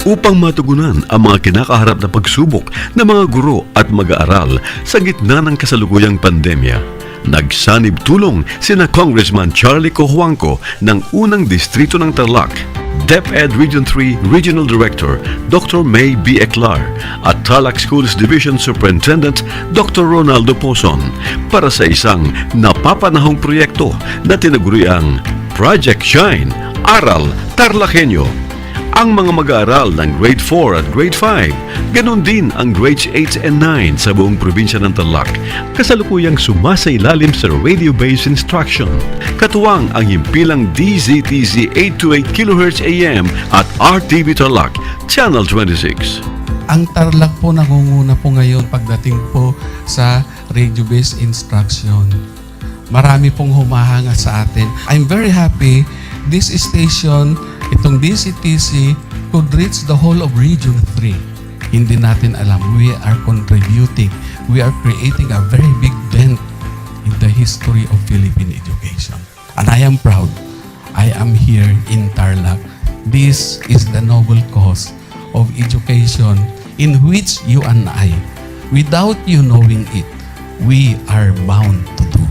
upang matugunan ang mga kinakaharap na pagsubok ng mga guro at mag-aaral sa gitna ng kasalukuyang pandemya. Nagsanib tulong sina Congressman Charlie Cojuangco ng unang distrito ng Tarlac, DEPED Region 3 Regional Director Dr. May B. Eclar at Tarlac Schools Division Superintendent Dr. Ronaldo Pozon para sa isang napapanahong proyekto na tinaguriang Project Shine, Aral TarlakHenyo. Ang mga mag-aaral ng Grade 4 at Grade 5, ganon din ang Grades 8 and 9 sa buong probinsya ng Tarlac, kasalukuyang sumasailalim sa radio-based instruction. Katuwang ang himpilang DZTZ 828 kHz AM at RTV Tarlac, Channel 26. Ang Tarlac po nangunguna po ngayon pagdating po sa radio-based instruction. Marami pong humahanga sa atin. I'm very happy this station, itong DCTC, could reach the whole of Region 3. Hindi natin alam, we are contributing. We are creating a very big dent in the history of Philippine education. And I am proud. I am here in Tarlac. This is the noble cause of education in which you and I, without you knowing it, we are bound to do.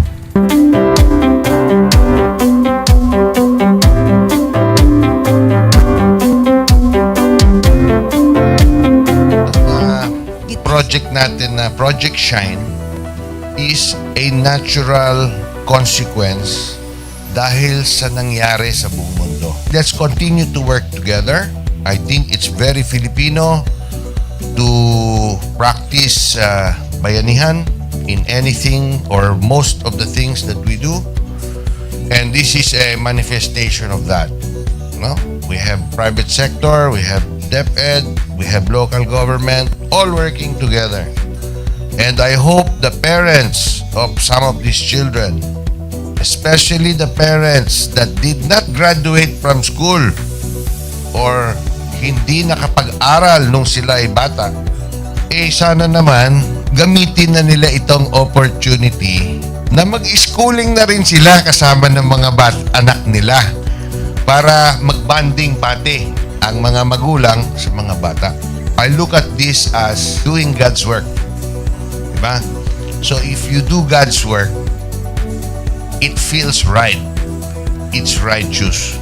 Project natin na Project Shine is a natural consequence dahil sa nangyari sa buong mundo. Let's continue to work together. I think it's very Filipino to practice bayanihan in anything or most of the things that we do. And this is a manifestation of that. No? We have private sector, we have DEPED, we have local government, all working together. And I hope the parents of some of these children, especially the parents that did not graduate from school or hindi nakapag-aral nung sila ay bata, sana naman gamitin na nila itong opportunity na mag-schooling na rin sila kasama ng mga anak nila para mag-bonding pati ang mga magulang sa mga bata. I look at this as doing God's work. Diba? So if you do God's work, it feels right. It's righteous.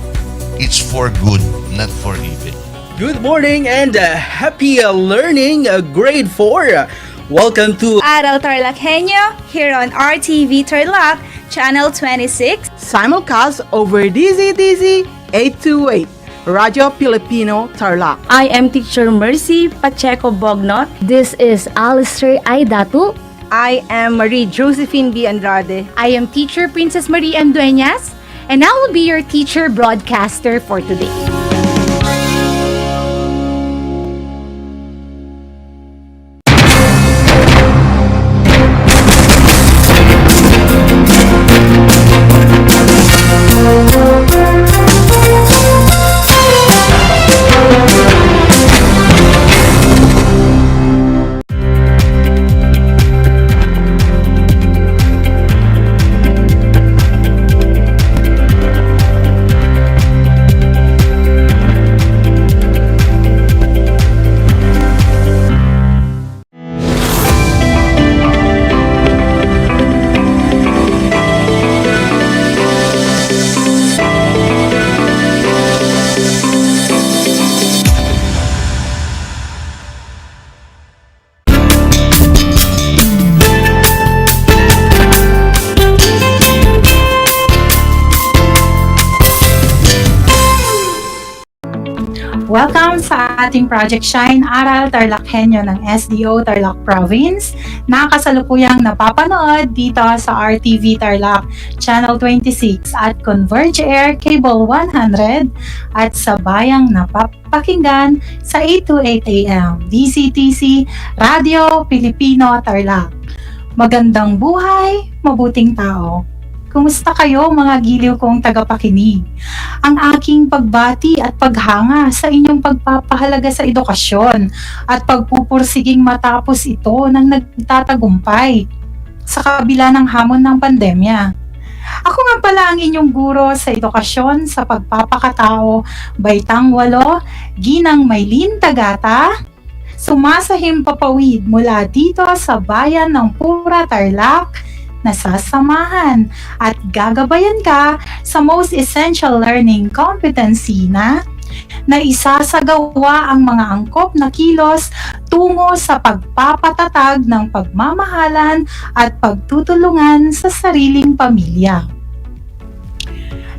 It's for good, not for evil. Good morning and happy learning, grade 4. Welcome to Aral TarlakHenyo here on RTV Tarlac, Channel 26. Simulcast over DZTZ 828. Radio Filipino Tarlac. I am Teacher Mercy Pacheco Bognot. This is Alistair Aidatu. I am Marie Josephine B. Andrade. I am Teacher Princess Marie M. Dueñas, and I will be your teacher broadcaster for today. Welcome sa ating Project Shine, Aral TarlakHenyo ng SDO Tarlac Province na kasalukuyang napapanood dito sa RTV Tarlac Channel 26 at Converge Air Cable 100 at sa bayang napapakinggan sa 828 AM DCTC Radio Filipino Tarlac. Magandang buhay, mabuting tao. Kumusta kayo mga giliw kong tagapakinig? Ang aking pagbati at paghanga sa inyong pagpapahalaga sa edukasyon at pagpupursiging matapos ito ng nagtatagumpay sa kabila ng hamon ng pandemya. Ako nga pala ang inyong guro sa edukasyon sa pagpapakatao, Baitang 8, Ginang Maylin Tagata, sumasahim papawid mula dito sa bayan ng Pura Tarlac, nasasamahan at gagabayan ka sa Most Essential Learning Competency na isasagawa ang mga angkop na kilos tungo sa pagpapatatag ng pagmamahalan at pagtutulungan sa sariling pamilya.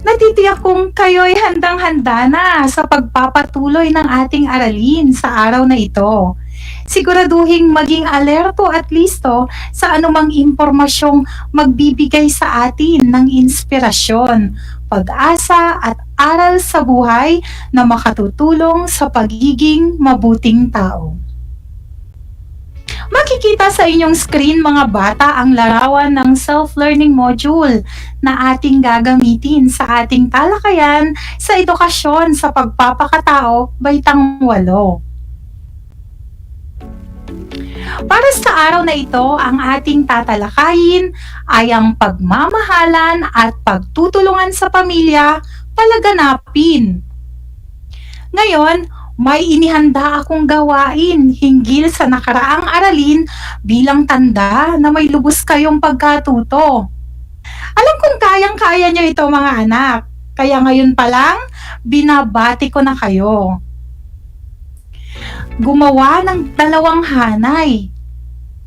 Natitiyak kong kayo'y handang-handa na sa pagpapatuloy ng ating aralin sa araw na ito. Siguraduhing maging alerto at listo sa anumang impormasyong magbibigay sa atin ng inspirasyon, pag-asa at aral sa buhay na makatutulong sa pagiging mabuting tao. Makikita sa inyong screen mga bata ang larawan ng self-learning module na ating gagamitin sa ating talakayan sa edukasyon sa pagpapakatao, Baitang 8. Para sa araw na ito, ang ating tatalakayin ay ang pagmamahalan at pagtutulungan sa pamilya palaganapin. Ngayon, may inihanda akong gawain hinggil sa nakaraang aralin bilang tanda na may lubos kayong pagkatuto. Alam kong kayang-kaya nyo ito mga anak, kaya ngayon pa lang, binabati ko na kayo. Gumawa ng 2 hanay.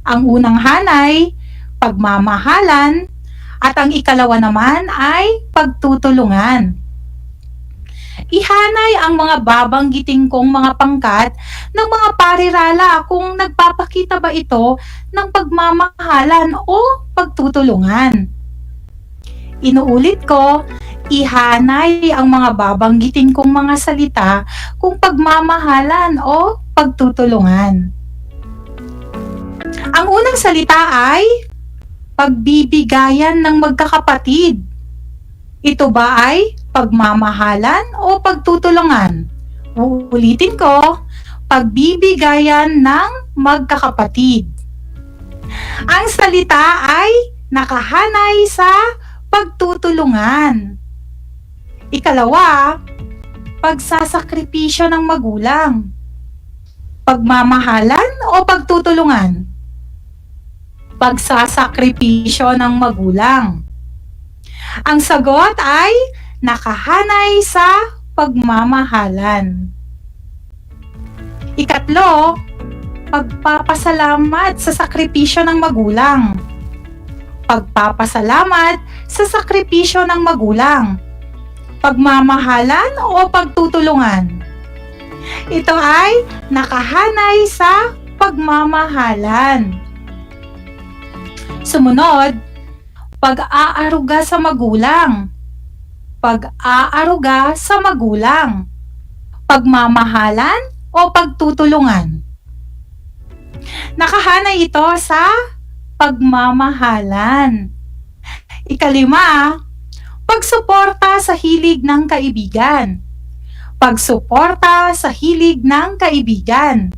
Ang unang hanay, pagmamahalan, at ang ikalawa naman ay pagtutulungan. Ihanay ang mga babanggitin kong mga pangkat ng mga parirala kung nagpapakita ba ito ng pagmamahalan o pagtutulungan. Inuulit ko, ihanay ang mga babanggitin kong mga salita kung pagmamahalan o pagtutulungan. Ang unang salita ay pagbibigayan ng magkakapatid. Ito ba ay pagmamahalan o pagtutulungan? Uulitin ko, pagbibigayan ng magkakapatid. Ang salita ay nakahanay sa pagtutulungan. Ikalawa, pagsasakripisyo ng magulang. Pagmamahalan o pagtutulungan? Pagsasakripisyo ng magulang. Ang sagot ay nakahanay sa pagmamahalan. Ikatlo, pagpapasalamat sa sakripisyo ng magulang. Pagpapasalamat sa sakripisyo ng magulang. Pagmamahalan o pagtutulungan? Ito ay nakahanay sa pagmamahalan. Sumunod, pag-aaruga sa magulang. Pag-aaruga sa magulang. Pagmamahalan o pagtutulungan? Nakahanay ito sa pagmamahalan. Ikalima, pagsuporta sa hilig ng kaibigan. Pagsuporta sa hilig ng kaibigan.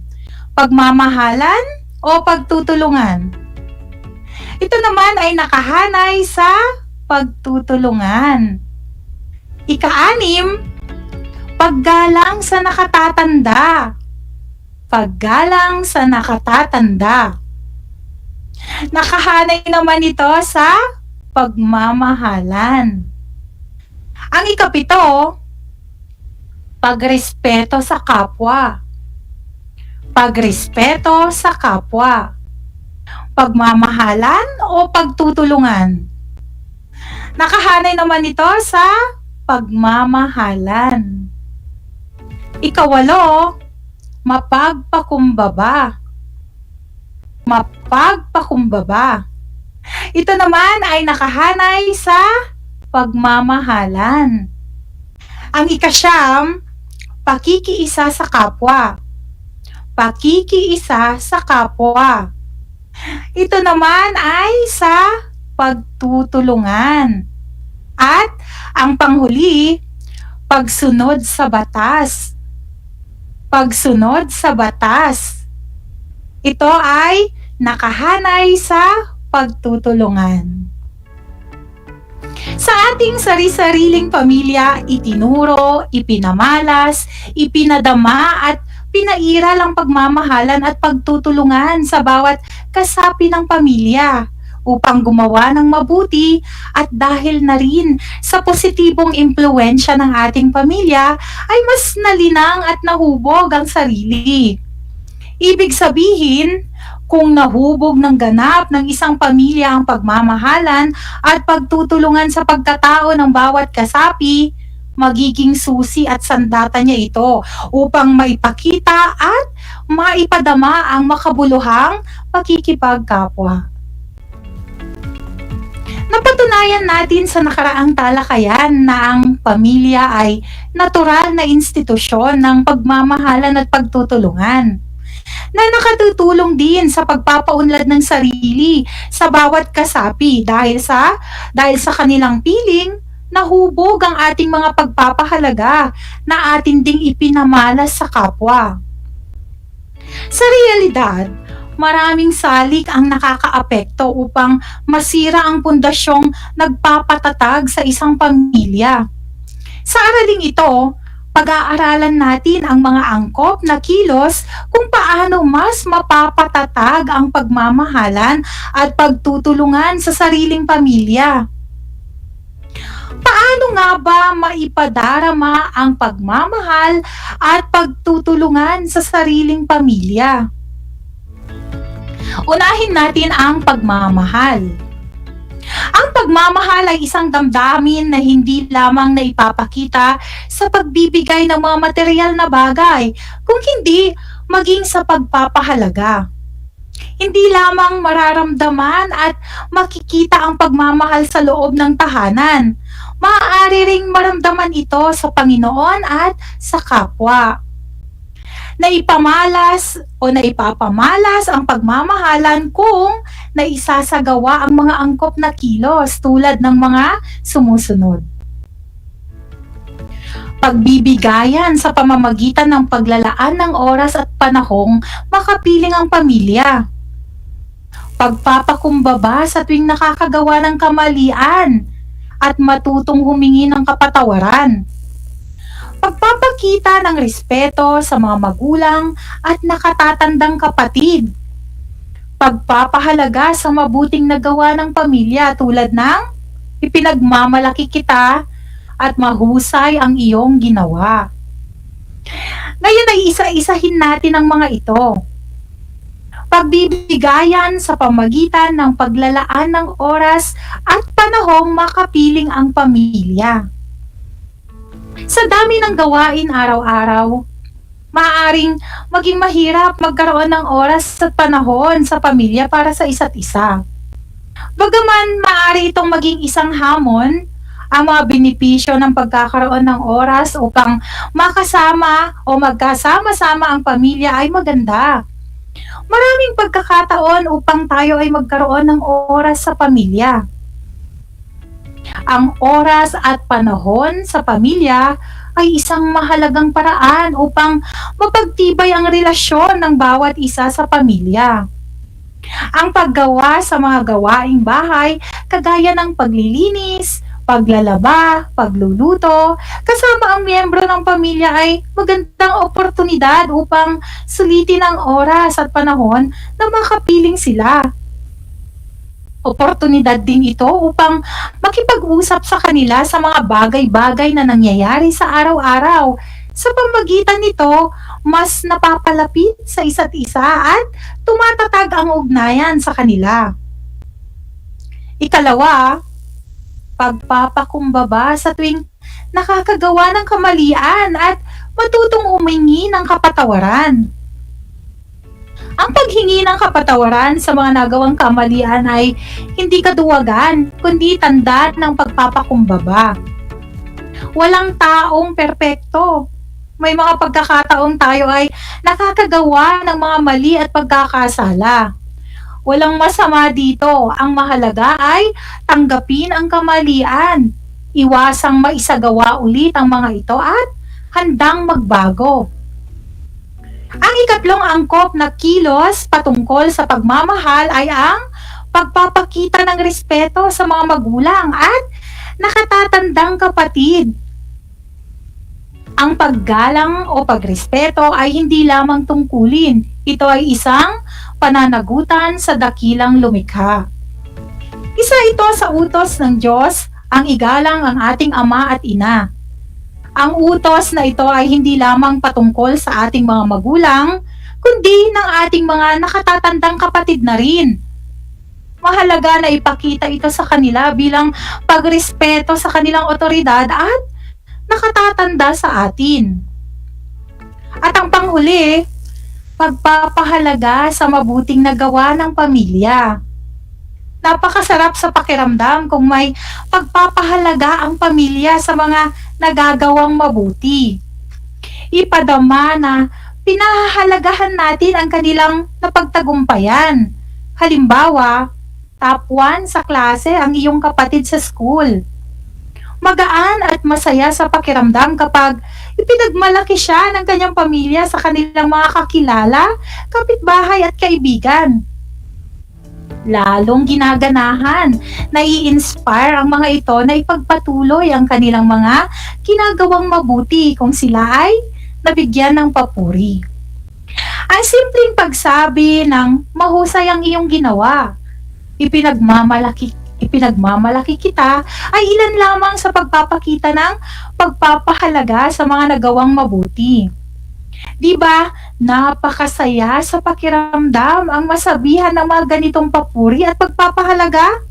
Pagmamahalan o pagtutulungan? Ito naman ay nakahanay sa pagtutulungan. Ika-6, paggalang sa nakatatanda. Paggalang sa nakatatanda. Nakahanay naman ito sa pagmamahalan. Ang ika-7, pagrespeto sa kapwa. Pagrespeto sa kapwa. Pagmamahalan o pagtutulungan? Nakahanay naman ito sa pagmamahalan. Ika-8, mapagpakumbaba. Mapagpakumbaba. Ito naman ay nakahanay sa pagmamahalan. Ang ika-9, pakikiisa sa kapwa. Pakikiisa sa kapwa. Ito naman ay sa pagtutulungan. At ang panghuli, pagsunod sa batas. Pagsunod sa batas. Ito ay nakahanay sa pagtutulungan. Sa ating sari-sariling pamilya, itinuro, ipinamalas, ipinadama at pinairal ang pagmamahalan at pagtutulungan sa bawat kasapi ng pamilya upang gumawa ng mabuti, at dahil na rin sa positibong impluensya ng ating pamilya ay mas nalinang at nahubog ang sarili. Ibig sabihin, kung nahubog ng ganap ng isang pamilya ang pagmamahalan at pagtutulungan sa pagkatao ng bawat kasapi, magiging susi at sandata niya ito upang maipakita at maipadama ang makabuluhang pakikipagkapwa. Napatunayan natin sa nakaraang talakayan na ang pamilya ay natural na institusyon ng pagmamahalan at pagtutulungan, na nakatutulong din sa pagpapaunlad ng sarili sa bawat kasapi dahil sa kanilang piling nahubog ang ating mga pagpapahalaga na atin ding ipinamalas sa kapwa. Sa realidad, maraming salik ang nakakaapekto upang masira ang pundasyong nagpapatatag sa isang pamilya. Sa araling ito, pag-aaralan natin ang mga angkop na kilos kung paano mas mapapatatag ang pagmamahalan at pagtutulungan sa sariling pamilya. Paano nga ba maipadarama ang pagmamahal at pagtutulungan sa sariling pamilya? Unahin natin ang pagmamahal. Ang pagmamahal ay isang damdamin na hindi lamang naipapakita sa pagbibigay ng mga material na bagay, kung hindi maging sa pagpapahalaga. Hindi lamang mararamdaman at makikita ang pagmamahal sa loob ng tahanan, maaari ring maramdaman ito sa Panginoon at sa kapwa. Naipamalas o naipapamalas ang pagmamahalan kung naisasagawa ang mga angkop na kilos tulad ng mga sumusunod. Pagbibigayan sa pamamagitan ng paglalaan ng oras at panahong makapiling ang pamilya. Pagpapakumbaba sa tuwing nakakagawa ng kamalian at matutong humingi ng kapatawaran. Pagpapakita ng respeto sa mga magulang at nakatatandang kapatid. Pagpapahalaga sa mabuting nagawa ng pamilya tulad ng ipinagmamalaki kita at mahusay ang iyong ginawa. Ngayon ay isa-isahin natin ang mga ito. Pagbibigayan sa pamagitan ng paglalaan ng oras at panahong makapiling ang pamilya. Sa dami ng gawain araw-araw, maaaring maging mahirap magkaroon ng oras at panahon sa pamilya para sa isa't isa. Bagaman maaari itong maging isang hamon, ang mga benepisyo ng pagkakaroon ng oras upang makasama o magkasama-sama ang pamilya ay maganda. Maraming pagkakataon upang tayo ay magkaroon ng oras sa pamilya. Ang oras at panahon sa pamilya ay isang mahalagang paraan upang mapagtibay ang relasyon ng bawat isa sa pamilya. Ang paggawa sa mga gawaing bahay, kagaya ng paglilinis, paglalaba, pagluluto, kasama ang miyembro ng pamilya ay magandang oportunidad upang sulitin ang oras at panahon na makapiling sila. Oportunidad din ito upang makipag-usap sa kanila sa mga bagay-bagay na nangyayari sa araw-araw. Sa pamagitan nito, mas napapalapit sa isa't isa at tumatatag ang ugnayan sa kanila. Ikalawa, pagpapakumbaba sa tuwing nakakagawa ng kamalian at matutong humingi ng kapatawaran. Ang paghingi ng kapatawaran sa mga nagawang kamalian ay hindi kaduwagan, kundi tanda ng pagpapakumbaba. Walang taong perpekto. May mga pagkakataong tayo ay nakakagawa ng mga mali at pagkakasala. Walang masama dito. Ang mahalaga ay tanggapin ang kamalian, iwasang maisagawa ulit ang mga ito at handang magbago. Ang ikatlong angkop na kilos patungkol sa pagmamahal ay ang pagpapakita ng respeto sa mga magulang at nakatatandang kapatid. Ang paggalang o pagrespeto ay hindi lamang tungkulin. Ito ay isang pananagutan sa dakilang lumikha. Isa ito sa utos ng Diyos, ang igalang ang ating ama at ina. Ang utos na ito ay hindi lamang patungkol sa ating mga magulang, kundi ng ating mga nakatatandang kapatid na rin. Mahalaga na ipakita ito sa kanila bilang pagrespeto sa kanilang otoridad at nakatatanda sa atin. At ang panghuli, pagpapahalaga sa mabuting nagawa ng pamilya. Napakasarap sa pakiramdam kung may pagpapahalaga ang pamilya sa mga nagagawang mabuti. Ipadama na pinahahalagahan natin ang kanilang napagtagumpayan. Halimbawa, top 1 sa klase ang iyong kapatid sa school. Magaan at masaya sa pakiramdam kapag ipinagmalaki siya ng kanyang pamilya sa kanilang mga kakilala, kapitbahay at kaibigan. Lalong ginaganahan, nai-inspire ang mga ito na ipagpatuloy ang kanilang mga ginagawang mabuti kung sila ay nabigyan ng papuri. Ang simpleng pagsabi ng mahusay ang iyong ginawa, ipinagmamalaki kita ay ilan lamang sa pagpapakita ng pagpapahalaga sa mga nagawang mabuti. Diba, napakasaya sa pakiramdam ang masabihan ng mga ganitong papuri at pagpapahalaga?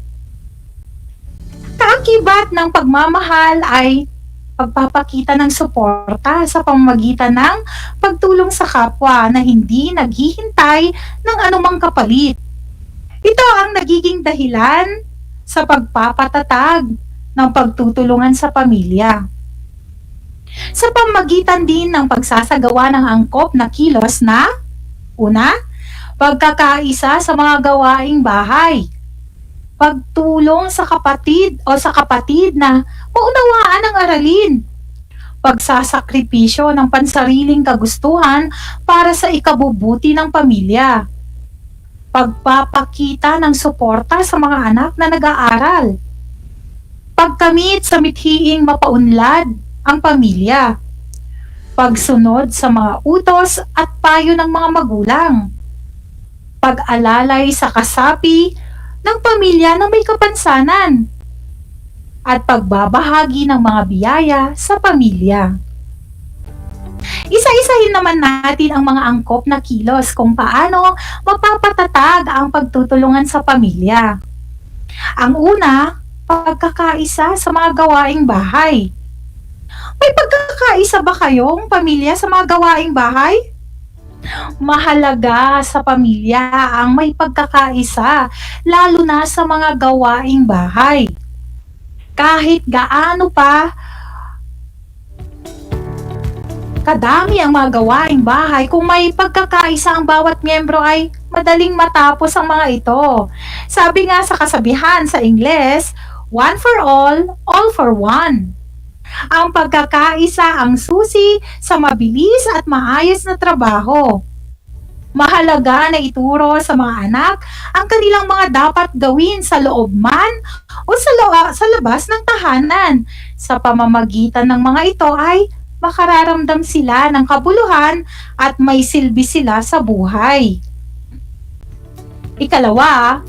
Kaakibat ng pagmamahal ay pagpapakita ng suporta sa pamamagitan ng pagtulong sa kapwa na hindi naghihintay ng anumang kapalit. Ito ang nagiging dahilan sa pagpapatatag ng pagtutulungan sa pamilya. Sa pamamagitan din ng pagsasagawa ng angkop na kilos na, una, pagkakaisa sa mga gawaing bahay, pagtulong sa kapatid o sa kapatid na maunawaan ang aralin, pagsasakripisyo ng pansariling kagustuhan para sa ikabubuti ng pamilya, pagpapakita ng suporta sa mga anak na nag-aaral, pagkamit sa mithiing mapaunlad ang pamilya, pagsunod sa mga utos at payo ng mga magulang, pag-alalay sa kasapi ng pamilya na may kapansanan, at pagbabahagi ng mga biyaya sa pamilya. Isa-isahin naman natin ang mga angkop na kilos kung paano mapapatatag ang pagtutulungan sa pamilya. Ang una, pagkakaisa sa mga gawaing bahay. May pagkakaisa ba kayong pamilya sa mga gawaing bahay? Mahalaga sa pamilya ang may pagkakaisa, lalo na sa mga gawaing bahay. Kahit gaano pa kadami ang mga gawaing bahay, kung may pagkakaisa ang bawat miyembro ay madaling matapos ang mga ito. Sabi nga sa kasabihan sa Ingles, one for all for one. Ang pagkakaisa ang susi sa mabilis at maayos na trabaho. Mahalaga na ituro sa mga anak ang kanilang mga dapat gawin sa loob man o sa labas ng tahanan. Sa pamamagitan ng mga ito ay makararamdam sila ng kabuluhan at may silbi sila sa buhay. Ikalawa,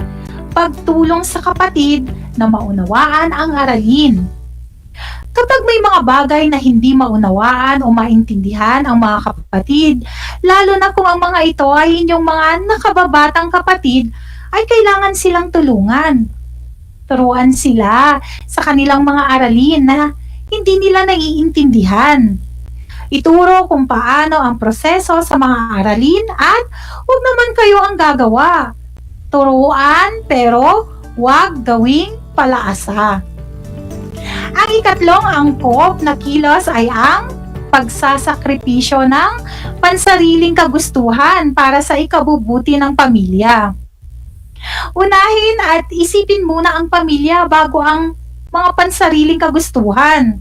pagtulong sa kapatid na maunawaan ang aralin. Kapag may mga bagay na hindi maunawaan o maintindihan ang mga kapatid, lalo na kung ang mga ito ay inyong mga nakababatang kapatid, ay kailangan silang tulungan. Turuan sila sa kanilang mga aralin na hindi nila naiintindihan. Ituro kung paano ang proseso sa mga aralin at huwag naman kayo ang gagawa. Turuan pero huwag gawing palaasa. Ang ikatlong angkop na kilos ay ang pagsasakripisyo ng pansariling kagustuhan para sa ikabubuti ng pamilya. Unahin at isipin muna ang pamilya bago ang mga pansariling kagustuhan.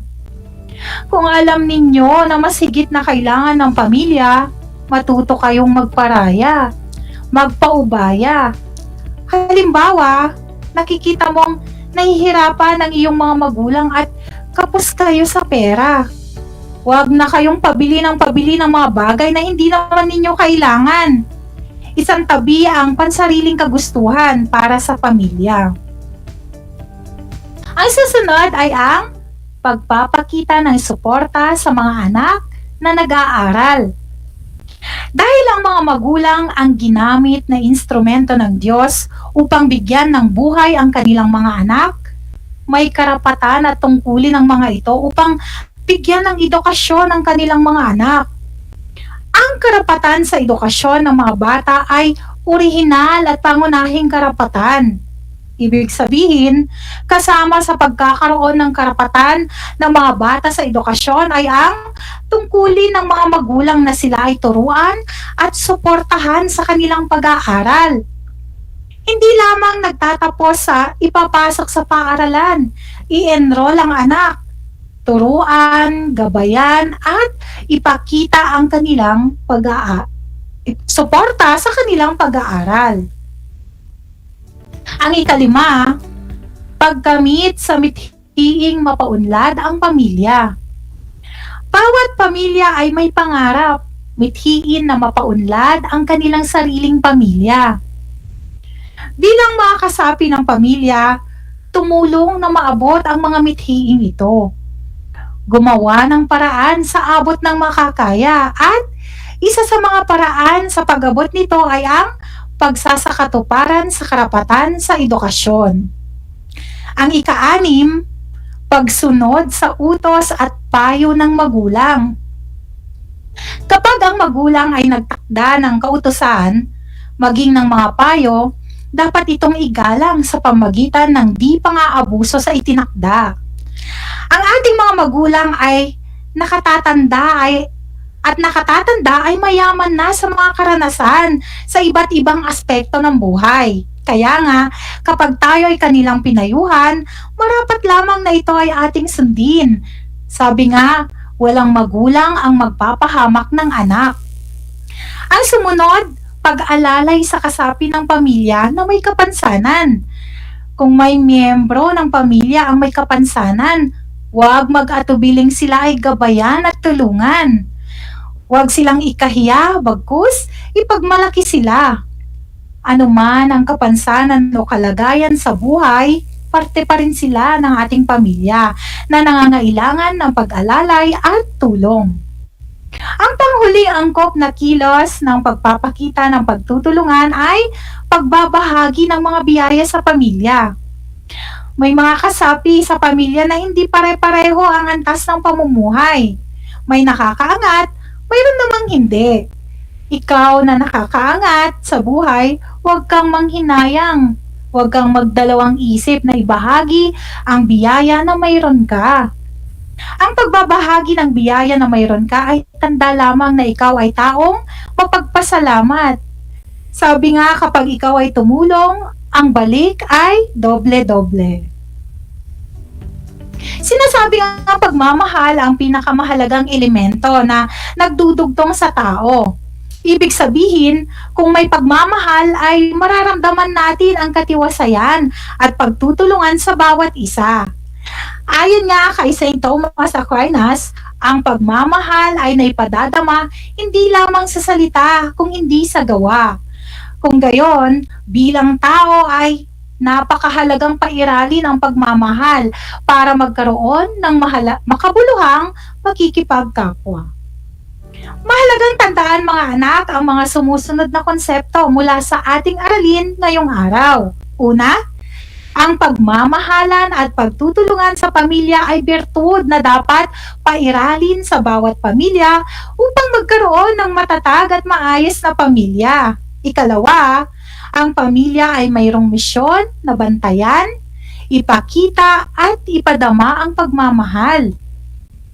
Kung alam ninyo na mas higit na kailangan ng pamilya, matuto kayong magparaya, magpaubaya. Halimbawa, nakikita mong nahihirapan ang iyong mga magulang at kapos kayo sa pera. Huwag na kayong pabili ng mga bagay na hindi naman ninyo kailangan. Isang tabi ang pansariling kagustuhan para sa pamilya. Ang susunod ay ang pagpapakita ng suporta sa mga anak na nag-aaral. Dahil ang mga magulang ang ginamit na instrumento ng Diyos upang bigyan ng buhay ang kanilang mga anak, may karapatan at tungkulin ng mga ito upang bigyan ng edukasyon ang kanilang mga anak. Ang karapatan sa edukasyon ng mga bata ay orihinal at pangunahing karapatan. Ibig sabihin, kasama sa pagkakaroon ng karapatan ng mga bata sa edukasyon ay ang tungkulin ng mga magulang na sila ay turuan at suportahan sa kanilang pag-aaral. Hindi lamang nagtatapos sa ipapasok sa paaralan, i-enroll ang anak, turuan, gabayan at ipakita ang kanilang suporta sa kanilang pag-aaral. Ang ikalima, pagkamit sa mithiing mapaunlad ang pamilya. Bawat pamilya ay may pangarap, mithiin na mapaunlad ang kanilang sariling pamilya. Bilang mga kasapi ng pamilya, tumulong na maabot ang mga mithiing ito. Gumawa ng paraan sa abot ng makakaya at isa sa mga paraan sa pag-abot nito ay ang pagsasakatuparan sa karapatan sa edukasyon. Ang ika-6, pagsunod sa utos at payo ng magulang. Kapag ang magulang ay nagtakda ng kautusan, maging ng mga payo, dapat itong igalang sa pamagitan ng di pang-aabuso sa itinakda. Ang ating mga magulang ay nakatatanda ay mayaman na sa mga karanasan sa iba't ibang aspekto ng buhay. Kaya nga, kapag tayo ay kanilang pinayuhan, marapat lamang na ito ay ating sundin. Sabi nga, walang magulang ang magpapahamak ng anak. Ang sumunod, pag-alalay sa kasapi ng pamilya na may kapansanan. Kung may miyembro ng pamilya ang may kapansanan, huwag mag-atubiling sila ay gabayan at tulungan. Huwag silang ikahiya, bagkus, ipagmalaki sila. Ano man ang kapansanan o kalagayan sa buhay, parte pa rin sila ng ating pamilya na nangangailangan ng pag-alalay at tulong. Ang panghuling angkop na kilos ng pagpapakita ng pagtutulungan ay pagbabahagi ng mga biyaya sa pamilya. May mga kasapi sa pamilya na hindi pare-pareho ang antas ng pamumuhay. May nakakaangat, mayroon namang hindi. Ikaw na nakakaangat sa buhay, huwag kang manghinayang. Huwag kang magdalawang isip na ibahagi ang biyaya na mayroon ka. Ang pagbabahagi ng biyaya na mayroon ka ay tanda lamang na ikaw ay taong mapagpasalamat. Sabi nga, kapag ikaw ay tumulong, ang balik ay doble-doble. Sinasabi ang pagmamahal ang pinakamahalagang elemento na nagdudugtong sa tao. Ibig sabihin, kung may pagmamahal ay mararamdaman natin ang katiwasayan at pagtutulungan sa bawat isa. Ayon nga kay St. Thomas Aquinas, ang pagmamahal ay naipadadama hindi lamang sa salita kung hindi sa gawa. Kung gayon, bilang tao ay napakahalagang pairalin ang pagmamahal para magkaroon ng makabuluhang makikipagkapwa. Mahalagang tandaan mga anak ang mga sumusunod na konsepto mula sa ating aralin ngayong araw. Una, ang pagmamahalan at pagtutulungan sa pamilya ay birtud na dapat pairalin sa bawat pamilya upang magkaroon ng matatag at maayos na pamilya. Ikalawa, ang pamilya ay mayroong misyon na bantayan, ipakita at ipadama ang pagmamahal.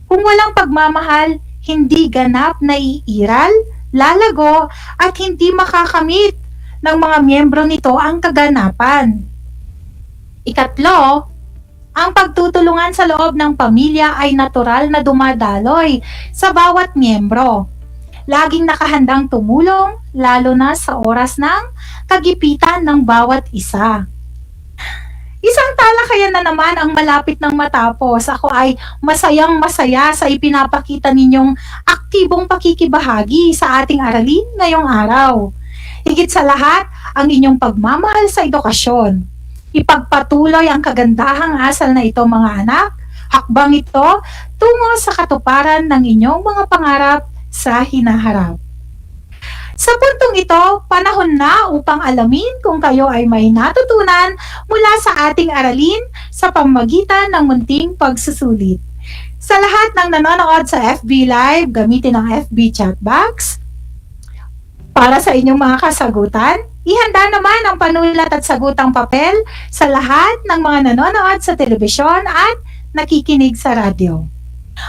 Kung walang pagmamahal, hindi ganap na iiral, lalago at hindi makakamit ng mga miyembro nito ang kaganapan. Ikatlo, ang pagtutulungan sa loob ng pamilya ay natural na dumadaloy sa bawat miyembro. Laging nakahandang tumulong, lalo na sa oras ng kagipitan ng bawat isa. Isang talakayan na naman ang malapit ng matapos. Ako ay masayang-masaya sa ipinapakita ninyong aktibong pakikibahagi sa ating aralin ngayong araw. Higit sa lahat, ang inyong pagmamahal sa edukasyon. Ipagpatuloy ang kagandahang asal na ito, mga anak. Hakbang ito tungo sa katuparan ng inyong mga pangarap sa hinaharap. Sa puntong ito, panahon na upang alamin kung kayo ay may natutunan mula sa ating aralin sa pamamagitan ng munting pagsusulit. Sa lahat ng nanonood sa FB Live, gamitin ang FB chat box. Para sa inyong mga kasagutan, ihanda naman ang panulat at sagutang papel sa lahat ng mga nanonood sa telebisyon at nakikinig sa radyo.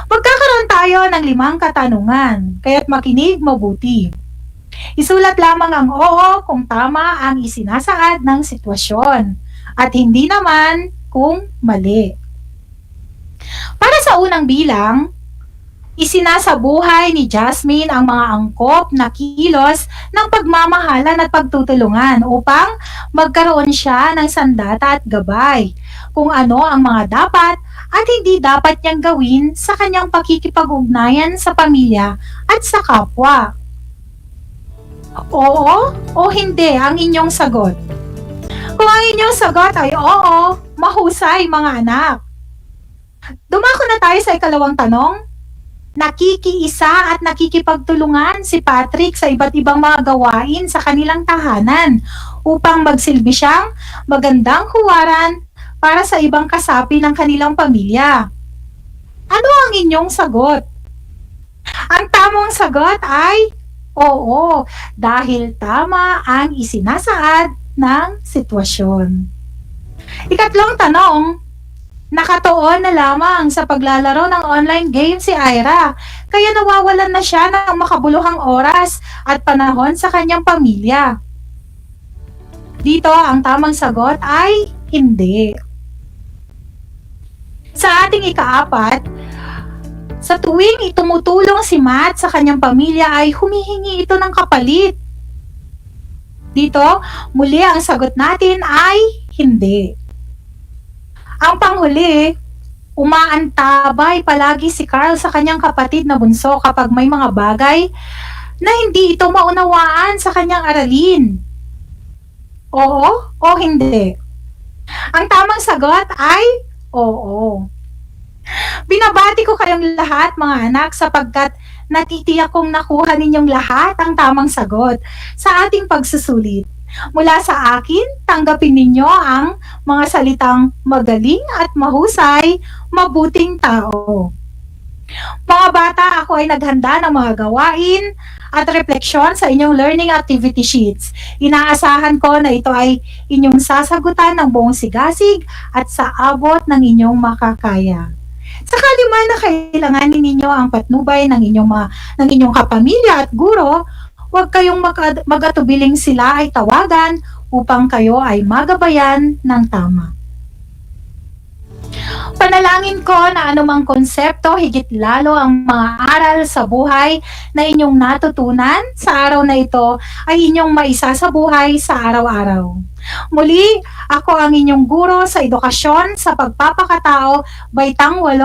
Magkakaroon tayo ng 5 katanungan, kaya't makinig mabuti. Isulat lamang ang oo kung tama ang isinasaad ng sitwasyon at hindi naman kung mali. Para sa unang bilang, isinasabuhay ni Jasmine ang mga angkop na kilos ng pagmamahalan at pagtutulungan upang magkaroon siya ng sandata at gabay kung ano ang mga dapat at hindi dapat niyang gawin sa kanyang pakikipag-ugnayan sa pamilya at sa kapwa. Oo o hindi ang inyong sagot? Kung ang inyong sagot ay oo, mahusay mga anak. Dumako na tayo sa ikalawang tanong. Nakikiisa at nakikipagtulungan si Patrick sa iba't ibang mga gawain sa kanilang tahanan upang magsilbi siyang magandang huwaran para sa ibang kasapi ng kanilang pamilya. Ano ang inyong sagot? Ang tamang sagot ay oo, dahil tama ang isinasaad ng sitwasyon. Ikatlong tanong, nakatuon na lamang sa paglalaro ng online game si Ira, kaya nawawalan na siya ng makabuluhang oras at panahon sa kanyang pamilya. Dito, ang tamang sagot ay hindi. Sa ating ikaapat, sa tuwing itumutulong si Matt sa kanyang pamilya ay humihingi ito ng kapalit. Dito, muli ang sagot natin ay hindi. Ang panghuli, umaantabay palagi si Carl sa kanyang kapatid na bunso kapag may mga bagay na hindi ito maunawaan sa kanyang aralin. Oo o hindi? Ang tamang sagot ay oo. Binabati ko kayong lahat mga anak sapagkat natitiyak kong nakuha ninyong lahat ang tamang sagot sa ating pagsusulit. Mula sa akin, tanggapin ninyo ang mga salitang magaling at mahusay, mabuting tao. Mga bata, ako ay naghanda ng mga gawain at refleksyon sa inyong learning activity sheets. Inaasahan ko na ito ay inyong sasagutan ng buong sigasig at sa abot ng inyong makakaya. Sakali man na kailanganin ninyo ang patnubay ng inyong kapamilya at guro, huwag kayong magatubiling sila ay tawagan upang kayo ay magabayan ng tama. Panalangin ko na anumang konsepto, higit lalo ang mga aral sa buhay na inyong natutunan sa araw na ito ay inyong maisasabuhay sa araw-araw. Muli, ako ang inyong guro sa edukasyon sa pagpapakatao, Baitang 8,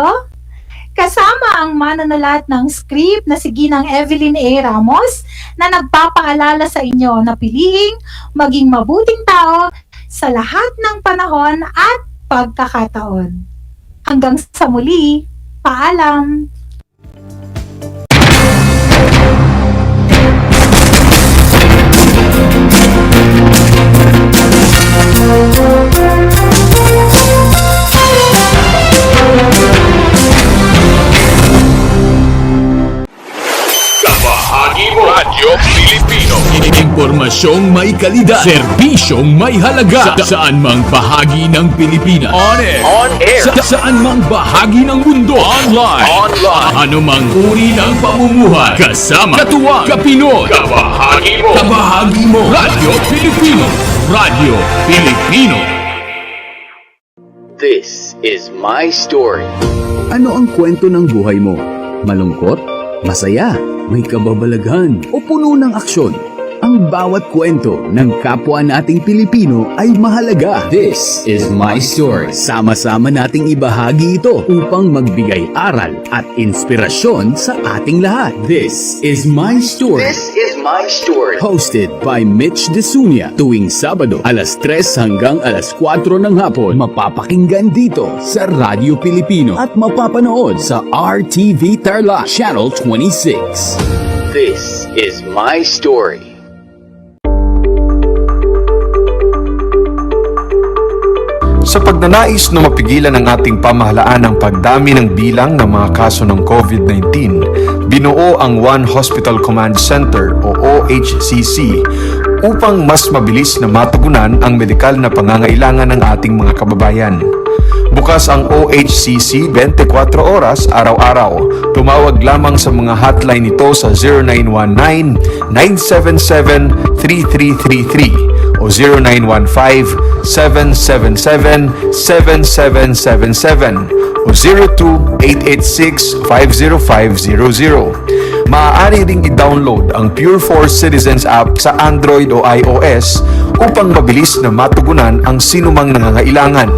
kasama ang mananalat ng script na si Ginang Evelyn A. Ramos na nagpapaalala sa inyo na piliing maging mabuting tao sa lahat ng panahon at pagkakataon. Hanggang sa muli, paalam! Kabahagi mo Radyo Pilipino. Impormasyong may kalidad, serbisyong may halaga, saan mang bahagi ng Pilipinas. On air. Saan mang bahagi ng mundo. Online. Anumang uri ng pamumuhay. Kasama, katuwang, kapinoy. Kabahagi mo Radyo Pilipino. Radyo Pilipino. This is my story. Ano ang kwento ng buhay mo? Malungkot? Masaya? May kababalaghan? O puno ng aksyon? Ang bawat kwento ng kapwa nating Pilipino ay mahalaga. This is my story. Sama-sama nating ibahagi ito upang magbigay aral at inspirasyon sa ating lahat. This is my story. This is my story. Hosted by Mitch Desunia tuwing Sabado alas 3 hanggang alas 4 ng hapon. Mapapakinggan dito sa Radyo Pilipino at mapapanood sa RTV Tarlac Channel 26. This is my story. Sa pagnanais na mapigilan ang ating pamahalaan ang pagdami ng bilang ng mga kaso ng COVID-19, binuo ang One Hospital Command Center o OHCC upang mas mabilis na matugunan ang medikal na pangangailangan ng ating mga kababayan. Bukas ang OHCC 24 oras araw-araw. Tumawag lamang sa mga hotline nito sa 0919-977-3333 o 0915-777-7777 o 02-886-50500. Maaari ring i-download ang Pure Force Citizens app sa Android o iOS upang mabilis na matugunan ang sinumang nangangailangan.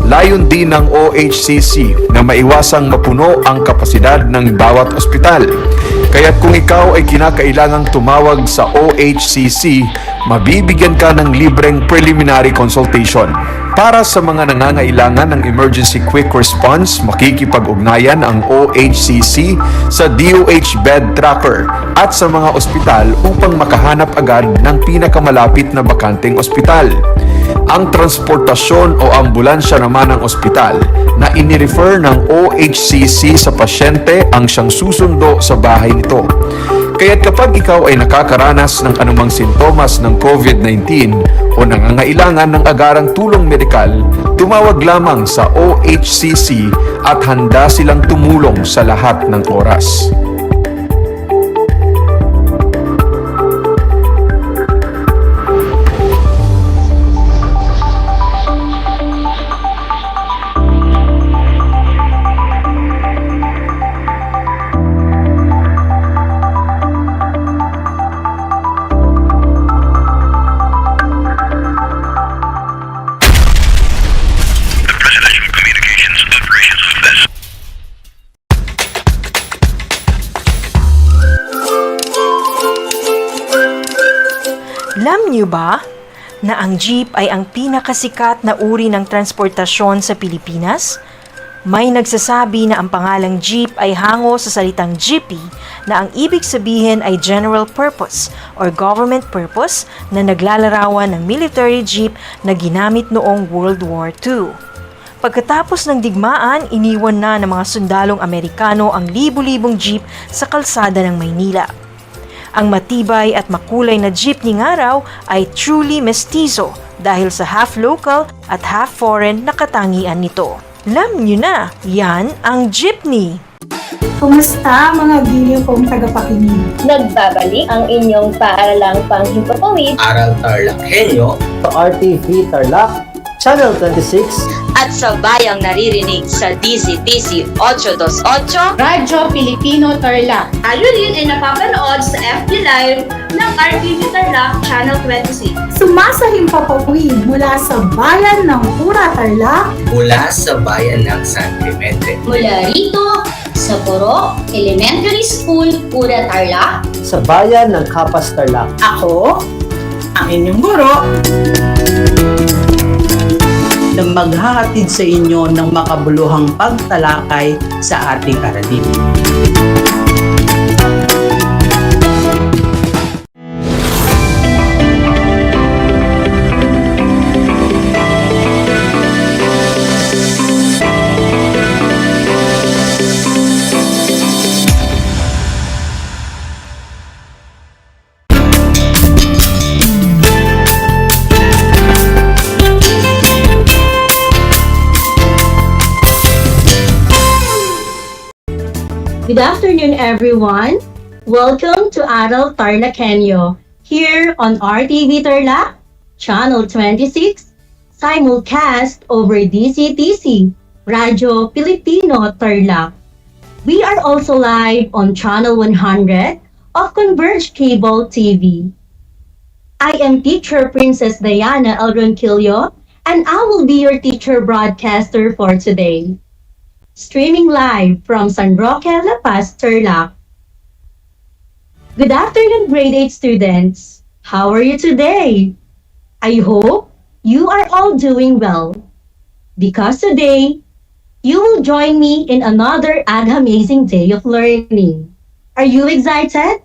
Layon din ng OHCC na maiwasang mapuno ang kapasidad ng bawat ospital. Kaya't kung ikaw ay kinakailangang tumawag sa OHCC, mabibigyan ka ng libreng preliminary consultation. Para sa mga nangangailangan ng emergency quick response, makikipag-ugnayan ang OHCC sa DOH Bed Tracker at sa mga ospital upang makahanap agad ng pinakamalapit na bakanteng ospital. Ang transportasyon o ambulansya naman ng ospital na inirefer ng OHCC sa pasyente ang siyang susundo sa bahay nito. Kaya't kapag ikaw ay nakakaranas ng anumang sintomas ng COVID-19 o nangangailangan ng agarang tulong medikal, tumawag lamang sa OHCC at handa silang tumulong sa lahat ng oras. Alam niyo ba na ang jeep ay ang pinakasikat na uri ng transportasyon sa Pilipinas? May nagsasabi na ang pangalang jeep ay hango sa salitang jeepy na ang ibig sabihin ay general purpose or government purpose na naglalarawan ng military jeep na ginamit noong World War II. Pagkatapos ng digmaan, iniwan na ng mga sundalong Amerikano ang libu-libong jeep sa kalsada ng Maynila. Ang matibay at makulay na jeepney nga raw ay truly mestizo dahil sa half local at half foreign na katangian nito. Alam nyo na, yan ang jeepney! Kumusta mga giliw kong tagapakinig? Nagbabalik ang inyong paaralang panghimpapawid Aral TarlakHenyo sa RTV Tarlac, Channel 26 at sa bayang naririnig sa DZTC 828 Radyo Pilipino Tarlac. Tayo rin ay napapanood sa FB Live ng RTV Tarlac Channel 26. Sumasahimpapawid mula sa bayan ng Pura Tarlac, mula sa bayan ng San Clemente, mula rito sa Poro Elementary School, Pura Tarlac, sa bayan ng Kapas Tarlac. Ako, ang inyong guro, na maghahatid sa inyo ng makabuluhang pagtalakay sa ating aralin. Good afternoon, everyone. Welcome to Aral TarlakHenyo here on RTV Tarlac, Channel 26, simulcast over DCTC, Radyo Pilipino Tarlac. We are also live on Channel 100 of Converge Cable TV. I am Teacher Princess Diana Alroncillo, and I will be your teacher broadcaster for today. Streaming live from San Roque, La Paz, Tarlac. Good afternoon, grade 8 students. How are you today? I hope you are all doing well, because today you will join me in another amazing day of learning. Are you excited?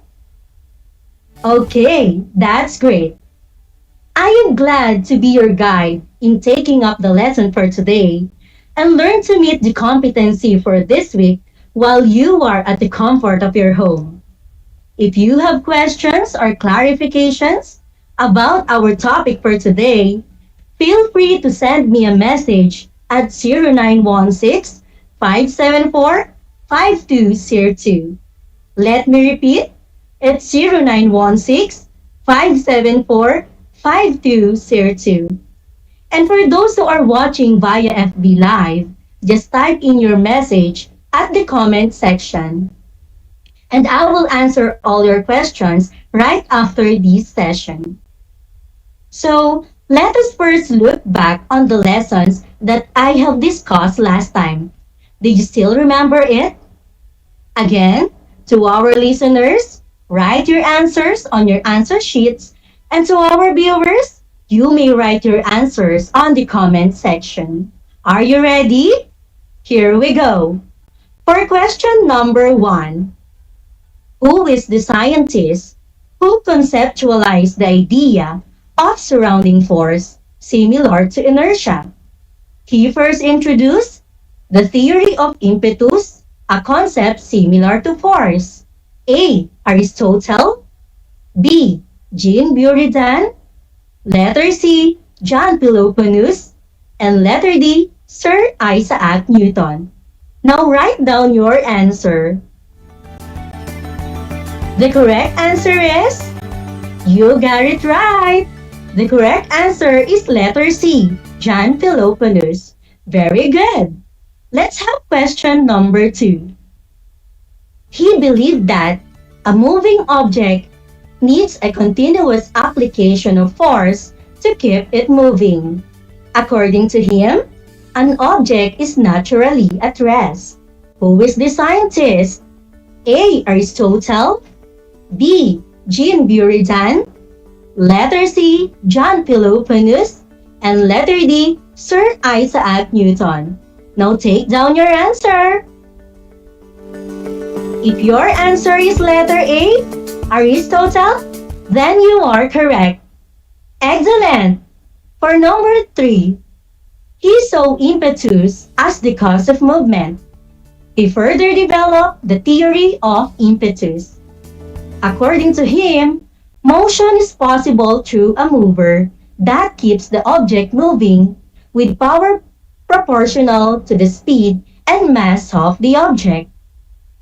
Okay, that's great. I am glad to be your guide in taking up the lesson for today and learn to meet the competency for this week while you are at the comfort of your home. If you have questions or clarifications about our topic for today, feel free to send me a message at 0916-574-5202. Let me repeat, it's 0916-574-5202. And for those who are watching via FB Live, just type in your message at the comment section. And I will answer all your questions right after this session. So, let us first look back on the lessons that I have discussed last time. Did you still remember it? Again, to our listeners, write your answers on your answer sheets, and to our viewers, you may write your answers on the comment section. Are you ready? Here we go. For question number 1, who is the scientist who conceptualized the idea of surrounding force similar to inertia? He first introduced the theory of impetus, a concept similar to force. A. Aristotle. B. Jean Buridan. Letter C. John Peloponneus. And letter D. Sir Isaac Newton. Now write down your answer. The correct answer is, you got it right. The correct answer is letter C, John Peloponneus. Very good. Let's have question number 2. He believed that a moving object needs a continuous application of force to keep it moving. According to him, an object is naturally at rest. Who is the scientist? A. Aristotle. B. Jean Buridan. Letter C. John Peloponneus. And letter D. Sir Isaac Newton. Now take down your answer. If your answer is letter A, Aristotle, then you are correct. Excellent! For number 3, he saw impetus as the cause of movement. He further developed the theory of impetus. According to him, motion is possible through a mover that keeps the object moving with power proportional to the speed and mass of the object.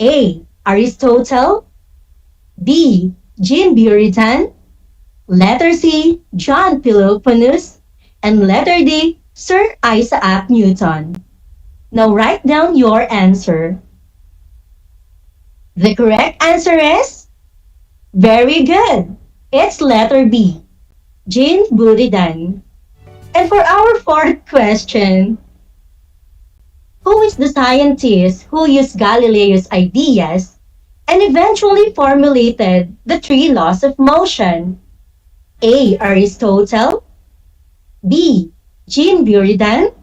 A. Aristotle. B. Jean Buridan. Letter C. John Peloponneus. And letter D. Sir Isaac Newton. Now write down your answer. The correct answer is, very good. It's letter B, Jean Buridan. And for our 4th question, who is the scientist who used Galileo's ideas and eventually formulated the 3 laws of motion? A. Aristotle. B. Jean Buridan.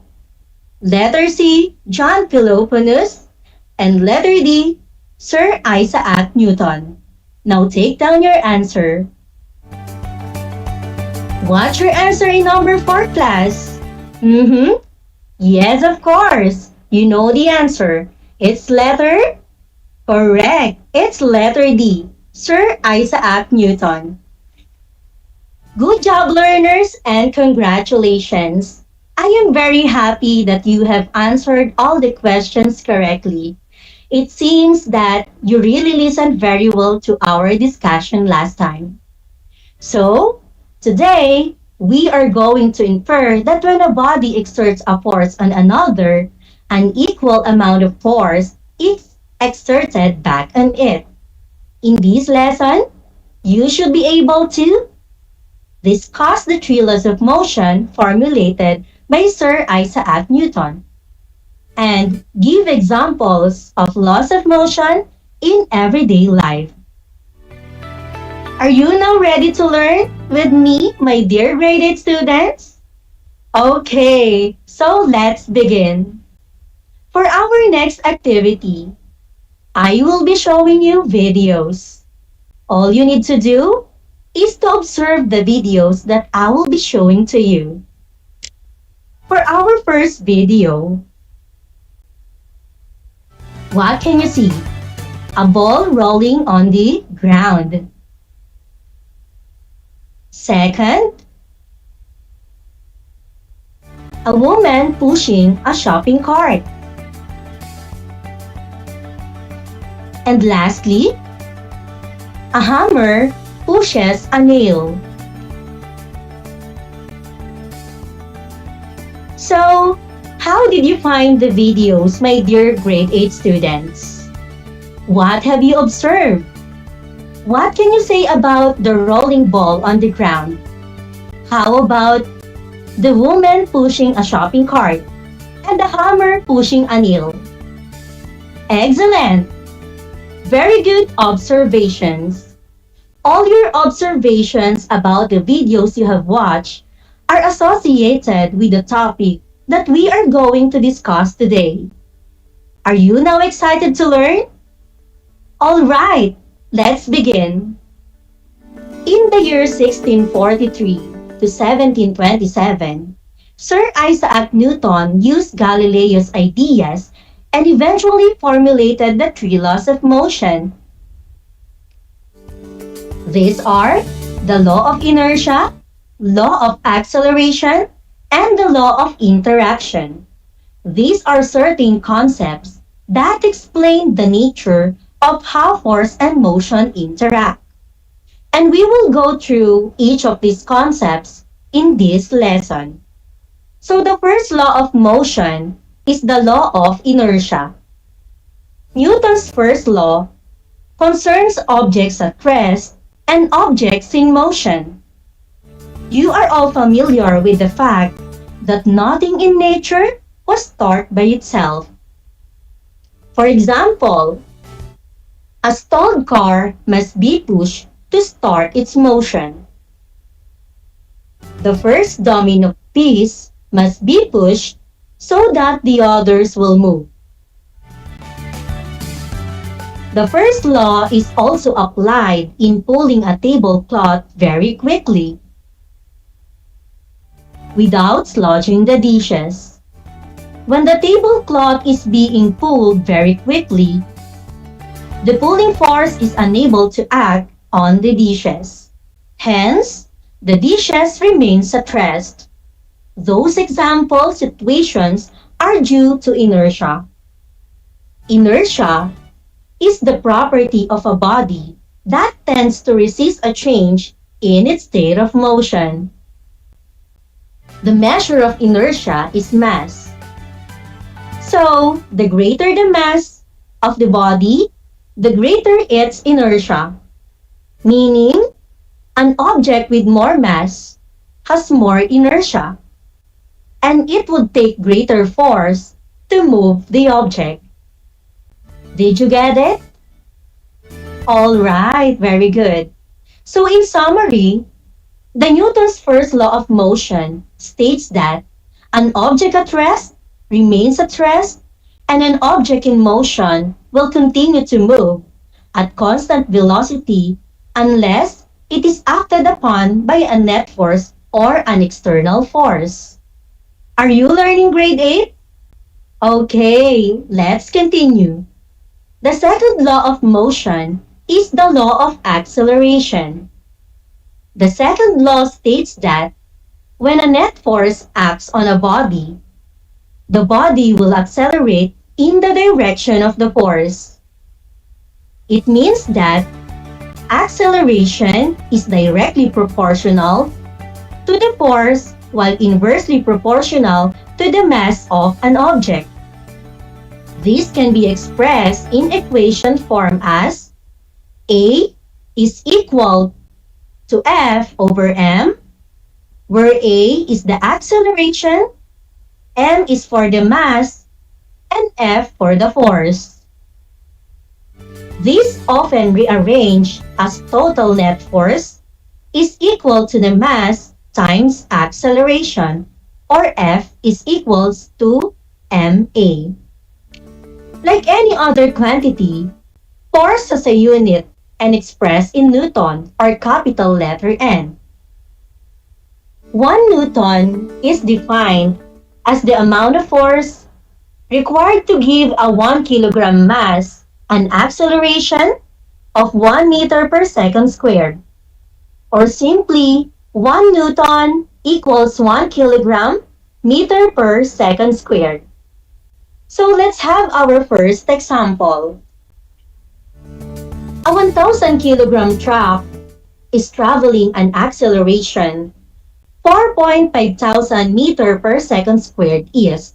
Letter C. John Peloponneus. And letter D. Sir Isaac Newton. Now take down your answer. What's your answer in number 4, class? Yes, of course. You know the answer. It's letter? Correct. It's letter D, Sir Isaac Newton. Good job, learners, and congratulations. I am very happy that you have answered all the questions correctly. It seems that you really listened very well to our discussion last time. So, today, we are going to infer that when a body exerts a force on another, an equal amount of force is exerted back on it. In this lesson, you should be able to discuss the three laws of motion formulated by Sir Isaac Newton, and give examples of laws of motion in everyday life. Are you now ready to learn with me, my dear grade 8 students? Okay, so let's begin. For our next activity, I will be showing you videos. All you need to do is to observe the videos that I will be showing to you. For our first video, what can you see? A ball rolling on the ground. Second, a woman pushing a shopping cart. And lastly, a hammer pushes a nail. So, how did you find the videos, my dear grade 8 students? What have you observed? What can you say about the rolling ball on the ground? How about the woman pushing a shopping cart and the hammer pushing a nail? Excellent! Very good observations. All your observations about the videos you have watched are associated with the topic that we are going to discuss today. Are you now excited to learn? All right, let's begin. In the year 1643 to 1727, Sir Isaac Newton used Galileo's ideas and eventually formulated the three laws of motion. These are the law of inertia, law of acceleration, and the law of interaction. These are certain concepts that explain the nature of how force and motion interact. And we will go through each of these concepts in this lesson. So the first law of motion is the law of inertia. Newton's first law concerns objects at rest and objects in motion. You are all familiar with the fact that nothing in nature was start by itself. For example, a stalled car must be pushed to start its motion. The first domino piece must be pushed so that the others will move. The first law is also applied in pulling a tablecloth very quickly without sludging the dishes. When the tablecloth is being pulled very quickly, the pulling force is unable to act on the dishes. Hence, the dishes remain at rest. Those example situations are due to inertia. Inertia is the property of a body that tends to resist a change in its state of motion. The measure of inertia is mass. So, the greater the mass of the body, the greater its inertia. Meaning, an object with more mass has more inertia, and it would take greater force to move the object. Did you get it? Alright, very good. So in summary, the Newton's first law of motion states that an object at rest remains at rest, and an object in motion will continue to move at constant velocity unless it is acted upon by a net force or an external force. Are you learning grade 8? Okay, let's continue. The second law of motion is the law of acceleration. The second law states that when a net force acts on a body, the body will accelerate in the direction of the force. It means that acceleration is directly proportional to the force while inversely proportional to the mass of an object. This can be expressed in equation form as A is equal to F over m where A is the acceleration, M is for the mass, and F for the force. These often rearranged as total net force is equal to the mass times acceleration, or F is equals to ma. Like any other quantity, force has a unit and expressed in Newton or capital letter N. 1 Newton is defined as the amount of force required to give a 1 kilogram mass an acceleration of 1 meter per second squared. Or simply, 1 Newton equals 1 kilogram meter per second squared. So let's have our first example. A 1,000 kilogram truck is traveling an acceleration 4,500 meter per second squared is.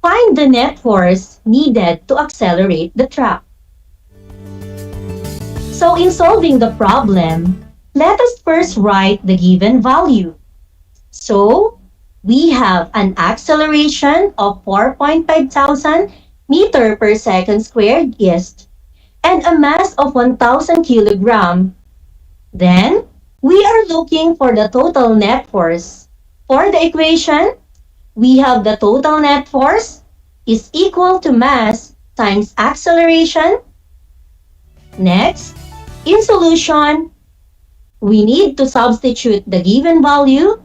Find the net force needed to accelerate the truck. So in solving the problem, let us first write the given value. So we have an acceleration of 4,500 meter per second squared is and a mass of 1,000 kilogram. Then, we are looking for the total net force. For the equation, we have the total net force is equal to mass times acceleration. Next, in solution, we need to substitute the given value.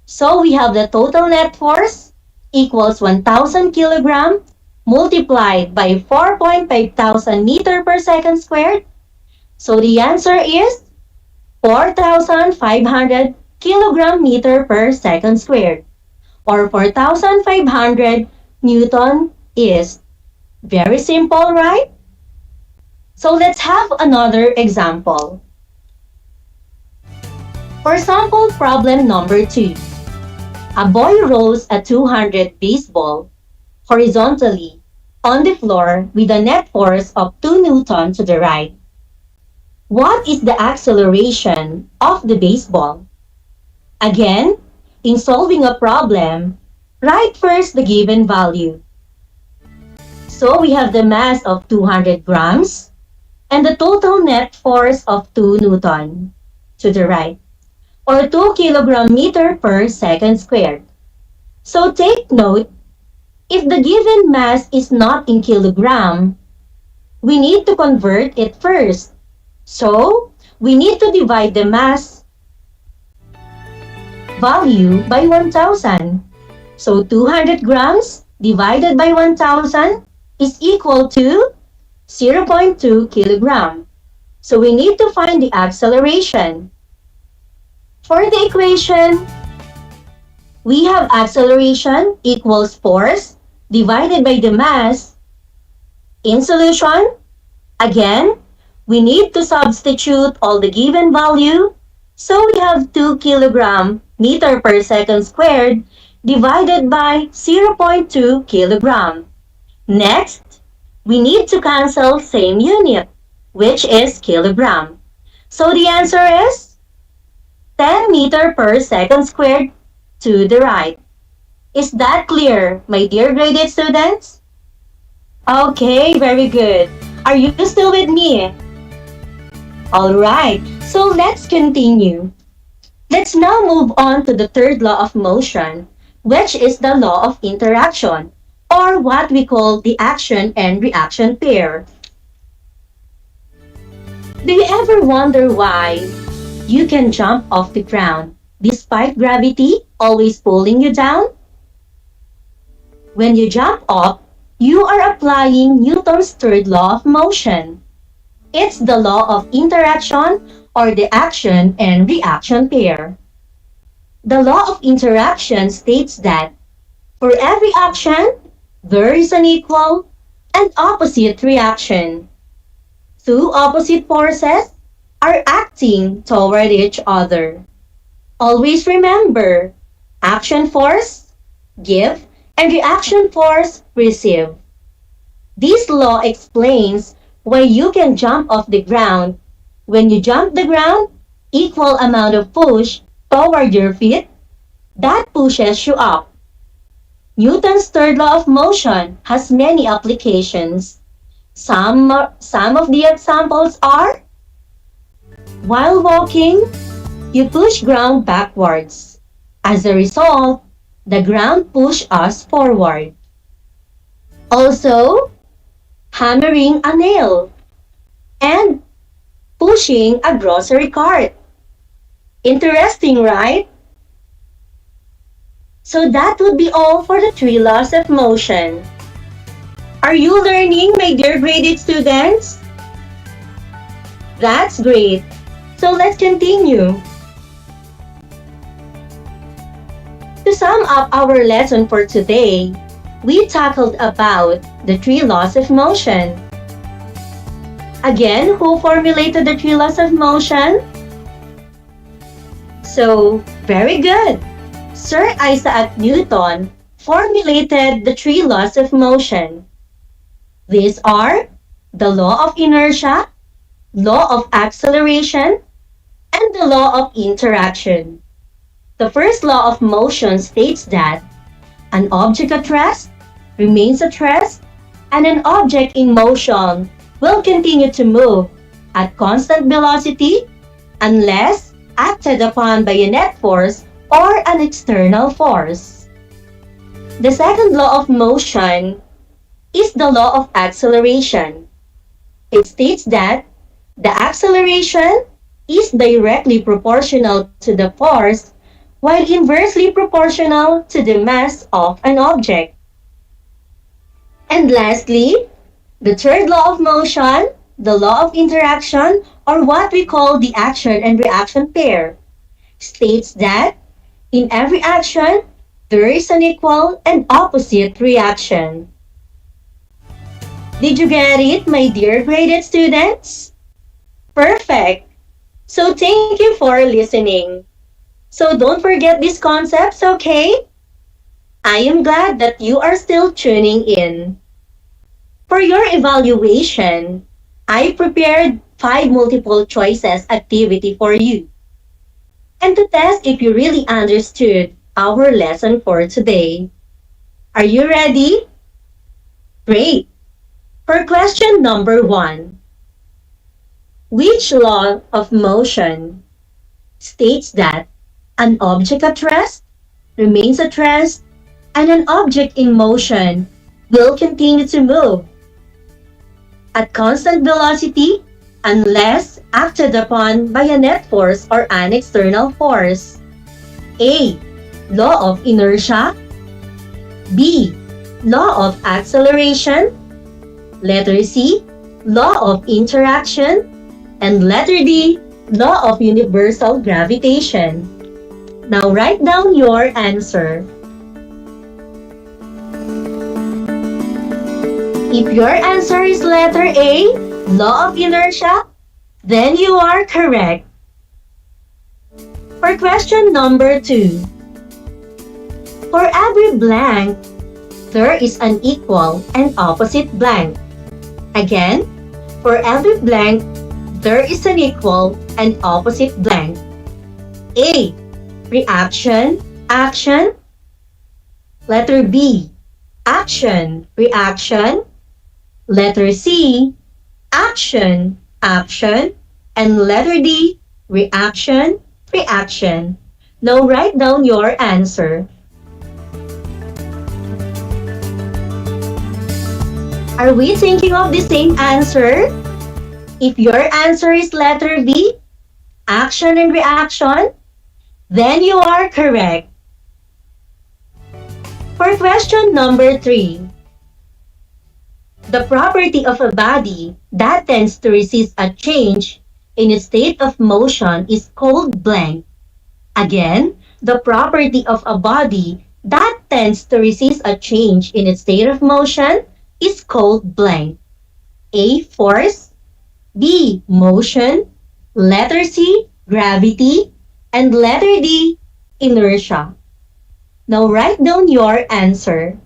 So we have the total net force equals 1,000 kilogram multiplied by 4,500 meter per second squared. So the answer is 4,500 kilogram meter per second squared, or 4,500 Newton is. Very simple, right? So let's have another example. For sample problem number 2, a boy rolls a 200 baseball horizontally on the floor with a net force of 2 Newton to the right. What is the acceleration of the baseball? Again, in solving a problem, write first the given value. So we have the mass of 200 grams and the total net force of 2 Newton to the right, or 2 kilogram meter per second squared. So take note, if the given mass is not in kilogram, we need to convert it first. So, we need to divide the mass value by 1,000. So, 200 grams divided by 1,000 is equal to 0.2 kilogram. So, we need to find the acceleration. For the equation, we have acceleration equals force divided by the mass. In solution, again, we need to substitute all the given value. So we have 2 kilogram meter per second squared divided by 0.2 kilogram. Next, we need to cancel same unit, which is kilogram. So the answer is 10 meter per second squared to the right. Is that clear, my dear graded students? Okay, very good. Are you still with me? Alright, so let's continue. Let's now move on to the third law of motion, which is the law of interaction, or what we call the action and reaction pair. Do you ever wonder why you can jump off the ground despite gravity always pulling you down? When you jump up, you are applying Newton's third law of motion. It's the law of interaction or the action and reaction pair. The law of interaction states that for every action, there is an equal and opposite reaction. Two opposite forces are acting toward each other. Always remember, action force, give, and reaction force, receive. This law explains why you can jump off the ground. When you jump the ground, equal amount of push toward your feet, that pushes you up. Newton's third law of motion has many applications. Some of the examples are: while walking, you push ground backwards. As a result, the ground pushes us forward. Also, hammering a nail and pushing a grocery cart. Interesting, right? So that would be all for the 3 laws of motion. Are you learning, my dear graded students? That's great. So let's continue. To sum up our lesson for today, we tackled about the 3 laws of motion. Again, who formulated the 3 laws of motion? So, very good. Sir Isaac Newton formulated the 3 laws of motion. These are the law of inertia, law of acceleration, and the law of interaction. The first law of motion states that an object at rest remains at rest, and an object in motion will continue to move at constant velocity unless acted upon by a net force or an external force. The second law of motion is the law of acceleration. It states that the acceleration is directly proportional to the force while inversely proportional to the mass of an object. And lastly, the third law of motion, the law of interaction, or what we call the action and reaction pair, states that in every action, there is an equal and opposite reaction. Did you get it, my dear graded students? Perfect! So thank you for listening. So don't forget these concepts, okay? I am glad that you are still tuning in. For your evaluation, I prepared 5 multiple choices activity for you. And to test if you really understood our lesson for today. Are you ready? Great! For question number 1, which law of motion states that an object at rest remains at rest and an object in motion will continue to move at constant velocity unless acted upon by a net force or an external force? A. Law of inertia. B. Law of acceleration. Letter C. Law of interaction. And letter D. Law of universal gravitation. Now write down your answer. If your answer is letter A, law of inertia, then you are correct. For question number 2, for every blank, there is an equal and opposite blank. Again, for every blank, there is an equal and opposite blank. A. Reaction, action. Letter B. Action, reaction. Letter C. Action, action. And letter D. Reaction, reaction. Now write down your answer. Are we thinking of the same answer? If your answer is letter B, action and reaction, then you are correct. For question number 3, the property of a body that tends to resist a change in its state of motion is called blank. Again, the property of a body that tends to resist a change in its state of motion is called blank. A. Force. B. Motion. Letter C. Gravity. And letter D. Inertia. Now write down your answer.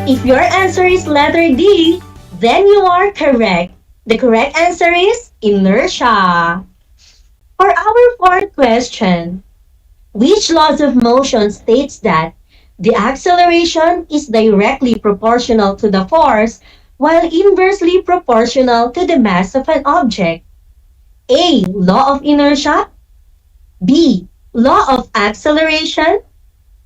If your answer is letter D, then you are correct. The correct answer is inertia. For our fourth question, which laws of motion states that the acceleration is directly proportional to the force while inversely proportional to the mass of an object? A. Law of inertia. B. Law of acceleration.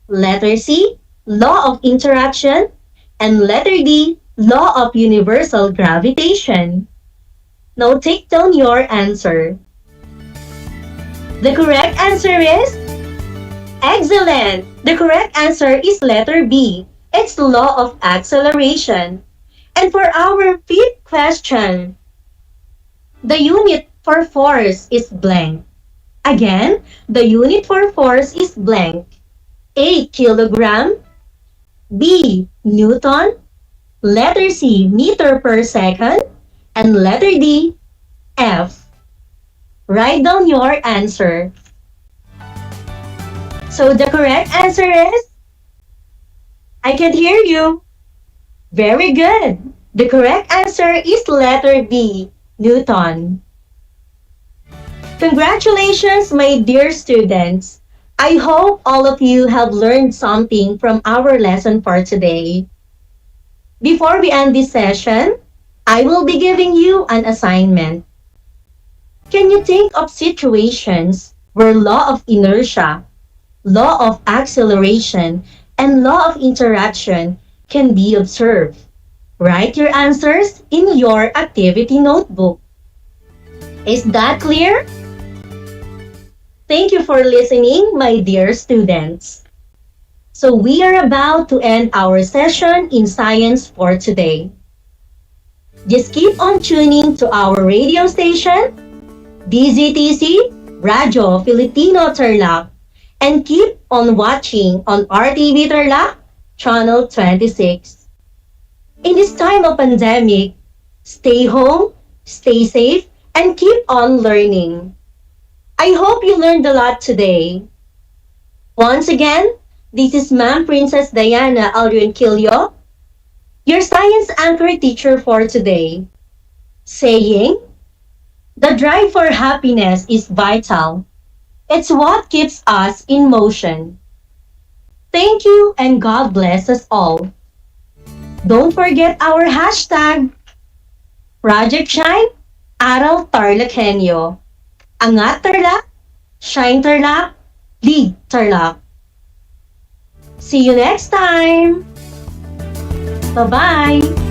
Letter C. Law of interaction. And letter D. Law of universal gravitation. Now take down your answer. The correct answer is excellent! The correct answer is letter B. It's the law of acceleration. And for our fifth question, the unit for force is blank. Again, the unit for force is blank. A. Kilogram. B. Newton. Letter C. Meter per second. And letter D. F. Write down your answer. So the correct answer is? I can hear you. Very good. The correct answer is letter B, Newton. Congratulations, my dear students. I hope all of you have learned something from our lesson for today. Before we end this session, I will be giving you an assignment. Can you think of situations where law of inertia, law of acceleration, and law of interaction can be observed? Write your answers in your activity notebook. Is that clear? Thank you for listening, my dear students. So we are about to end our session in science for today. Just keep on tuning to our radio station, DZTC, Radyo Filipino Tarlac, and keep on watching on RTV Tarlac, Channel 26. In this time of pandemic, stay home, stay safe, and keep on learning. I hope you learned a lot today. Once again, this is Ma'am Princess Diana Alrienquillo, your science anchor teacher for today, saying, the drive for happiness is vital. It's what keeps us in motion. Thank you and God bless us all. Don't forget our hashtag, Project Shine, Aral TarlakHenyo. Angat Tarlac, Shine Tarlac, Lead Tarlac. See you next time! Bye-bye!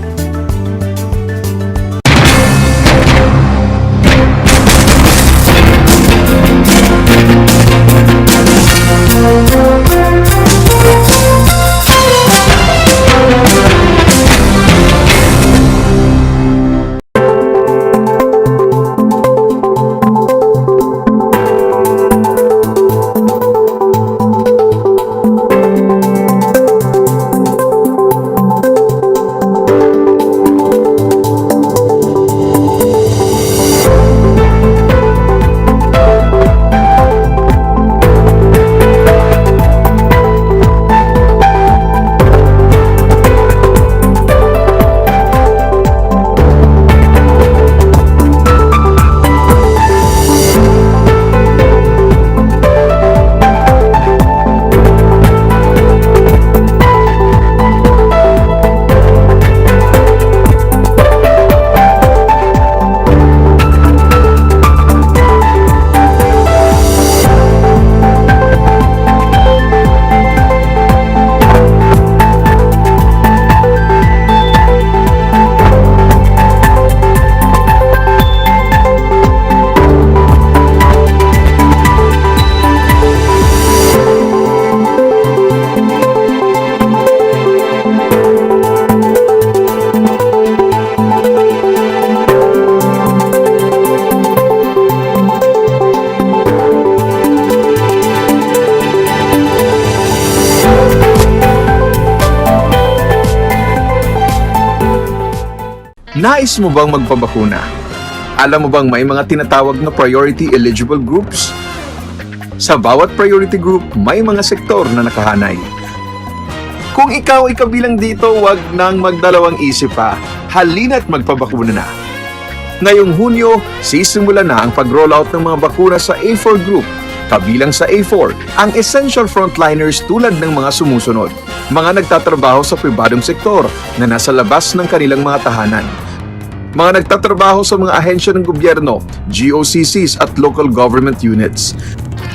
Nais mo bang magpabakuna? Alam mo bang may mga tinatawag na priority eligible groups? Sa bawat priority group, may mga sektor na nakahanay. Kung ikaw ay kabilang dito, wag nang magdalawang isip pa. Halina't magpabakuna na. Ngayong Hunyo, sisimula na ang pag-rollout ng mga bakuna sa A4 group. Kabilang sa A4, ang essential frontliners tulad ng mga sumusunod. Mga nagtatrabaho sa pribadong sektor na nasa labas ng kanilang mga tahanan. Mga nagtatrabaho sa mga ahensya ng gobyerno, GOCCs at local government units.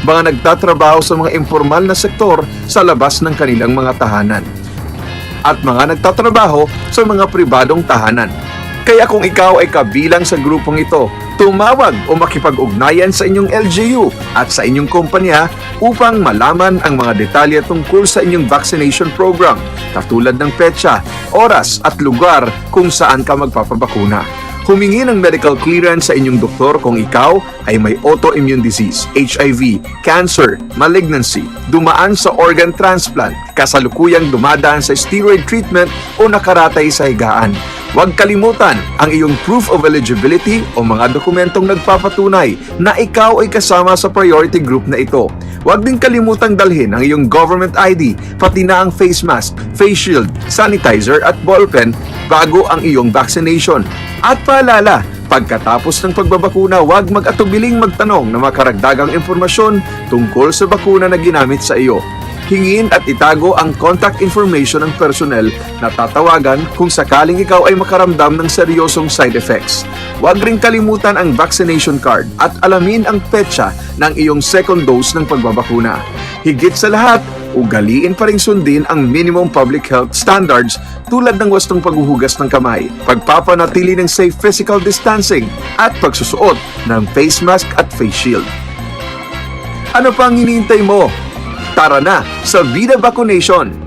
Mga nagtatrabaho sa mga informal na sektor sa labas ng kanilang mga tahanan. At mga nagtatrabaho sa mga pribadong tahanan. Kaya kung ikaw ay kabilang sa grupong ito, tumawag o makipag-ugnayan sa inyong LGU at sa inyong kumpanya upang malaman ang mga detalye tungkol sa inyong vaccination program, katulad ng petsa, oras at lugar kung saan ka magpapabakuna. Humingi ng medical clearance sa inyong doktor kung ikaw ay may autoimmune disease, HIV, cancer, malignancy, dumaan sa organ transplant, kasalukuyang dumadaan sa steroid treatment o nakaratay sa higaan. Huwag kalimutan ang iyong proof of eligibility o mga dokumentong nagpapatunay na ikaw ay kasama sa priority group na ito. Huwag din kalimutang dalhin ang iyong government ID, pati na ang face mask, face shield, sanitizer at ballpen bago ang iyong vaccination. At paalala, pagkatapos ng pagbabakuna, huwag mag-atubiling magtanong na makaragdagang impormasyon tungkol sa bakuna na ginamit sa iyo. Hingin at itago ang contact information ng personnel na tatawagan kung sakaling ikaw ay makaramdam ng seryosong side effects. Huwag ring kalimutan ang vaccination card at alamin ang petsa ng iyong second dose ng pagbabakuna. Higit sa lahat, ugaliin pa ring sundin ang minimum public health standards tulad ng wastong paghuhugas ng kamay, pagpapanatili ng safe physical distancing at pagsusuot ng face mask at face shield. Ano pang hinihintay mo? Tara na sa Vida Vaccination!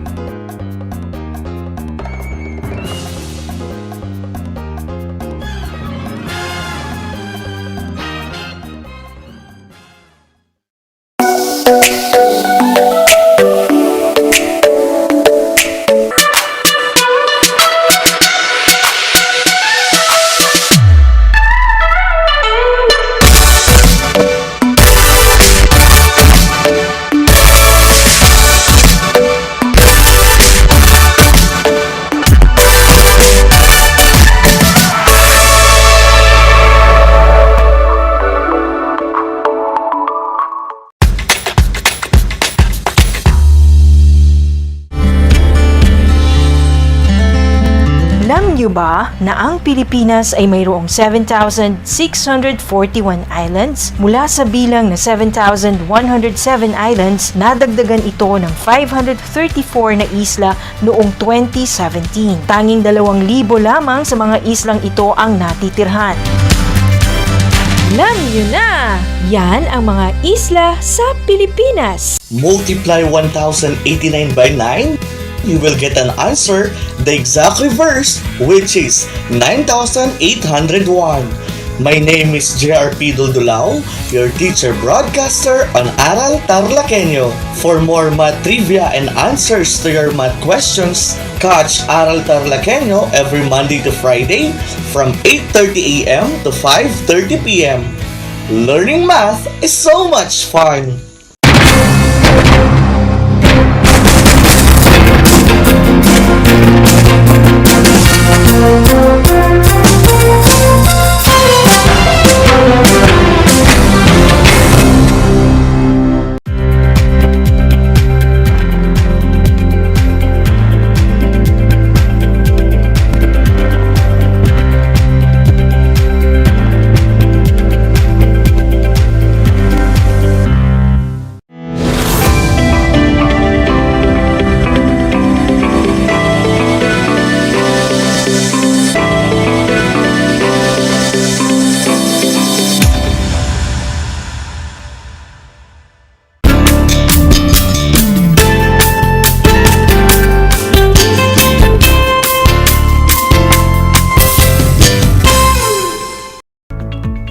Alam niyo ba na ang Pilipinas ay mayroong 7,641 islands? Mula sa bilang na 7,107 islands, nadagdagan ito ng 534 na isla noong 2017. Tanging 2,000 lamang sa mga islang ito ang natitirhan. Alam niyo na! Yan ang mga isla sa Pilipinas. Multiply 1,089 by 9. You will get an answer, the exact reverse, which is 9,801. My name is JRP Duldulao, your teacher broadcaster on Aral TarlakHenyo. For more math trivia and answers to your math questions, catch Aral TarlakHenyo every Monday to Friday from 8:30 a.m. to 5:30 p.m. Learning math is so much fun!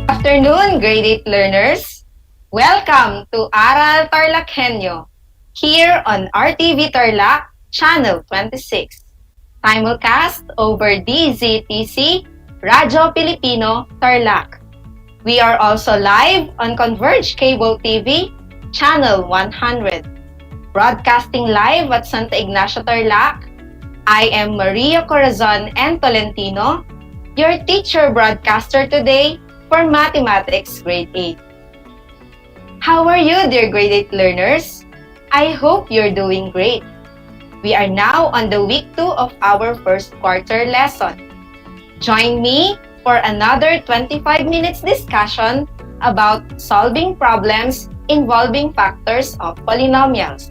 Afternoon, grade 8 learners. Welcome to Aral TarlakHenyo, here on RTV Tarlac, Channel 26. Simulcast over DZTC, Radyo Pilipino, Tarlac. We are also live on Converge Cable TV, Channel 100. Broadcasting live at Santa Ignacio, Tarlac. I am Maria Corazon and Tolentino, your teacher broadcaster today for Mathematics Grade 8. How are you, dear Grade 8 learners? I hope you're doing great. We are now on the week 2 of our first quarter lesson. Join me for another 25 minutes discussion about solving problems involving factors of polynomials.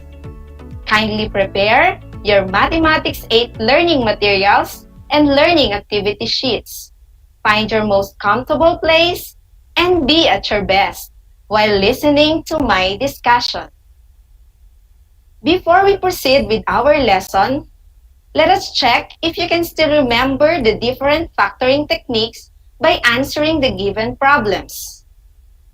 Kindly prepare your Mathematics 8 learning materials and learning activity sheets. Find your most comfortable place and be at your best while listening to my discussion. Before we proceed with our lesson, let us check if you can still remember the different factoring techniques by answering the given problems.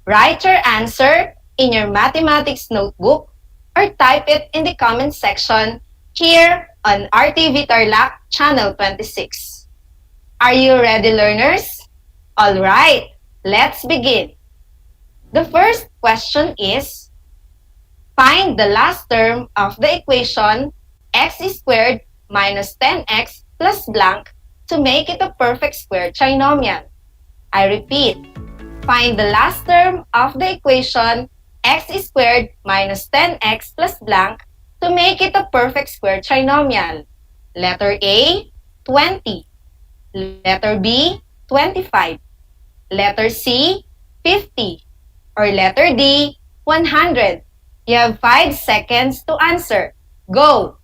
Write your answer in your mathematics notebook or type it in the comment section here on RTV Tarlac Channel 26. Are you ready, learners? Alright, let's begin. The first question is, find the last term of the equation x squared minus 10x plus blank to make it a perfect square trinomial. I repeat, find the last term of the equation x squared minus 10x plus blank to make it a perfect square trinomial. Letter A, 20. Letter B, 25. Letter C, 50. Or letter D, 100. You have 5 seconds to answer. Go!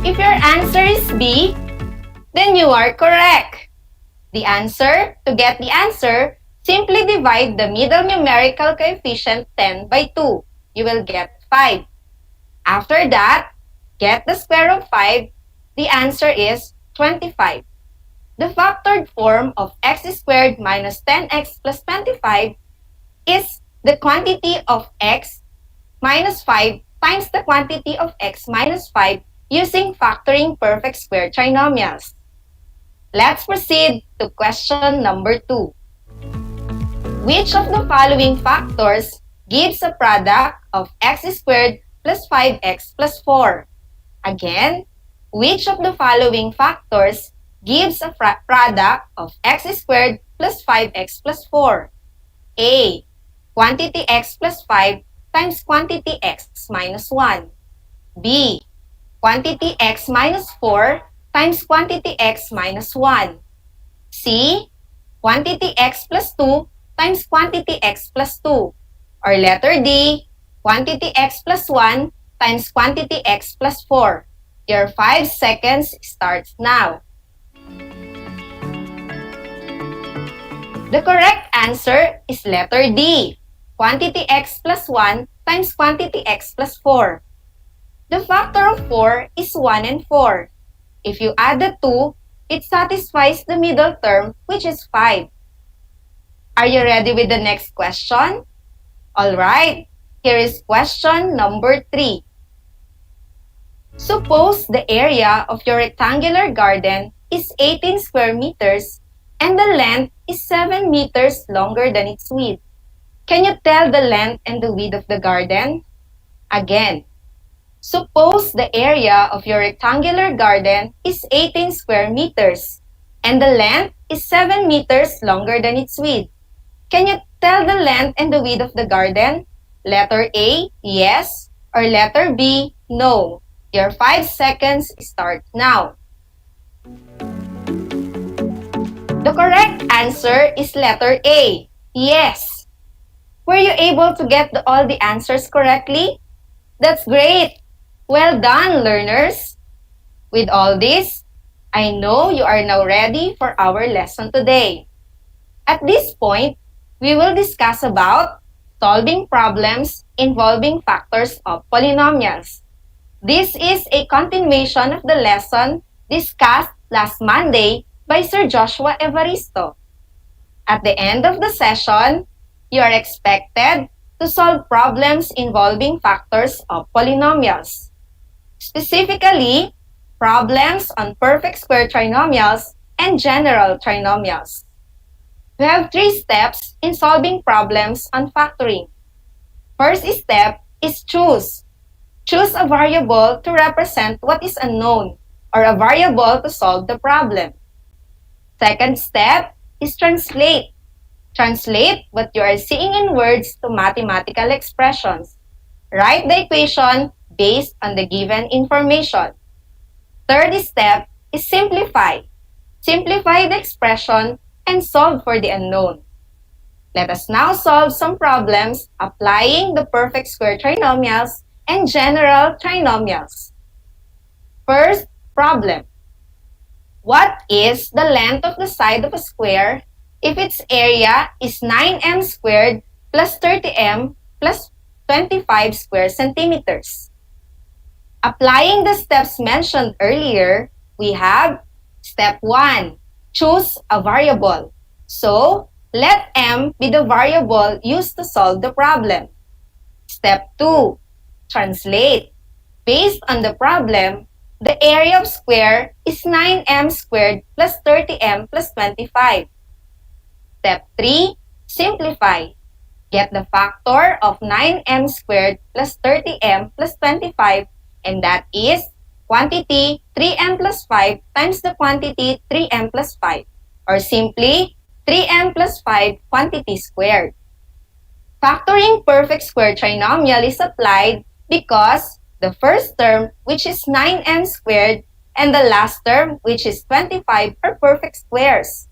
If your answer is B, then you are correct. The answer, to get the answer, simply divide the middle numerical coefficient 10 by 2. You will get 5. After that, get the square of 5. The answer is 25. The factored form of x squared minus 10x plus 25 is the quantity of x minus 5 times the quantity of x minus 5 using factoring perfect square trinomials. Let's proceed to question number 2. Which of the following factors gives a product of x squared plus 5x plus 4? Again, which of the following factors gives a product of x squared plus 5x plus 4? A. Quantity x plus 5 times quantity x minus 1. B. Quantity x minus 4 times quantity x minus 1. C. Quantity x plus 2 times quantity x plus 2. Or letter D. Quantity x plus 1 times quantity x plus 4. Your 5 seconds starts now. The correct answer is letter D. Quantity x plus 1 times quantity x plus 4. The factor of 4 is 1 and 4. If you add the 2, it satisfies the middle term, which is 5. Are you ready with the next question? Alright, here is question number 3. Suppose the area of your rectangular garden is 18 square meters and the length is 7 meters longer than its width. Can you tell the length and the width of the garden? Again, suppose the area of your rectangular garden is 18 square meters and the length is 7 meters longer than its width. Can you tell the length and the width of the garden? Letter A, yes, or letter B, no. Your 5 seconds start now. The correct answer is letter A, yes. Were you able to get all the answers correctly? That's great! Well done, learners! With all this, I know you are now ready for our lesson today. At this point, we will discuss about solving problems involving factors of polynomials. This is a continuation of the lesson discussed last Monday by Sir Joshua Evaristo. At the end of the session, you are expected to solve problems involving factors of polynomials. Specifically, problems on perfect square trinomials and general trinomials. We have 3 steps in solving problems on factoring. First step is choose. Choose a variable to represent what is unknown or a variable to solve the problem. Second step is translate. Translate what you are seeing in words to mathematical expressions. Write the equation based on the given information. Third step is simplify. Simplify the expression and solve for the unknown. Let us now solve some problems applying the perfect square trinomials and general trinomials. First problem. What is the length of the side of a square if its area is 9m squared plus 30m plus 25 square centimeters? Applying the steps mentioned earlier, we have step 1, choose a variable. So, let m be the variable used to solve the problem. Step 2, translate. Based on the problem, the area of square is 9m squared plus 30m plus 25. Step 3, simplify. Get the factor of 9m squared plus 30m plus 25, and that is quantity 3m plus 5 times the quantity 3m plus 5, or simply 3m plus 5 quantity squared. Factoring perfect square trinomial is applied because the first term, which is 9m squared, and the last term, which is 25, are perfect squares.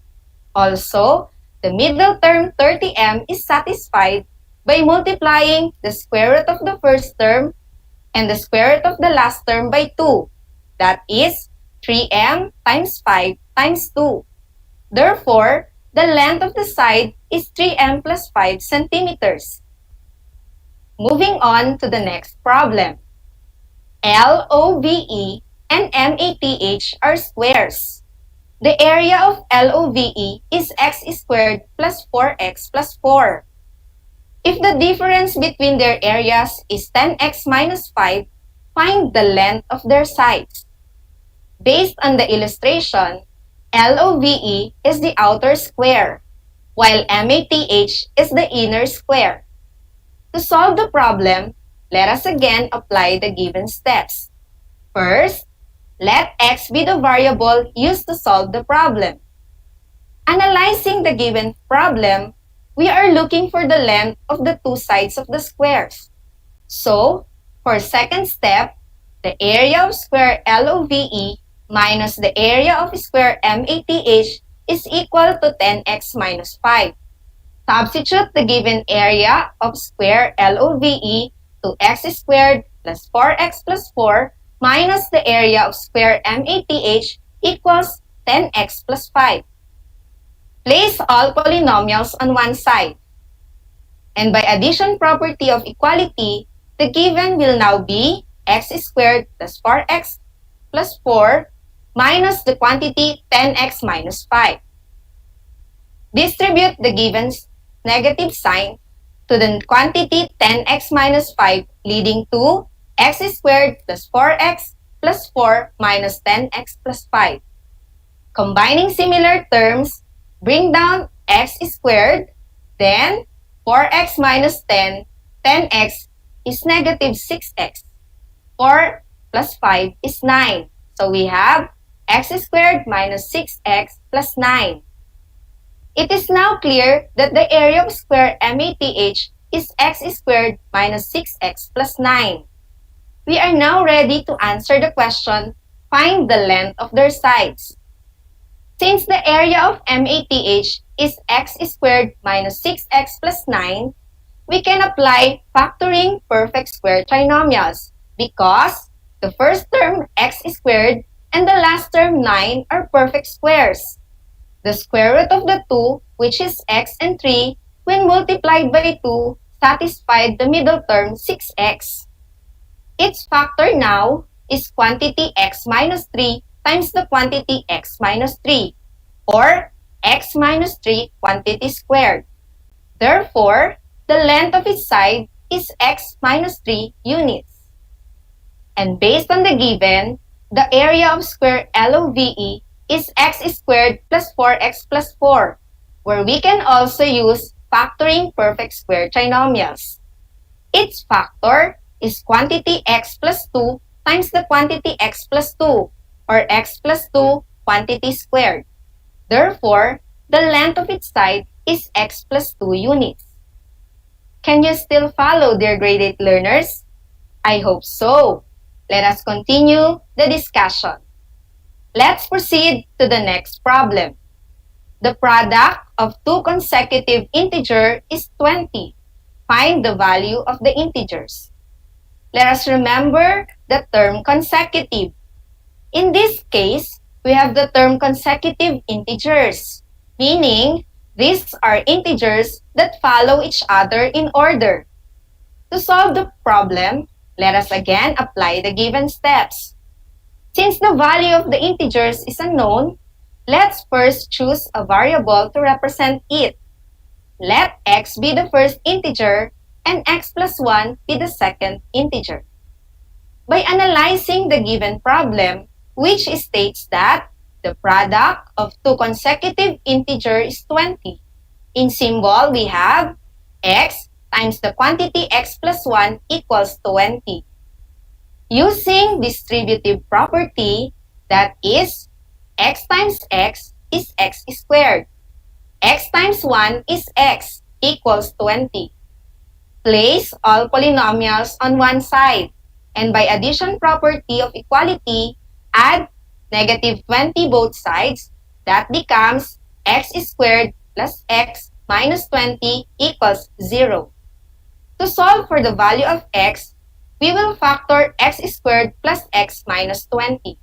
Also, the middle term 30m is satisfied by multiplying the square root of the first term and the square root of the last term by 2. That is 3m times 5 times 2. Therefore, the length of the side is 3m plus 5 centimeters. Moving on to the next problem. LOVE and MATH are squares. The area of LOVE is x squared plus 4x plus 4. If the difference between their areas is 10x minus 5, find the length of their sides. Based on the illustration, LOVE is the outer square, while MATH is the inner square. To solve the problem, let us again apply the given steps. First, let x be the variable used to solve the problem. Analyzing the given problem, we are looking for the length of the two sides of the squares. So, for second step, the area of square LOVE minus the area of square MATH is equal to 10x minus 5. Substitute the given area of square LOVE to x squared plus 4x plus 4 minus the area of square MATH equals 10x plus 5. Place all polynomials on one side. And by addition property of equality, the given will now be x squared plus 4x plus 4 minus the quantity 10x minus 5. Distribute the given negative sign to the quantity 10x minus 5, leading to x squared plus 4x plus 4 minus 10x plus 5. Combining similar terms, bring down x squared, then 4x minus 10, 10x is negative 6x. 4 plus 5 is 9. So we have x squared minus 6x plus 9. It is now clear that the area of square MATH is x squared minus 6x plus 9. We are now ready to answer the question, find the length of their sides. Since the area of MATH is x squared minus 6x plus 9, we can apply factoring perfect square trinomials because the first term x squared and the last term 9 are perfect squares. The square root of the 2, which is x and 3, when multiplied by 2, satisfied the middle term 6x. Its factor now is quantity x minus 3 times the quantity x minus 3, or x minus 3 quantity squared. Therefore, the length of its side is x minus 3 units. And based on the given, the area of square LOVE is x squared plus 4x plus 4, where we can also use factoring perfect square trinomials. Its factor is quantity x plus 2 times the quantity x plus 2, or x plus 2 quantity squared. Therefore, the length of its side is x plus 2 units. Can you still follow, dear grade 8 learners? I hope so. Let us continue the discussion. Let's proceed to the next problem. The product of two consecutive integers is 20. Find the value of the integers. Let us remember the term consecutive. In this case, we have the term consecutive integers, meaning these are integers that follow each other in order. To solve the problem, let us again apply the given steps. Since the value of the integers is unknown, let's first choose a variable to represent it. Let x be the first integer and x plus 1 be the second integer. By analyzing the given problem, which states that the product of two consecutive integers is 20. In symbol, we have x times the quantity x plus 1 equals 20. Using distributive property, that is, x times x is x squared. X times 1 is x equals 20. Place all polynomials on one side, and by addition property of equality, add negative 20 both sides. That becomes x squared plus x minus 20 equals 0. To solve for the value of x, we will factor x squared plus x minus 20.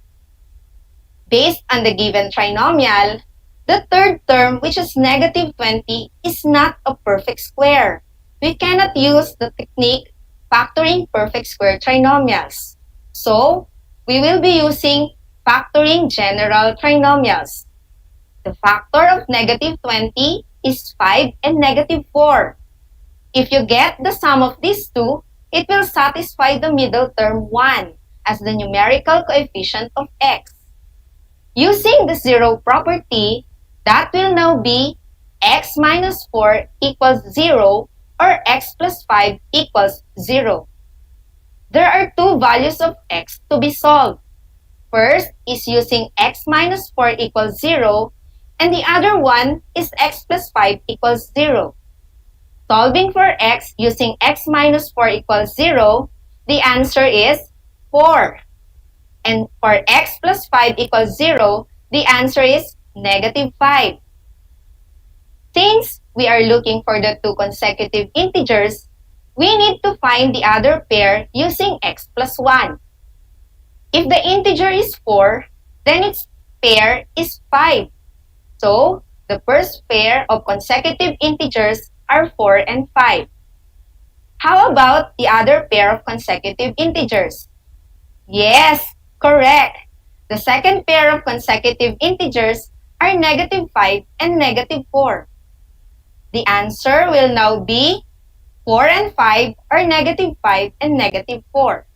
Based on the given trinomial, the third term, which is negative 20, is not a perfect square. We cannot use the technique factoring perfect square trinomials. So, we will be using factoring general trinomials. The factor of negative 20 is 5 and negative 4. If you get the sum of these two, it will satisfy the middle term 1 as the numerical coefficient of x. Using the zero property, that will now be x minus 4 equals 0 or x plus 5 equals 0. There are two values of x to be solved. First is using x minus 4 equals 0, and the other one is x plus 5 equals 0. Solving for x using x minus 4 equals 0, the answer is 4. And for x plus 5 equals 0, the answer is negative 5. Since we are looking for the two consecutive integers, we need to find the other pair using x plus 1. If the integer is 4, then its pair is 5. So, the first pair of consecutive integers are 4 and 5. How about the other pair of consecutive integers? Yes, correct. The second pair of consecutive integers are negative 5 and negative 4. The answer will now be 4 and 5 or negative 5 and negative 4.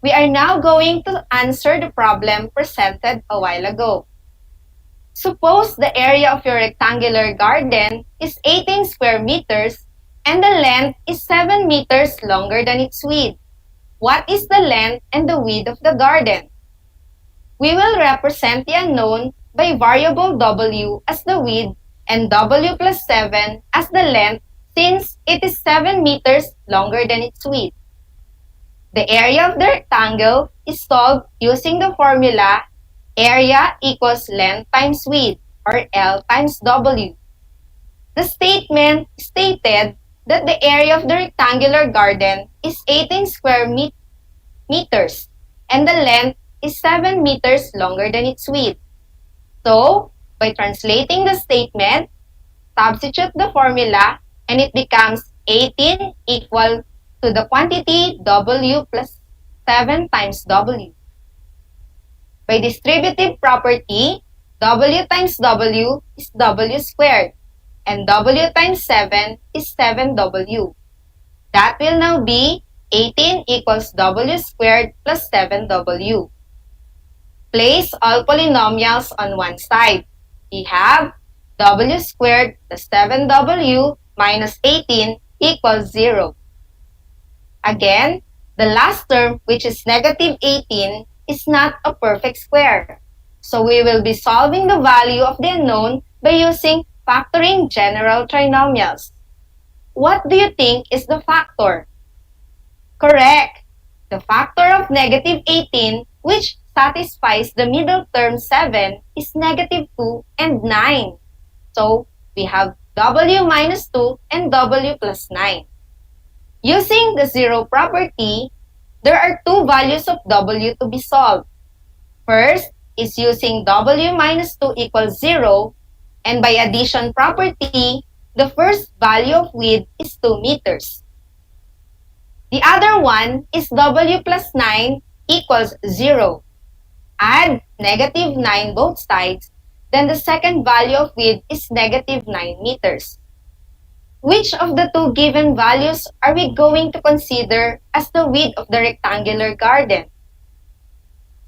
We are now going to answer the problem presented a while ago. Suppose the area of your rectangular garden is 18 square meters and the length is 7 meters longer than its width. What is the length and the width of the garden? We will represent the unknown by variable w as the width and w plus 7 as the length since it is 7 meters longer than its width. The area of the rectangle is solved using the formula area equals length times width or L times W. The statement stated that the area of the rectangular garden is 18 square meters and the length is 7 meters longer than its width. So, by translating the statement, substitute the formula and it becomes 18 equal to the quantity W plus 7 times W. By distributive property, W times W is W squared and W times 7 is 7W. That will now be 18 equals W squared plus 7W. Place all polynomials on one side. We have W squared plus 7W minus 18 equals 0. Again, the last term, which is negative 18, is not a perfect square. So we will be solving the value of the unknown by using factoring general trinomials. What do you think is the factor? Correct! The factor of negative 18, which satisfies the middle term 7, is negative 2 and 9. So we have w minus 2 and w plus 9. Using the zero property, there are two values of w to be solved. First is using w minus 2 equals 0, and by addition property, the first value of width is 2 meters. The other one is w plus 9 equals 0. Add negative 9 both sides, then the second value of width is negative 9 meters. Which of the two given values are we going to consider as the width of the rectangular garden?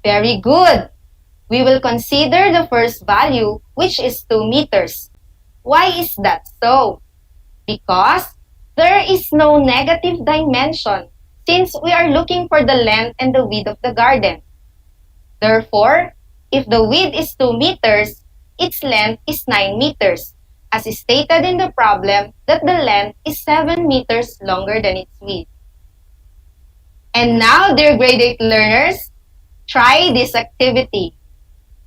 Very good! We will consider the first value, which is 2 meters. Why is that so? Because there is no negative dimension since we are looking for the length and the width of the garden. Therefore, if the width is 2 meters, its length is 9 meters, as is stated in the problem that the length is 7 meters longer than its width. And now, dear grade 8 learners, try this activity.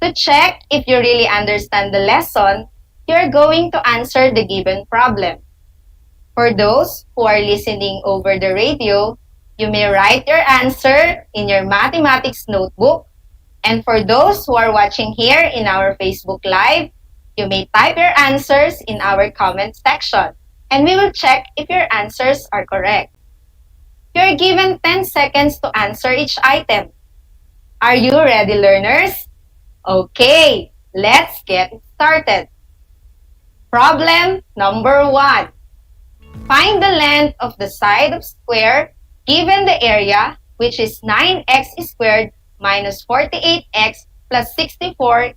To check if you really understand the lesson, you are going to answer the given problem. For those who are listening over the radio, you may write your answer in your mathematics notebook. And for those who are watching here in our Facebook Live, you may type your answers in our comment section, and we will check if your answers are correct. You are given 10 seconds to answer each item. Are you ready, learners? Okay, let's get started. Problem number 1. Find the length of the side of square given the area, which is 9x squared minus 48x plus 64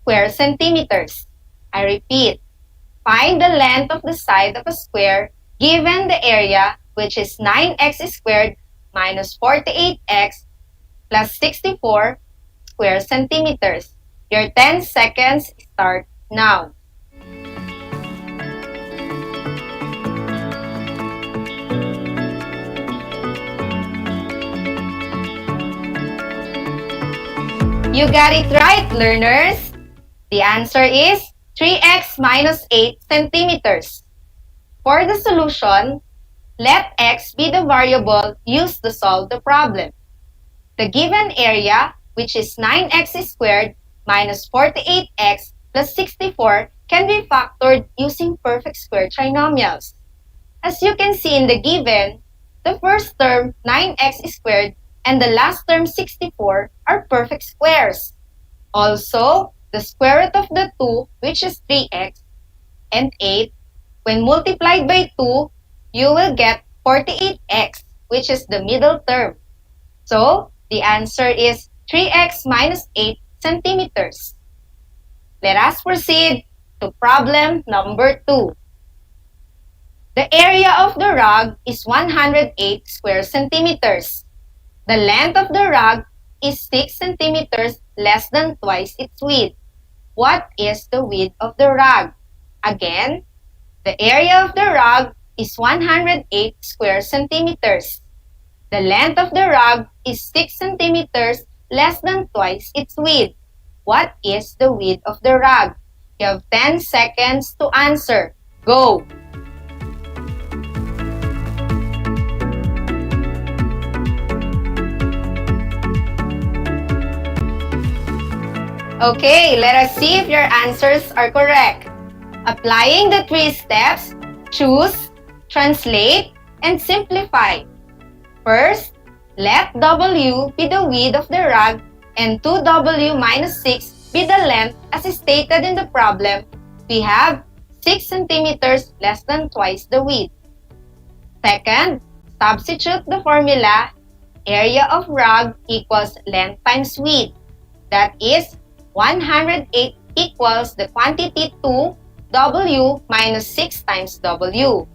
square centimeters. I repeat, find the length of the side of a square given the area, which is 9x squared minus 48x plus 64 square centimeters. Your 10 seconds start now. You got it right, learners! The answer is 3x minus 8 centimeters. For the solution, let x be the variable used to solve the problem. The given area, which is 9x squared minus 48x plus 64, can be factored using perfect square trinomials. As you can see in the given, the first term, 9x squared, and the last term, 64, are perfect squares. Also, the square root of the 2, which is 3x, and 8, when multiplied by 2, you will get 48x, which is the middle term. So, the answer is 3x minus 8 centimeters. Let us proceed to problem number 2. The area of the rug is 108 square centimeters. The length of the rug is 6 centimeters less than twice its width. What is the width of the rug? Again, the area of the rug is 108 square centimeters. The length of the rug is 6 centimeters less than twice its width. What is the width of the rug? You have 10 seconds to answer. Go! Okay, let us see if your answers are correct. Applying the 3 steps, choose, translate, and simplify. First, let W be the width of the rug and 2W minus 6 be the length as stated in the problem. We have 6 centimeters less than twice the width. Second, substitute the formula area of rug equals length times width. That is 108 equals the quantity 2W minus 6 times W.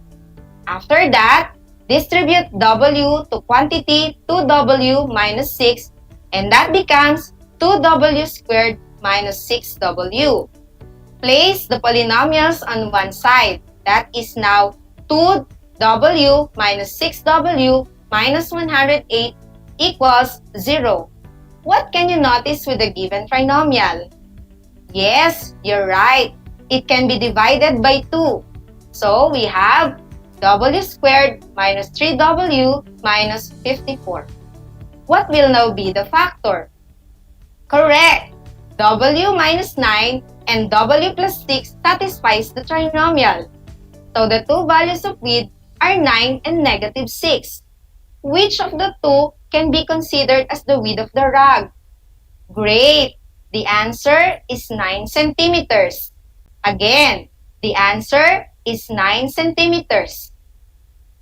After that, distribute W to quantity 2W minus 6 And that becomes 2w squared minus 6w. Place the polynomials on one side. That is now 2w minus 6w minus 108 equals 0. What can you notice with the given trinomial? Yes, you're right. It can be divided by 2. So we have w squared minus 3w minus 54. What will now be the factor? Correct! W minus 9 and W plus 6 satisfies the trinomial. So the two values of width are 9 and negative 6. Which of the two can be considered as the width of the rug? Great! The answer is 9 centimeters. Again, the answer is 9 centimeters.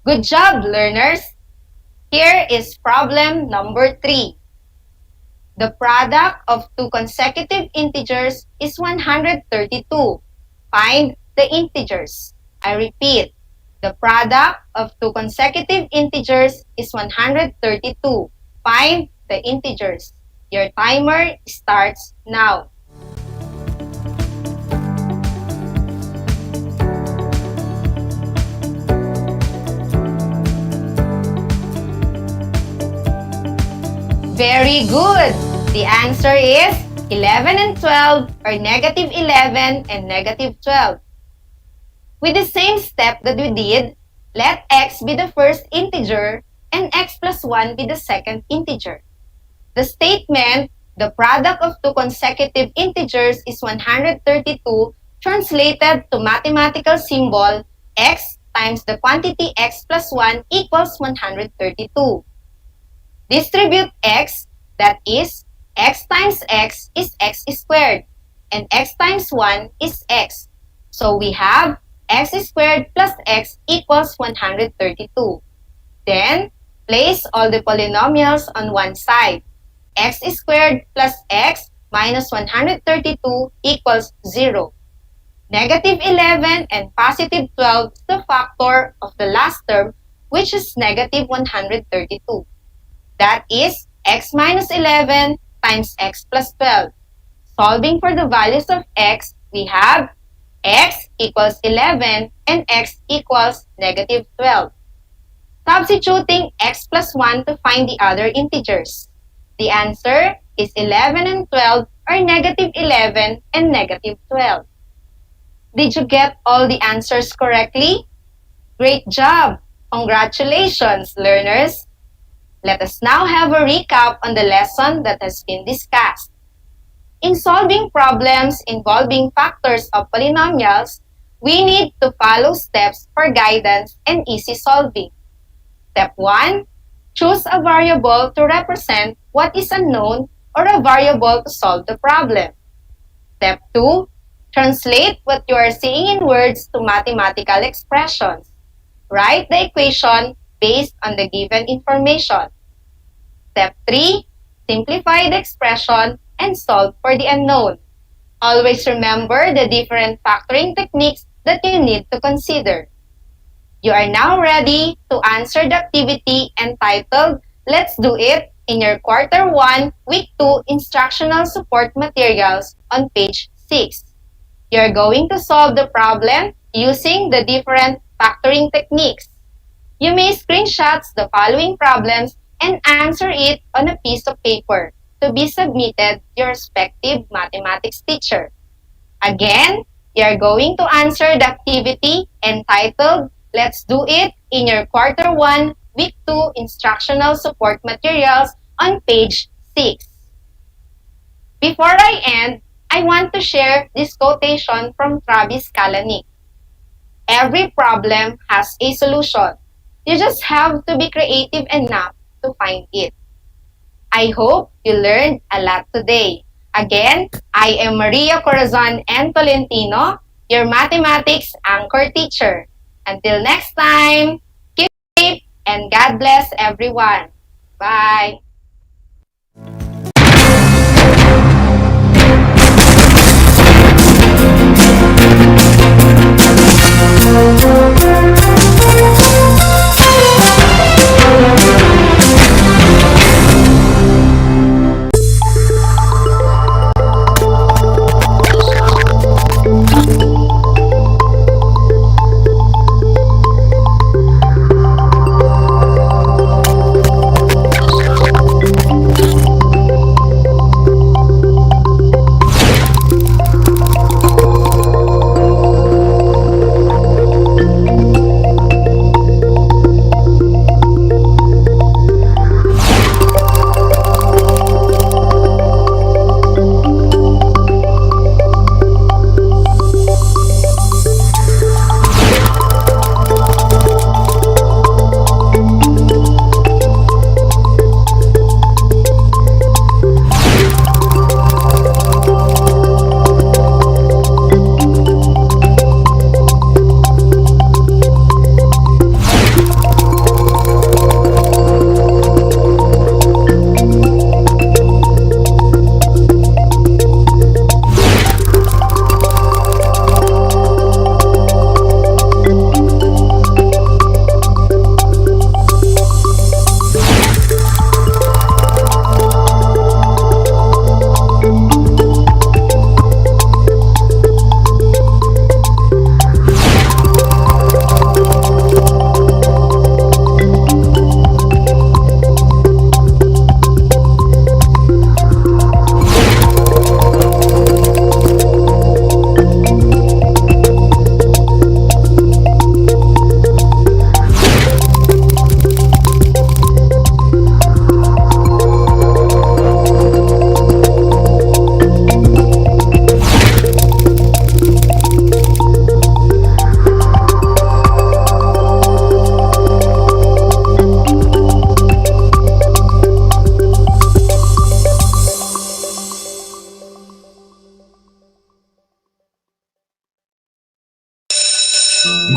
Good job, learners! Here is problem number 3. The product of two consecutive integers is 132. Find the integers. I repeat, the product of two consecutive integers is 132. Find the integers. Your timer starts now. Very good! The answer is 11 and 12 or negative 11 and negative 12. With the same step that we did, let x be the first integer and x plus 1 be the second integer. The statement, the product of two consecutive integers is 132, translated to mathematical symbol x times the quantity x plus 1 equals 132. Distribute x, that is, x times x is x squared, and x times 1 is x. So we have x squared plus x equals 132. Then, place all the polynomials on one side. X squared plus x minus 132 equals 0. Negative 11 and positive 12 is the factor of the last term, which is negative 132. That is x minus 11 times x plus 12. Solving for the values of x, we have x equals 11 and x equals negative 12. Substituting x plus 1 to find the other integers. The answer is 11 and 12 or negative 11 and negative 12. Did you get all the answers correctly? Great job! Congratulations, learners! Let us now have a recap on the lesson that has been discussed. In solving problems involving factors of polynomials, we need to follow steps for guidance and easy solving. Step 1. Choose a variable to represent what is unknown or a variable to solve the problem. Step 2. Translate what you are seeing in words to mathematical expressions. Write the equation based on the given information. Step 3. Simplify the expression and solve for the unknown. Always remember the different factoring techniques that you need to consider. You are now ready to answer the activity entitled Let's Do It in your Quarter 1, Week 2 Instructional Support Materials on page 6. You are going to solve the problem using the different factoring techniques. You may screenshot the following problems and answer it on a piece of paper to be submitted to your respective mathematics teacher. Again, you are going to answer the activity entitled Let's Do It in your Quarter 1, Week 2 Instructional Support Materials on page 6. Before I end, I want to share this quotation from Travis Kalanick. Every problem has a solution. You just have to be creative enough to find it. I hope you learned a lot today. Again, I am Maria Corazon and Tolentino, your mathematics anchor teacher. Until next time, keep safe and God bless everyone. Bye!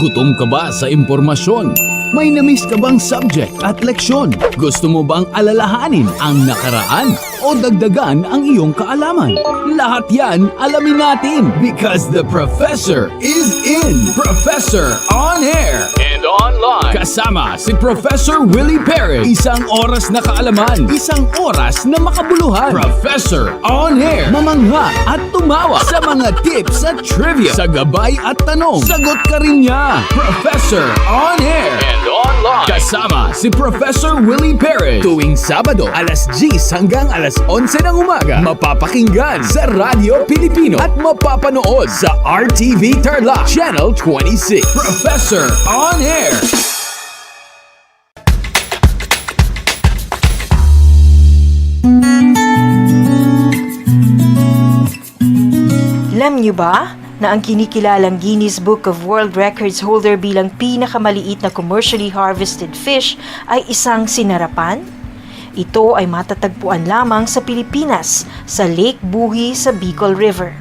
Gutom ka ba sa impormasyon? May namiss ka bang subject at leksyon? Gusto mo bang alalahanin ang nakaraan o dagdagan ang iyong kaalaman? Lahat yan alamin natin because the professor is in. Professor on air and online. Kasama si Professor Willie Perez. Isang oras na kaalaman, isang oras na makabuluhan. Professor on air. Mamangha at tumawa sa mga tips at trivia. Sa gabay at tanong, sagot ka rin niya. Professor on air and online. Kasama si Professor Willie Perez. Tuwing Sabado, alas 10 hanggang alas 11 ng umaga. Mapapakinggan sa Radyo Pilipino at mapapanood sa RTV Tarlac Channel 26. Professor on air. Alam niyo ba na ang kinikilalang Guinness Book of World Records holder bilang pinakamaliit na commercially harvested fish ay isang sinarapan? Ito ay matatagpuan lamang sa Pilipinas, sa Lake Buhi sa Bicol River.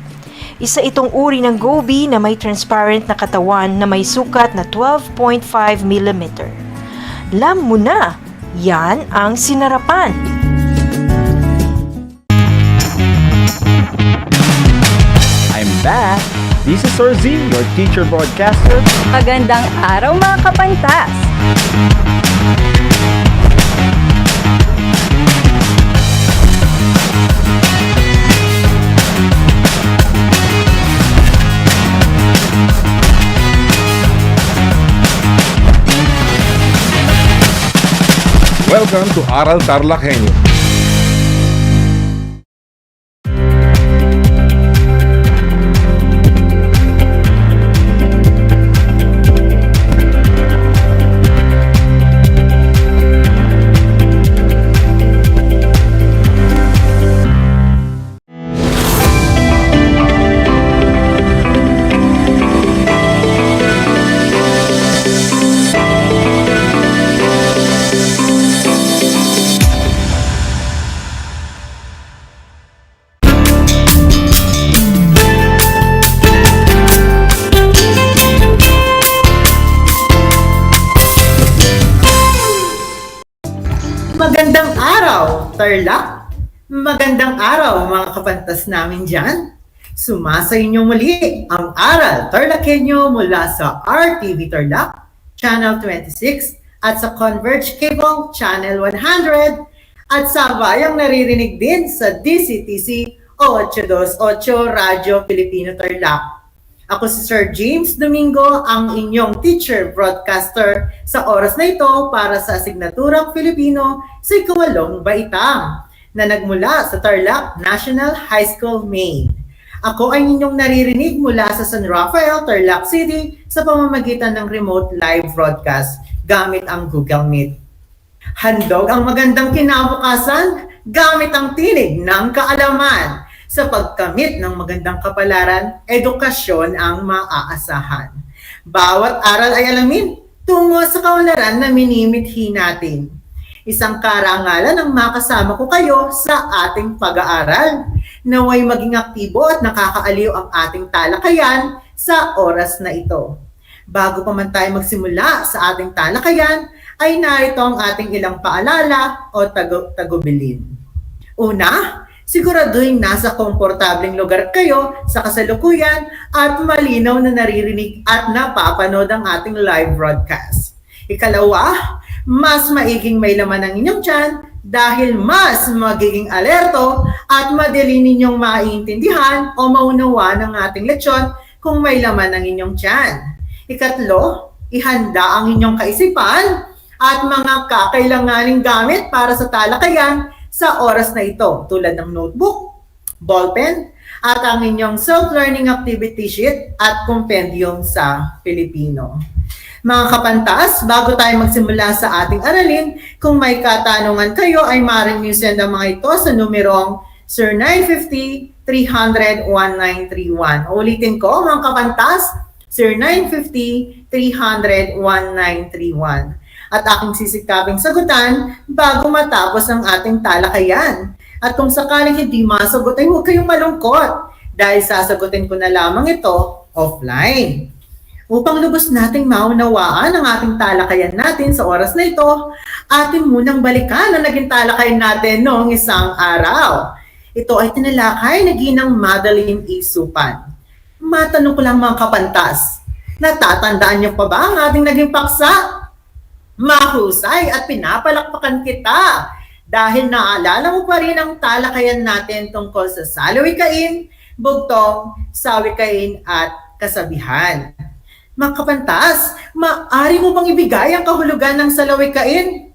Isa itong uri ng goby na may transparent na katawan na may sukat na 12.5 mm. Alam mo na, yan ang sinarapan. I'm back! This is Sorzi, your teacher broadcaster. Magandang araw mga kapantas! Welcome to Aral TarlakHenyo. Magandang araw, Tarlac! Magandang araw, mga kapantas namin dyan! Sumasa inyo muli ang Aral TarlakHenyo mula sa RTV Tarlac, Channel 26 at sa Converge Cable, Channel 100 at sa bayang naririnig din sa DCTC 828 Radyo Pilipino Tarlac. Ako si Sir James Domingo, ang inyong teacher broadcaster sa oras na ito para sa asignaturang Filipino sa ikawalong baitang na nagmula sa Tarlac National High School, Maine. Ako ay inyong naririnig mula sa San Rafael, Tarlac City sa pamamagitan ng remote live broadcast gamit ang Google Meet. Handog ang magandang kinabukasan gamit ang tinig ng kaalaman. Sa pagkamit ng magandang kapalaran, edukasyon ang maaasahan. Bawat aral ay alamin tungo sa kaunlaran na minimithi natin. Isang karangalan ang makasama ko kayo sa ating pag-aaral. Naway maging aktibo at nakakaaliw ang ating talakayan sa oras na ito. Bago pa man tayo magsimula sa ating talakayan, ay narito ang ating ilang paalala o tagubilin. Una, siguraduhin nasa komportableng lugar kayo sa kasalukuyan at malinaw na naririnig at napapanood ang ating live broadcast. Ikalawa, mas maiging may laman ang inyong tiyan dahil mas magiging alerto at madali ninyong maiintindihan o maunawa ng ating leksyon kung may laman ang inyong tiyan. Ikatlo, ihanda ang inyong kaisipan at mga kakailanganing gamit para sa talakayan sa oras na ito, tulad ng notebook, ballpen, at ang inyong self-learning activity sheet at compendium sa Filipino. Mga kapantas, bago tayo magsimula sa ating aralin, kung may katanungan kayo ay maaaring send ang mga ito sa numerong 0950-300-1931. Ulitin ko, mga kapantas, 0950-300-1931. At aking sisikaping sagutan bago matapos ang ating talakayan. At kung sakaling hindi masagot ay huwag kayong malungkot dahil sasagutin ko na lamang ito offline. Upang lubos nating maunawaan ang ating talakayan natin sa oras na ito, atin munang balikan ang naging talakayan natin noong isang araw. Ito ay tinalakay na ginang Madeline Isupan. Matanong ko lang mga kapantas, natatandaan niyo pa ba ang ating naging paksa? Mahusay at pinapalakpakan kita dahil naalala mo pa rin ang talakayan natin tungkol sa salawikain, bugtong, sawikain at kasabihan. Mga kapantas, maaari mo bang ibigay ang kahulugan ng salawikain?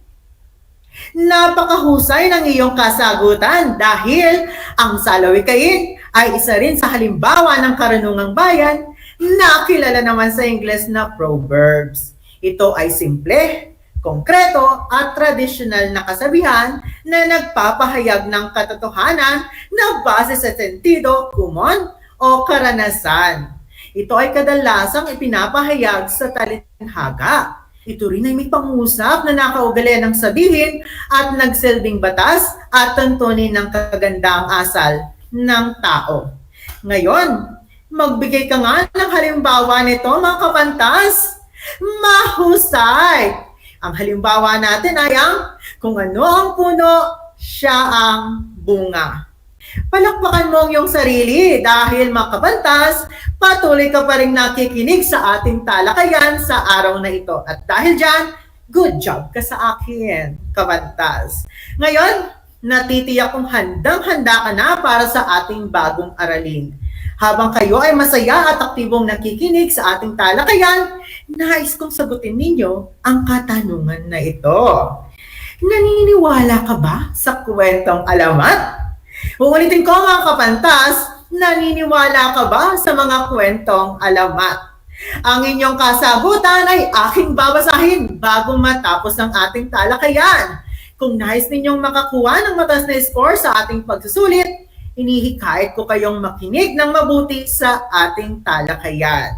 Napakahusay ng iyong kasagutan dahil ang salawikain ay isa rin sa halimbawa ng karunungang bayan na kilala naman sa Ingles na proverbs. Ito ay simple, konkreto at tradisyonal na kasabihan na nagpapahayag ng katotohanan na base sa sentido, kumon o karanasan. Ito ay kadalasang ipinapahayag sa talinghaga. Ito rin ay may pangusap na nakaugalian ng sabihin at nagsilbing batas at tuntunin ng kagandaang asal ng tao. Ngayon, magbigay ka nga ng halimbawa nito mga kapantas. Mahusay! Ang halimbawa natin ay ang kung ano ang puno, siya ang bunga. Palakpakan mo ang iyong sarili dahil mga kapantas, patuloy ka pa rin nakikinig sa ating talakayan sa araw na ito. At dahil dyan, good job ka sa akin, kapantas. Ngayon, natitiyak kong handang-handa ka na para sa ating bagong aralin. Habang kayo ay masaya at aktibong nakikinig sa ating talakayan, nais kong sagutin ninyo ang katanungan na ito. Naniniwala ka ba sa kwentong alamat? Uulitin ko mga kapantas, naniniwala ka ba sa mga kwentong alamat? Ang inyong kasagutan ay aking babasahin bago matapos ang ating talakayan. Kung nais ninyong makakuha ng mataas na score sa ating pagsusulit, inihikayat ko kayong makinig ng mabuti sa ating talakayan.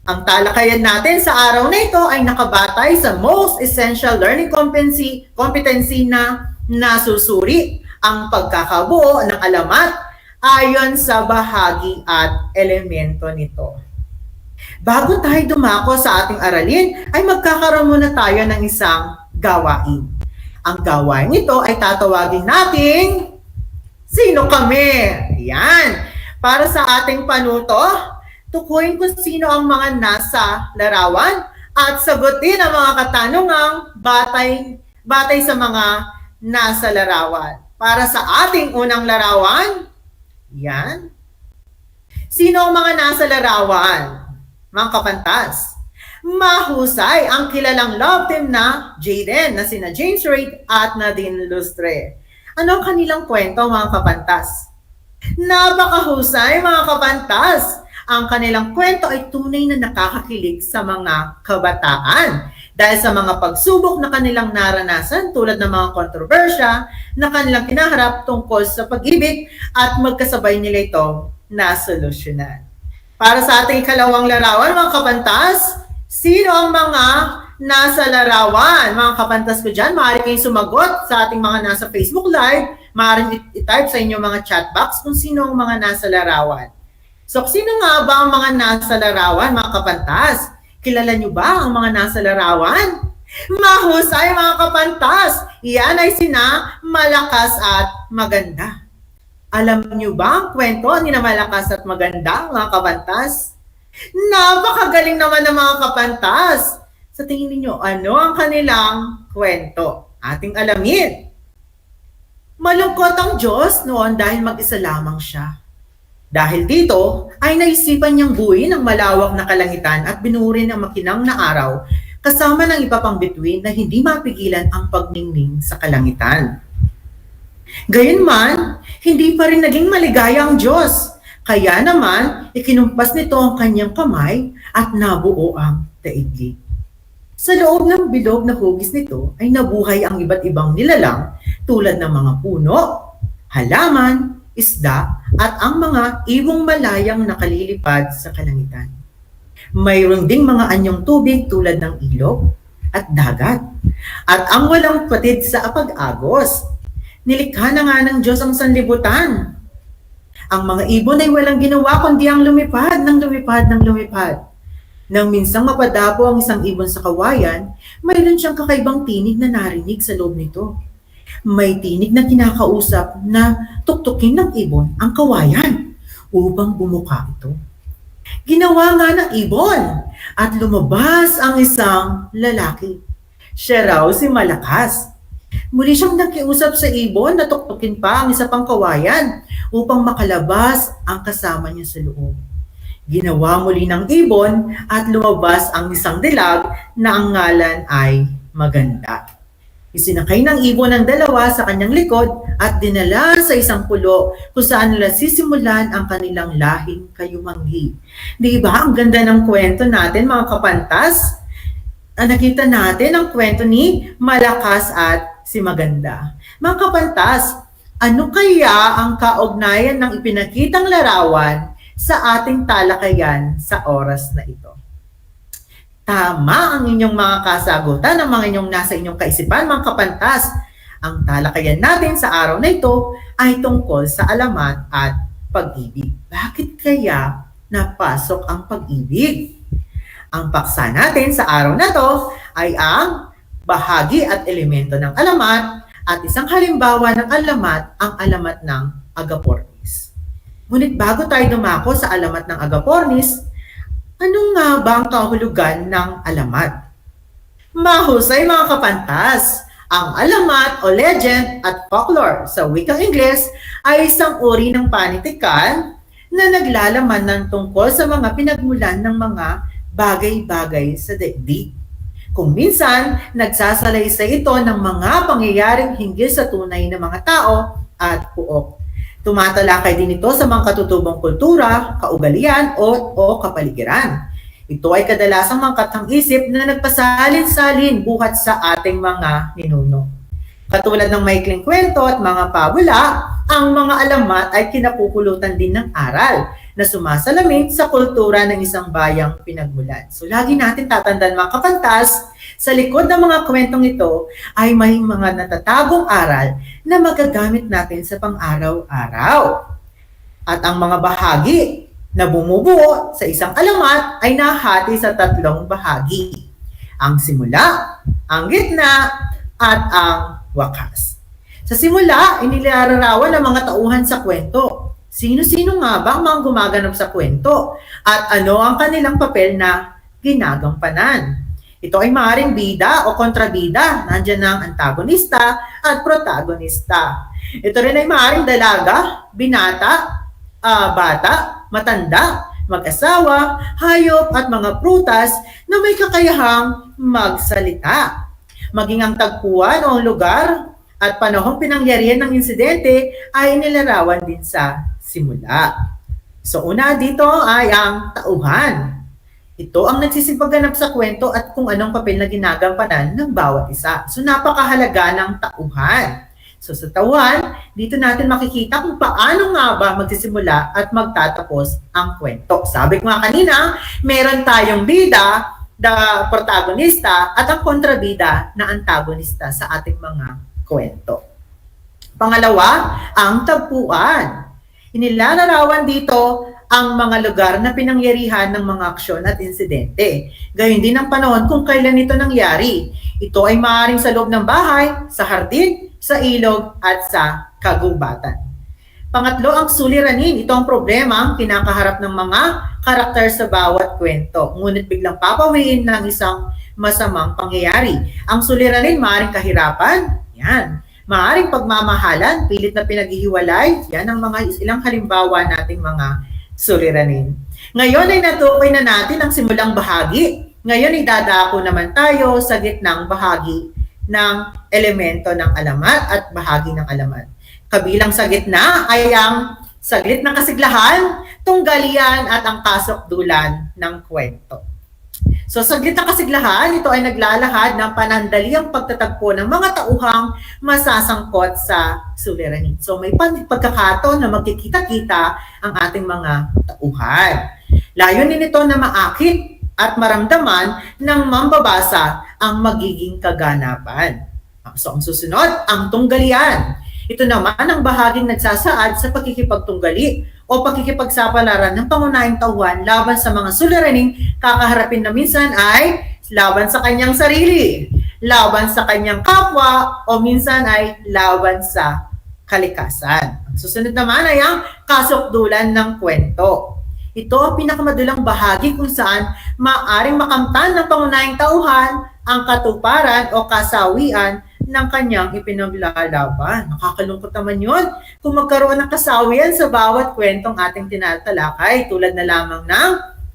Ang talakayan natin sa araw na ito ay nakabatay sa Most Essential Learning Competency na nasusuri ang pagkakabuo ng alamat ayon sa bahagi at elemento nito. Bago tayo dumako sa ating aralin, ay magkakaroon muna tayo ng isang gawain. Ang gawain ito ay tatawagin nating sino kami? Yan. Para sa ating panuto, tukuyin kung sino ang mga nasa larawan at sagutin ang mga katanungang batay sa mga nasa larawan. Para sa ating unang larawan, yan. Sino ang mga nasa larawan? Mga kapantas. Mahusay ang kilalang love team na Jaden na sina James Reid at Nadine Lustre. Ano ang kanilang kwento mga kapantas? Napakahusay mga kapantas. Ang kanilang kwento ay tunay na nakakakilig sa mga kabataan dahil sa mga pagsubok na kanilang naranasan tulad ng mga kontrobersya na kanilang kinaharap tungkol sa pag-ibig at magkasabay nila ito na solusyonan. Para sa ating ikalawang larawan mga kapantas, sino ang mga nasa larawan? Mga kapantas ko dyan, maaari kayong sumagot sa ating mga nasa Facebook Live, maaari i-type sa inyong mga chat box kung sino ang mga nasa larawan. So, sino nga ba ang mga nasa larawan, mga kapantas? Kilala niyo ba ang mga nasa larawan? Mahusay, mga kapantas! Iyan ay sina Malakas at Maganda. Alam niyo ba ang kwento ni na Malakas at Maganda, mga kapantas? Napakagaling naman ng mga kapantas! Sa tingin niyo, ano ang kanilang kwento? Ating alamin. Malungkot ang Diyos noon dahil mag-isa lamang siya. Dahil dito, ay naisipan niyang buuin ang malawak na kalangitan at binurin ang makinang na araw kasama ng iba pang bituin na hindi mapigilan ang pagningning sa kalangitan. Gayunman, hindi pa rin naging maligaya ang Diyos. Kaya naman, ikinumpas nito ang kanyang kamay at nabuo ang daigdig. Sa loob ng bilog na hugis nito ay nabuhay ang iba't ibang nilalang tulad ng mga puno, halaman, isda, at ang mga ibong malayang nakalilipad sa kalangitan. Mayroon ding mga anyong tubig tulad ng ilog at dagat, at ang walang patid sa pag-agos. Nilikha na nga ng Diyos ang sanlibutan. Ang mga ibon ay walang ginawa kundi ang lumipad ng lumipad ng lumipad. Nang minsang mapadapo ang isang ibon sa kawayan, mayroon siyang kakaibang tinig na narinig sa loob nito. May tinig na kinakausap na tuktukin ng ibon ang kawayan upang bumuka ito. Ginawa nga ng ibon at lumabas ang isang lalaki. Siya raw si Malakas. Muli siyang nakiusap sa ibon na tuktukin pa ang isa pang kawayan upang makalabas ang kasama niya sa loob. Ginawa muli ng ibon at lumabas ang isang dilag na ang ngalan ay Maganda. Isinakay ng ibon ang dalawa sa kanyang likod at dinala sa isang pulo kung saan nila sisimulan ang kanilang lahing kayumanggi. Di ba? Ang ganda ng kwento natin, mga kapantas. Nakita natin ang kwento ni Malakas at si Maganda. Mga kapantas, ano kaya ang kaugnayan ng ipinakitang larawan sa ating talakayan sa oras na ito? Tama ang inyong mga kasagutan, ang mga inyong nasa inyong kaisipan, mga kapantas. Ang talakayan natin sa araw na ito ay tungkol sa alamat at pag-ibig. Bakit kaya napasok ang pag-ibig? Ang paksa natin sa araw na to ay ang bahagi at elemento ng alamat at isang halimbawa ng alamat, ang alamat ng agapornis. Ngunit bago tayo dumako sa alamat ng agapornis, ano nga ba ang kahulugan ng alamat? Mahusay, mga kapantas! Ang alamat o legend at folklore sa wikang Ingles ay isang uri ng panitikan na naglalaman ng tungkol sa mga pinagmulan ng mga bagay-bagay sa daigdig. Kung minsan, nagsasalaysay ito ng mga pangyayaring hinggil sa tunay na mga tao at puok. Tumatalakay din ito sa mga katutubong kultura, kaugalian o kapaligiran. Ito ay kadalasang mga katang-isip na nagpasalin-salin buhat sa ating mga ninuno. Katulad ng maikling kwento at mga pabula, ang mga alamat ay kinapupulutan din ng aral na sumasalamin sa kultura ng isang bayang pinagmulan. So lagi natin tatandaan, mga kapantas, sa likod ng mga kwentong ito ay may mga natatagong aral na magagamit natin sa pang-araw-araw. At ang mga bahagi na bumubuo sa isang alamat ay nahati sa 3 bahagi. Ang simula, ang gitna, at ang wakas. Sa simula, inilalarawan ng mga tauhan sa kwento. Sino-sino nga ba ang mga gumaganap sa kwento? At ano ang kanilang papel na ginagampanan? Ito ay maaaring bida o kontrabida. Nandiyan ang antagonista at protagonista. Ito rin ay maaaring dalaga, binata, bata, matanda, mag-asawa, hayop at mga prutas na may kakayahang magsalita. Maging ang tagpuan o lugar at panahong pinangyarihan ng insidente ay inilarawan din sa simula. So una dito ay ang tauhan. Ito ang nagsisipaganap sa kwento at kung anong papel na ginagampanan ng bawat isa. So napakahalaga ng tauhan. So sa tauhan, dito natin makikita kung paano nga ba magsisimula at magtatapos ang kwento. Sabi ko nga kanina, meron tayong bida, the protagonista, at ang kontrabida na antagonista sa ating mga kwento. Pangalawa, ang tagpuan. Inilalarawan dito ang mga lugar na pinangyarihan ng mga aksyon at insidente. Gayon din ang panahon kung kailan ito nangyari. Ito ay maaaring sa loob ng bahay, sa hardin, sa ilog, at sa kagubatan. Pangatlo, ang suliranin. Ito ang problema ang kinakaharap ng mga karakter sa bawat kwento. Ngunit biglang papawiin ng isang masamang pangyayari. Ang suliranin, maaaring kahirapan. Yan. Maaaring pagmamahalan, pilit na pinaghihiwalay. Yan ang mga ilang halimbawa nating mga suliranin. Ngayon ay natukoy na natin ang simulang bahagi. Ngayon ay dadako naman tayo sa gitnang bahagi ng elemento ng alamat at bahagi ng alamat. Kabilang sa gitna ay ang saglit ng kasiglahan, tunggalian at ang kasukdulan ng kwento. So sa saglit ng kasiglahan, ito ay naglalahad ng panandaliang pagtatagpo ng mga tauhang masasangkot sa suliranin. So may pagkakataon na magkikita-kita ang ating mga tauhan. Layunin nito na maakit at maramdaman ng mambabasa ang magiging kaganapan. So ang susunod, ang tunggalian. Ito naman ang bahaging nagsasaad sa pakikipagtunggali o pakikipagsapalaran ng pangunahing tauhan laban sa mga suliraning kakaharapin na minsan ay laban sa kanyang sarili, laban sa kanyang kapwa, o minsan ay laban sa kalikasan. Ang susunod naman ay ang kasukdulan ng kwento. Ito ang pinakamadalang bahagi kung saan maaring makamtan ng pangunahing tauhan ang katuparan o kasawian ng kanyang ipinaglalaban. Nakakalungkot naman yun kung magkaroon ng kasawian sa bawat kwentong ating tinatalakay tulad na lamang ng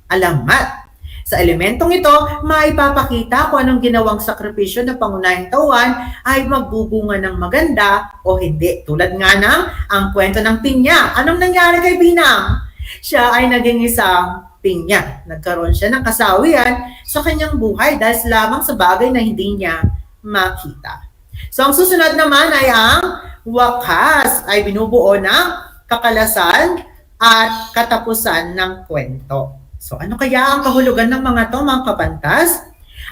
alamat. Sa elementong ito, maipapakita kung anong ginawang sakripisyo ng pangunahing tauhan ay magbubunga ng maganda o hindi. Tulad nga ng ang kwento ng pinya. Anong nangyari kay Binang? Siya ay naging isang pinya. Nagkaroon siya ng kasawian sa kanyang buhay dahil lamang sa bagay na hindi niya makita. So ang susunod naman ay ang wakas ay binubuo ng kakalasan at katapusan ng kwento. So ano kaya ang kahulugan ng mga to, mga kapantas?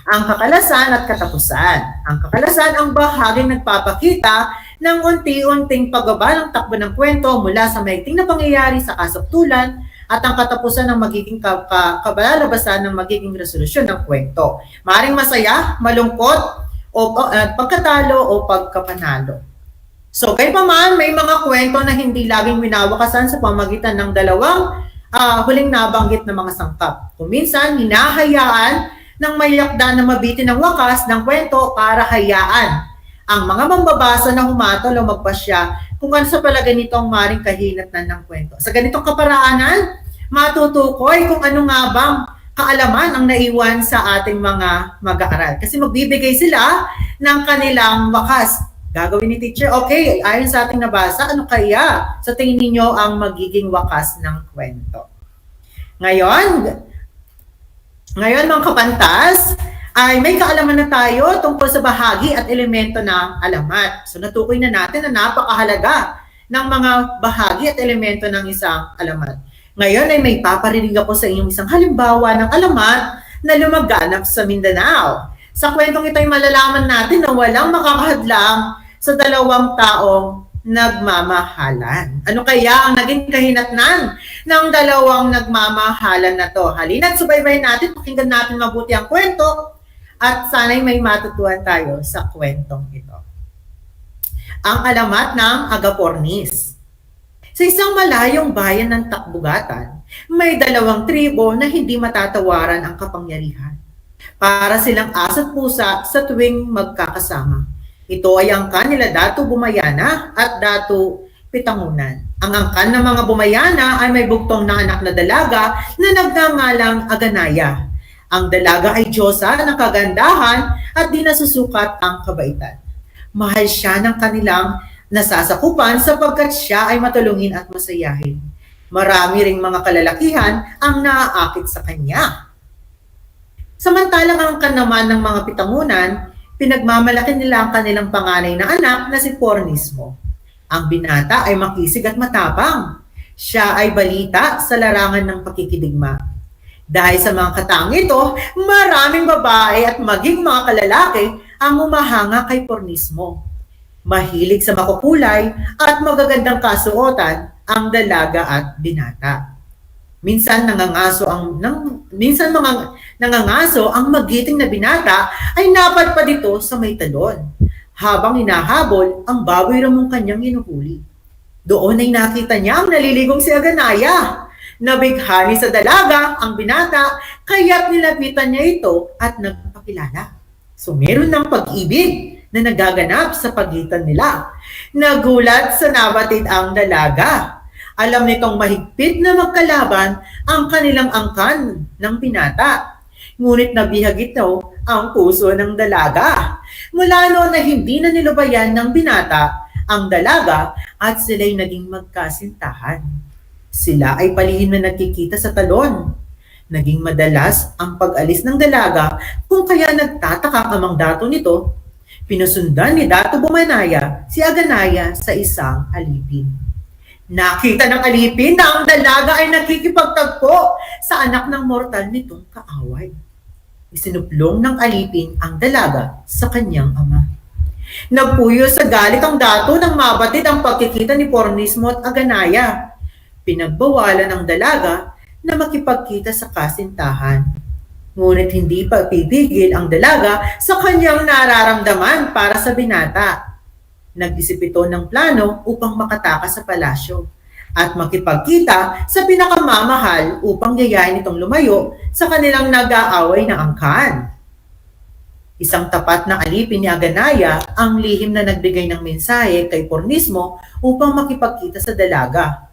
Ang kakalasan at katapusan. Ang kakalasan ang bahaging nagpapakita ng unti-unting pagbaba ng takbo ng kwento mula sa maigting na pangyayari sa kasukdulan at ang katapusan ng magiging kabalalabasan ng magiging resolusyon ng kwento. Maaring masaya, malungkot, o pagkatalo o pagkapanalo. So, kaypaman, may mga kwento na hindi laging winawakasan sa pamagitan ng dalawang huling nabanggit na mga sangkap. Kung minsan, hinahayaan ng may yakda na mabitin ang wakas ng kwento para hayaan ang mga mambabasa na humatol o magpasya kung ano sa palagay nitong maring kahinatnan ng kwento. Sa ganitong kaparaanan, matutukoy kung ano nga bang kaalaman ang naiwan sa ating mga mag-aaral. Kasi magbibigay sila ng kanilang wakas. Gagawin ni teacher, okay, ayon sa ating nabasa, ano kaya sa tingin ninyo ang magiging wakas ng kwento? Ngayon mga kapantas, ay may kaalaman na tayo tungkol sa bahagi at elemento ng alamat. So natukoy na natin na napakahalaga ng mga bahagi at elemento ng isang alamat. Ngayon ay may paparinig ako sa inyong isang halimbawa ng alamat na lumaganap sa Mindanao. Sa kwentong ito ay malalaman natin na walang makakahadlang sa dalawang taong nagmamahalan. Ano kaya ang naging kahinatnan ng dalawang nagmamahalan na to? Halina't subaybayin natin, pakinggan natin mabuti ang kwento at sana'y may matutuhan tayo sa kwentong ito. Ang alamat ng Agapornis. Sa isang malayong bayan ng Takbugatan, may dalawang tribo na hindi matatawaran ang kapangyarihan. Para silang asa't pusa sa tuwing magkakasama. Ito ay angkan nila Datu Bumayana at Datu Pitangunan. Ang angkan ng mga Bumayana ay may bugtong na anak na dalaga na nagngangalang Aganaya. Ang dalaga ay diyosa ng kagandahan at di nasusukat ang kabaitan. Mahal siya ng kanilang nasasakupan sapagkat siya ay matulungin at masayahin. Marami ring mga kalalakihan ang naaakit sa kanya. Samantalang ang angkan naman ng mga Pitangunan, pinagmamalaki nila ang kanilang panganay na anak na si Pornismo. Ang binata ay makisig at matapang. Siya ay balita sa larangan ng pakikidigma. Dahil sa mga katang ito, maraming babae at maging mga kalalaki ang humahanga kay Pornismo. Mahilig sa makukulay at magagandang kasuotan ang dalaga at binata. Minsan nangangaso ang magiting na binata ay napadpad ito sa may talon. Habang hinahabol ang baboy ramong kanyang hinuhuli. Doon ay nakita niya ang naliligong si Aganaya. Nabighani sa dalaga ang binata, kaya't nilapitan niya ito at nagpakilala. So meron ng pag-ibig na nagaganap sa pagitan nila. Nagulat sa nabatid ang dalaga. Alam nitong mahigpit na magkalaban ang kanilang angkan ng binata. Ngunit nabihag ito ang puso ng dalaga. Mula noon na hindi na nilubayan ng binata ang dalaga at sila'y naging magkasintahan. Sila ay palihim na nagkikita sa talon. Naging madalas ang pag-alis ng dalaga kung kaya nagtataka ang amang dato nito. Pinusundan ni Dato Bumanaya si Aganaya sa isang alipin. Nakita ng alipin na ang dalaga ay nakikipagtagpo sa anak ng mortal nitong kaaway. Isinuplong ng alipin ang dalaga sa kanyang ama. Nagpuyo sa galit ang dato nang mabatid ang pagkikita ni Pornismo at Aganaya. Pinagbawalan ng dalaga na makipagkita sa kasintahan. Ngunit hindi pa pipigil ang dalaga sa kanyang nararamdaman para sa binata. Nag-isip ito ng plano upang makatakas sa palasyo at makipagkita sa pinakamamahal upang yayain itong lumayo sa kanilang nag-aaway na angkan. Isang tapat na alipin ni Aganaya ang lihim na nagbigay ng mensahe kay Pornismo upang makipagkita sa dalaga.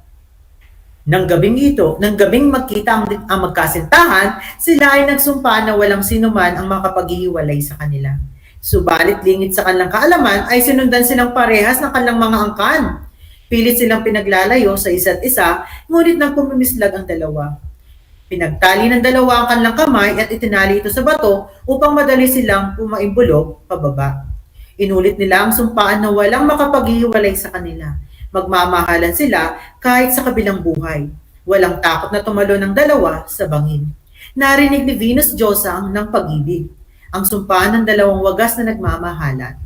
Nang gabing magkita ang magkasintahan, sila ay nagsumpa na walang sinuman ang makapaghihiwalay sa kanila. Subalit lingid sa kanilang kaalaman ay sinundan silang parehas ng kanilang mga angkan. Pilit silang pinaglalayo sa isa't isa, ngunit nang pumimislag ang dalawa. Pinagtali ng dalawa ang kanilang kamay at itinali ito sa bato upang madali silang pumaimbulog pababa. Inulit nila ang sumpaan na walang makapaghihiwalay sa kanila. Magmamahalan sila kahit sa kabilang buhay. Walang takot na tumalo ng dalawa sa bangin. Narinig ni Venus Diyosa ng pag-ibig, ang sumpaan ng dalawang wagas na nagmamahalan.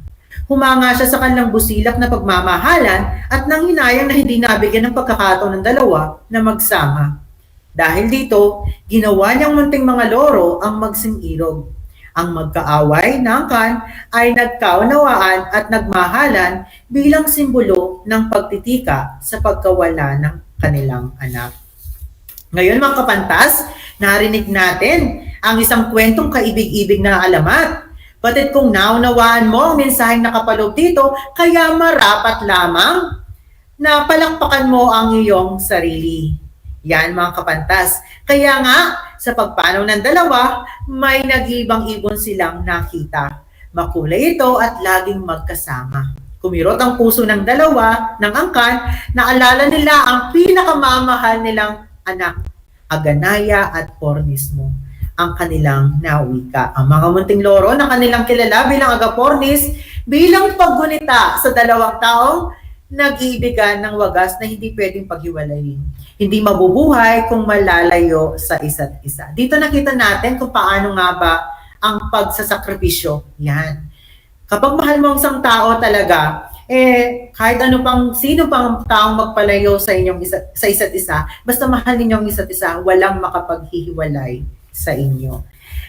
Humanga siya sa kanilang busilak na pagmamahalan at nang hinayang na hindi nabigyan ng pagkakataon ng dalawa na magsama. Dahil dito, ginawa niyang munting mga loro ang magsing-irog. Ang magkaaway na angkan ay nagkaunawaan at nagmahalan bilang simbolo ng pagtitika sa pagkawala ng kanilang anak. Ngayon mga kapantas, narinig natin ang isang kwentong kaibig-ibig na alamat. Batid kung naunawaan mo ang mensaheng nakapaloob dito, kaya marapat lamang na palakpakan mo ang iyong sarili. Yan mga kapantas. Kaya nga, sa pagpanaw ng dalawa, may nag-ibang-ibon silang nakita. Makulay ito at laging magkasama. Kumirot ang puso ng dalawa, ng angkan, naalala nila ang pinakamamahal nilang anak, Aganaya at Pornismo, ang kanilang nawika. Ang mga munting loro na kanilang kilala bilang Agapornis, bilang paggunita sa dalawang taong nag-iibigan ng wagas na hindi pwedeng paghiwalayin. Hindi mabubuhay kung malalayo sa isa't isa. Dito nakita natin kung paano nga ba ang pagsasakripisyo. Yan. Kapag mahal mo ang isang tao talaga, kahit sino pang taong magpalayo sa inyong sa isa't isa, basta mahal ninyo ang isa't isa, walang makapaghihiwalay sa inyo.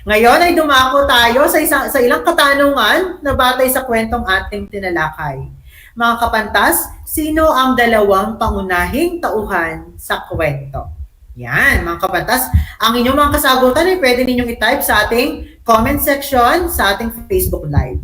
Ngayon ay dumako tayo sa ilang katanungan na batay sa kwentong ating tinalakay. Mga kapantas, sino ang dalawang pangunahing tauhan sa kwento? Yan, mga kapantas. Ang inyong mga kasagutan ay pwede ninyong i-type sa ating comment section sa ating Facebook Live.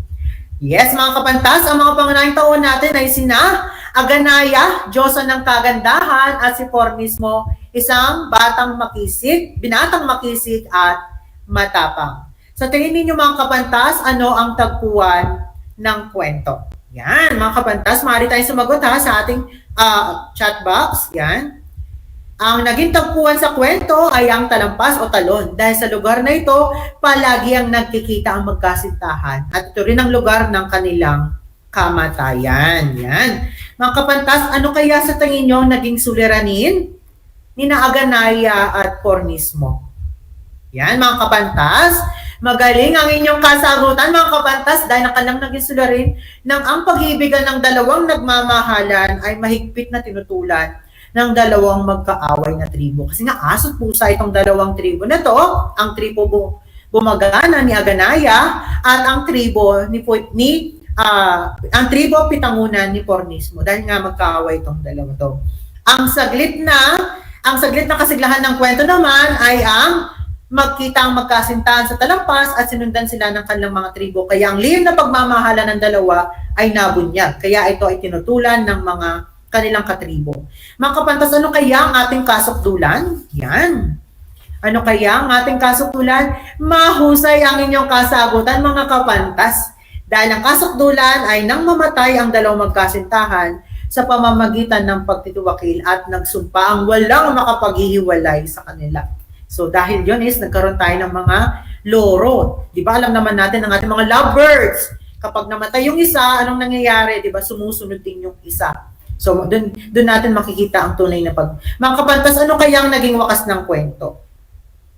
Yes, mga kapantas, ang mga pangunahing tauhan natin ay sina Aganaya, Diyosa ng kagandahan, at si Pornismo, isang binatang makisig at matapang. Sa tingin ninyo mga kapantas, ano ang tagpuan ng kwento? Yan, mga kapantas, maaari tayong sumagot sa ating chat box. Yan. Ang naging tagpuan sa kwento ay ang talampas o talon. Dahil sa lugar na ito, palagi ang nagkikita ang magkasintahan. At ito rin ang lugar ng kanilang kamatayan. Yan. Mga kapantas, ano kaya sa tingin nyo naging suliranin ni Aganaya at Pornismo? Yan, mga kapantas. Magaling ang inyong kasagutan, mga kapantas, dahil nakalang naging sularin ng ang pag-iibigan ng dalawang nagmamahalan ay mahigpit na tinutulan ng dalawang magkaaway na tribo. Kasi nga aso't pusa itong dalawang tribo na to, ang tribo Bumagana ni Aganaya at ang tribo ang tribo Pitangunan ni Pornismo, dahil nga magkaaway itong dalawa to. Ang saglit na kasiglahan ng kwento naman ay ang magkita ang magkasintahan sa talampas at sinundan sila ng kanilang mga tribo. Kaya ang lihim na pagmamahala ng dalawa ay nabunyag. Kaya ito ay tinutulan ng mga kanilang katribo. Mga kapantas, ano kaya ang ating kasukdulan? Yan. Ano kaya ang ating kasukdulan? Mahusay ang inyong kasagutan, mga kapantas. Dahil ang kasukdulan ay nang mamatay ang dalawang magkasintahan sa pamamagitan ng pagtitiwakil at nagsumpa ang walang makapaghihiwalay sa kanila. So dahil yun nagkaroon tayo ng mga loro. Di ba alam naman natin ang ating mga lovebirds. Kapag namatay yung isa, anong nangyayari? Di ba sumusunod din yung isa. So dun natin makikita ang tunay na Mga kapantas, ano kaya ang naging wakas ng kwento?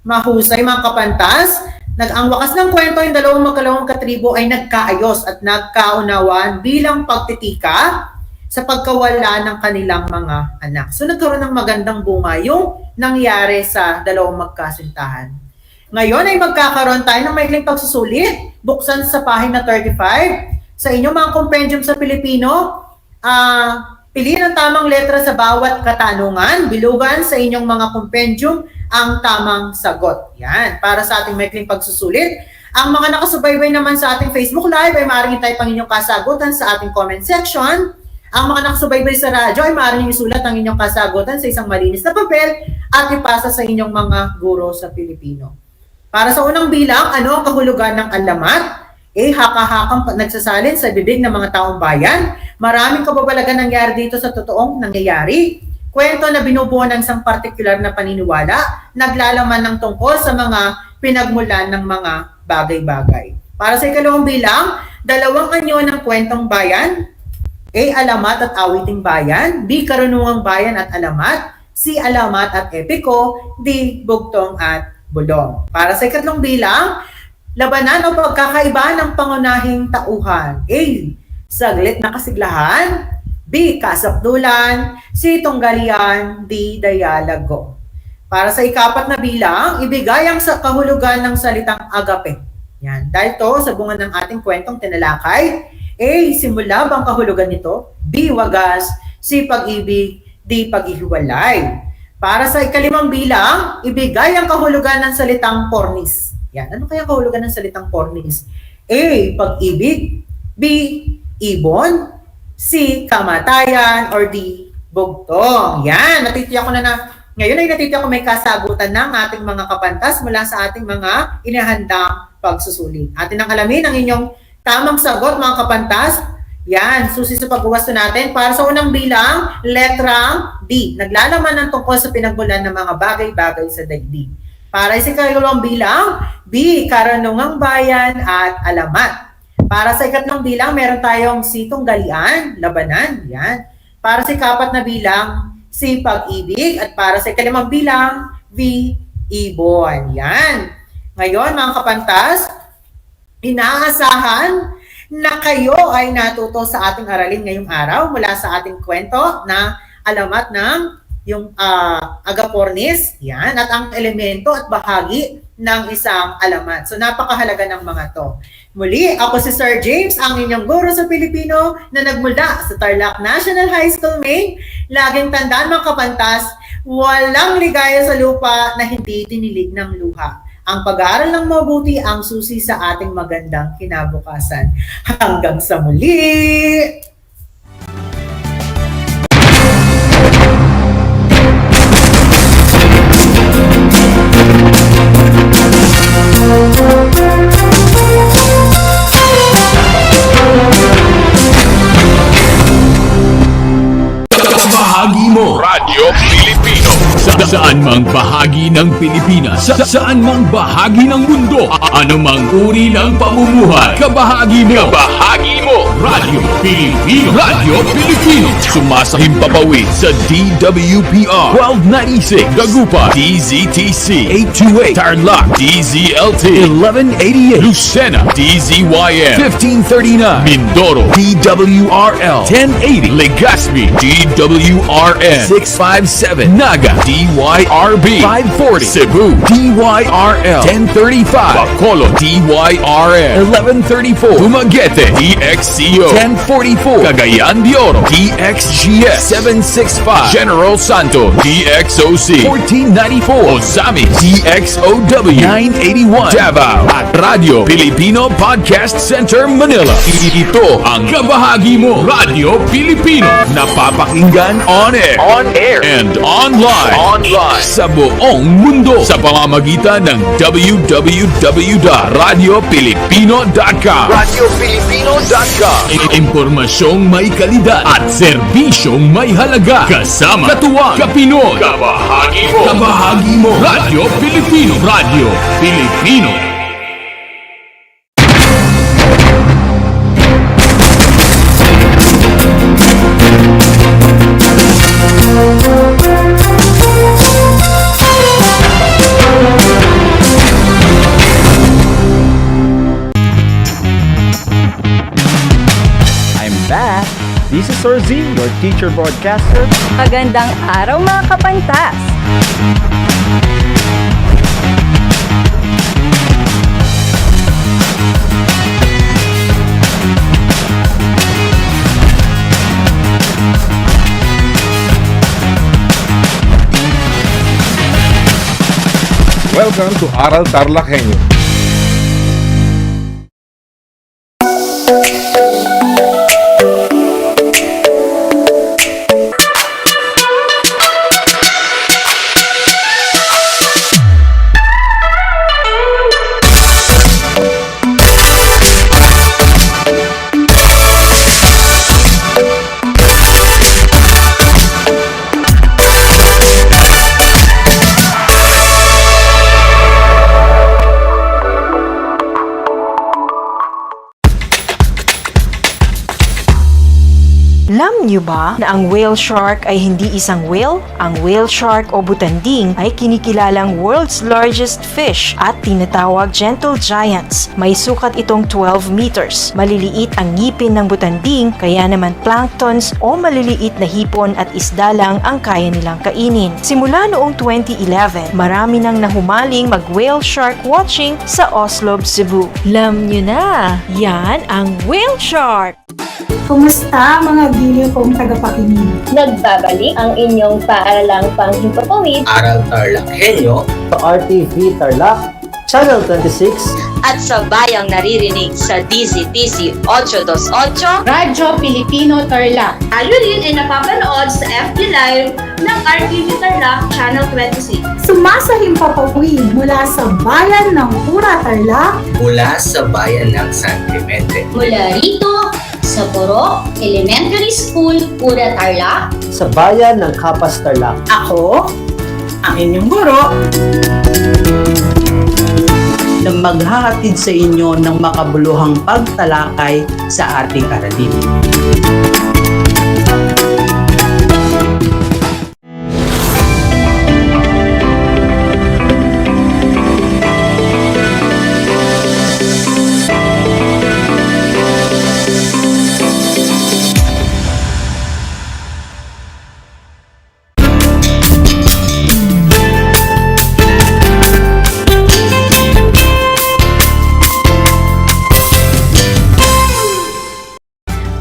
Mahusay mga kapantas, Ang wakas ng kwento, yung dalawang magkalawang katribo ay nagkaayos at nagkaunawaan bilang pagtitika sa pagkawala ng kanilang mga anak. So nagkaroon ng magandang bunga yung nangyari sa dalawang magkasintahan. Ngayon ay magkakaroon tayo ng maikling pagsusulit. Buksan sa pahina 35 sa inyong mga compendium sa Pilipino. Piliin ang tamang letra sa bawat katanungan. Bilugan sa inyong mga compendium ang tamang sagot. Yan, para sa ating maikling pagsusulit. Ang mga nakasubaybay naman sa ating Facebook Live ay maaaring i-type ang inyong kasagutan sa ating comment section. Ang mga nakasubaybay sa radyo ay maaaring isulat ang inyong kasagutan sa isang malinis na papel at ipasa sa inyong mga guro sa Pilipino. Para sa unang bilang, ano ang kahulugan ng alamat? Haka-hakang nagsasalin sa bibig ng mga taong bayan. Maraming kababalagan nangyari dito sa totoong nangyayari. Kwento na binubuo ng isang partikular na paniniwala, naglalaman ng tungkol sa mga pinagmulan ng mga bagay-bagay. Para sa ikalawang bilang, dalawang anyo ng kwentong bayan. A. Alamat at awiting bayan. B. Karunungang bayan at alamat. C. Alamat at epiko. D. Bugtong at bulong. Para sa ikatlong bilang, labanan o pagkakaiba ng pangunahing tauhan. A. Saglit na kasiglahan. B. Kasapdulan. C. Tunggalian. D. Dialogo. Para sa ikapat na bilang, ibigay ang kahulugan ng salitang agape. Yan. Dahil to sa bunga ng ating kwentong tinalakay. A. Simula bang kahulugan nito? B. Wagas. C. Pag-ibig. D. Paghihiwalay. Para sa ikalimang bilang, ibigay ang kahulugan ng salitang pornis. Yan. Ano kaya kahulugan ng salitang pornis? A. Pag-ibig. B. Ibon. C. Kamatayan. Or D. Bugtong. Yan. Natitiyak ko ngayon ay natitiyak ko may kasagutan ng ating mga kapantas mula sa ating mga inahandang pagsusulit. Atin ang alamin ang inyong tamang sagot, mga kapantas. Yan, susi sa pagbuwasto natin. Para sa unang bilang, letrang D. Naglalaman ng tungkol sa pinagmulan ng mga bagay-bagay sa daigdig. Para sa ikalawang bilang, B. Karunungang bayan at alamat. Para sa ikatlong bilang, meron tayong C. Tunggalian, labanan. Yan. Para sa ikapat na bilang, C. Pag-ibig. At para sa ikalimang bilang, V. Ibon. Yan. Ngayon, mga kapantas, inaasahan na kayo ay natuto sa ating aralin ngayong araw mula sa ating kwento na alamat ng yung agapornis, yan, at ang elemento at bahagi ng isang alamat. So napakahalaga ng mga to. Muli, ako si Sir James, ang inyong guro sa Pilipino na nagmula sa Tarlac National High School, Maine. Laging tandaan, mga kapantas, walang ligaya sa lupa na hindi tinilig ng luha. Ang pag-aaral ng mabuti ang susi sa ating magandang kinabukasan. Hanggang sa muli! Bahagi mo Radyo Pilipino saan mang bahagi ng Pilipinas, saan mang bahagi ng mundo, anumang uri ng pamumuhay, kabahagi mo Radyo Pilipino. Radyo Pilipino sumasahim papawid sa DWPR 1296 Dagupan, DZTC 828 Tarlac, DZLT 1188 Lucena, DZYM 1539 Mindoro, DWRL 1080 Legazpi, DWRN 657 Naga, DYRB 540 Cebu, DYRL 1035 Bacolod, DYRN 1134 Dumaguete, DXCO 1044 Cagayan de Oro, DXGS 765 General Santos, DXOC 1494 Ozami, DXOW 981 Davao at Radio Filipino Podcast Center Manila. Ito ang kabahagi mo Radyo Pilipino, napapakinggan on air and online sa buong mundo sa pamamagitan ng www.radiopilipino.com. Impormasyong may kalidad at serbisyong may halaga, kasama katuwang, kapinoy, kabahagi mo Radyo Pilipino. Radyo Pilipino. Sir Z, your teacher broadcaster. Magandang araw mga kapantas! Welcome to Aral TarlakHenyo. Alam niyo ba na ang whale shark ay hindi isang whale? Ang whale shark o butanding ay kinikilalang world's largest fish at tinatawag gentle giants. May sukat itong 12 meters. Maliliit ang ngipin ng butanding, kaya naman planktons o maliliit na hipon at isda lang ang kaya nilang kainin. Simula noong 2011, marami nang nahumaling mag-whale shark watching sa Oslo, Cebu. Alam niyo na, yan ang whale shark! Kumusta mga giliw kong tagapakinig? Nagbabalik ang inyong paaralang panghimpapawid. Aral TarlakHenyo sa RTV Tarlac, Channel 26 At sa bayang naririnig sa DZTC 828 Radyo Pilipino Tarlac. Tayo rin ay napapanood sa FB Live ng RTV Tarlac Channel 26. Sumasahimpapawid mula sa bayan ng Pura Tarlac, mula sa bayan ng San Clemente, Mula rito sa Poro Elementary School, Pura Tarlac. sa bayan ng Kapas Tarlac. Ako, ang inyong guro, na maghahatid sa inyo ng makabuluhang pagtalakay sa ating aralin.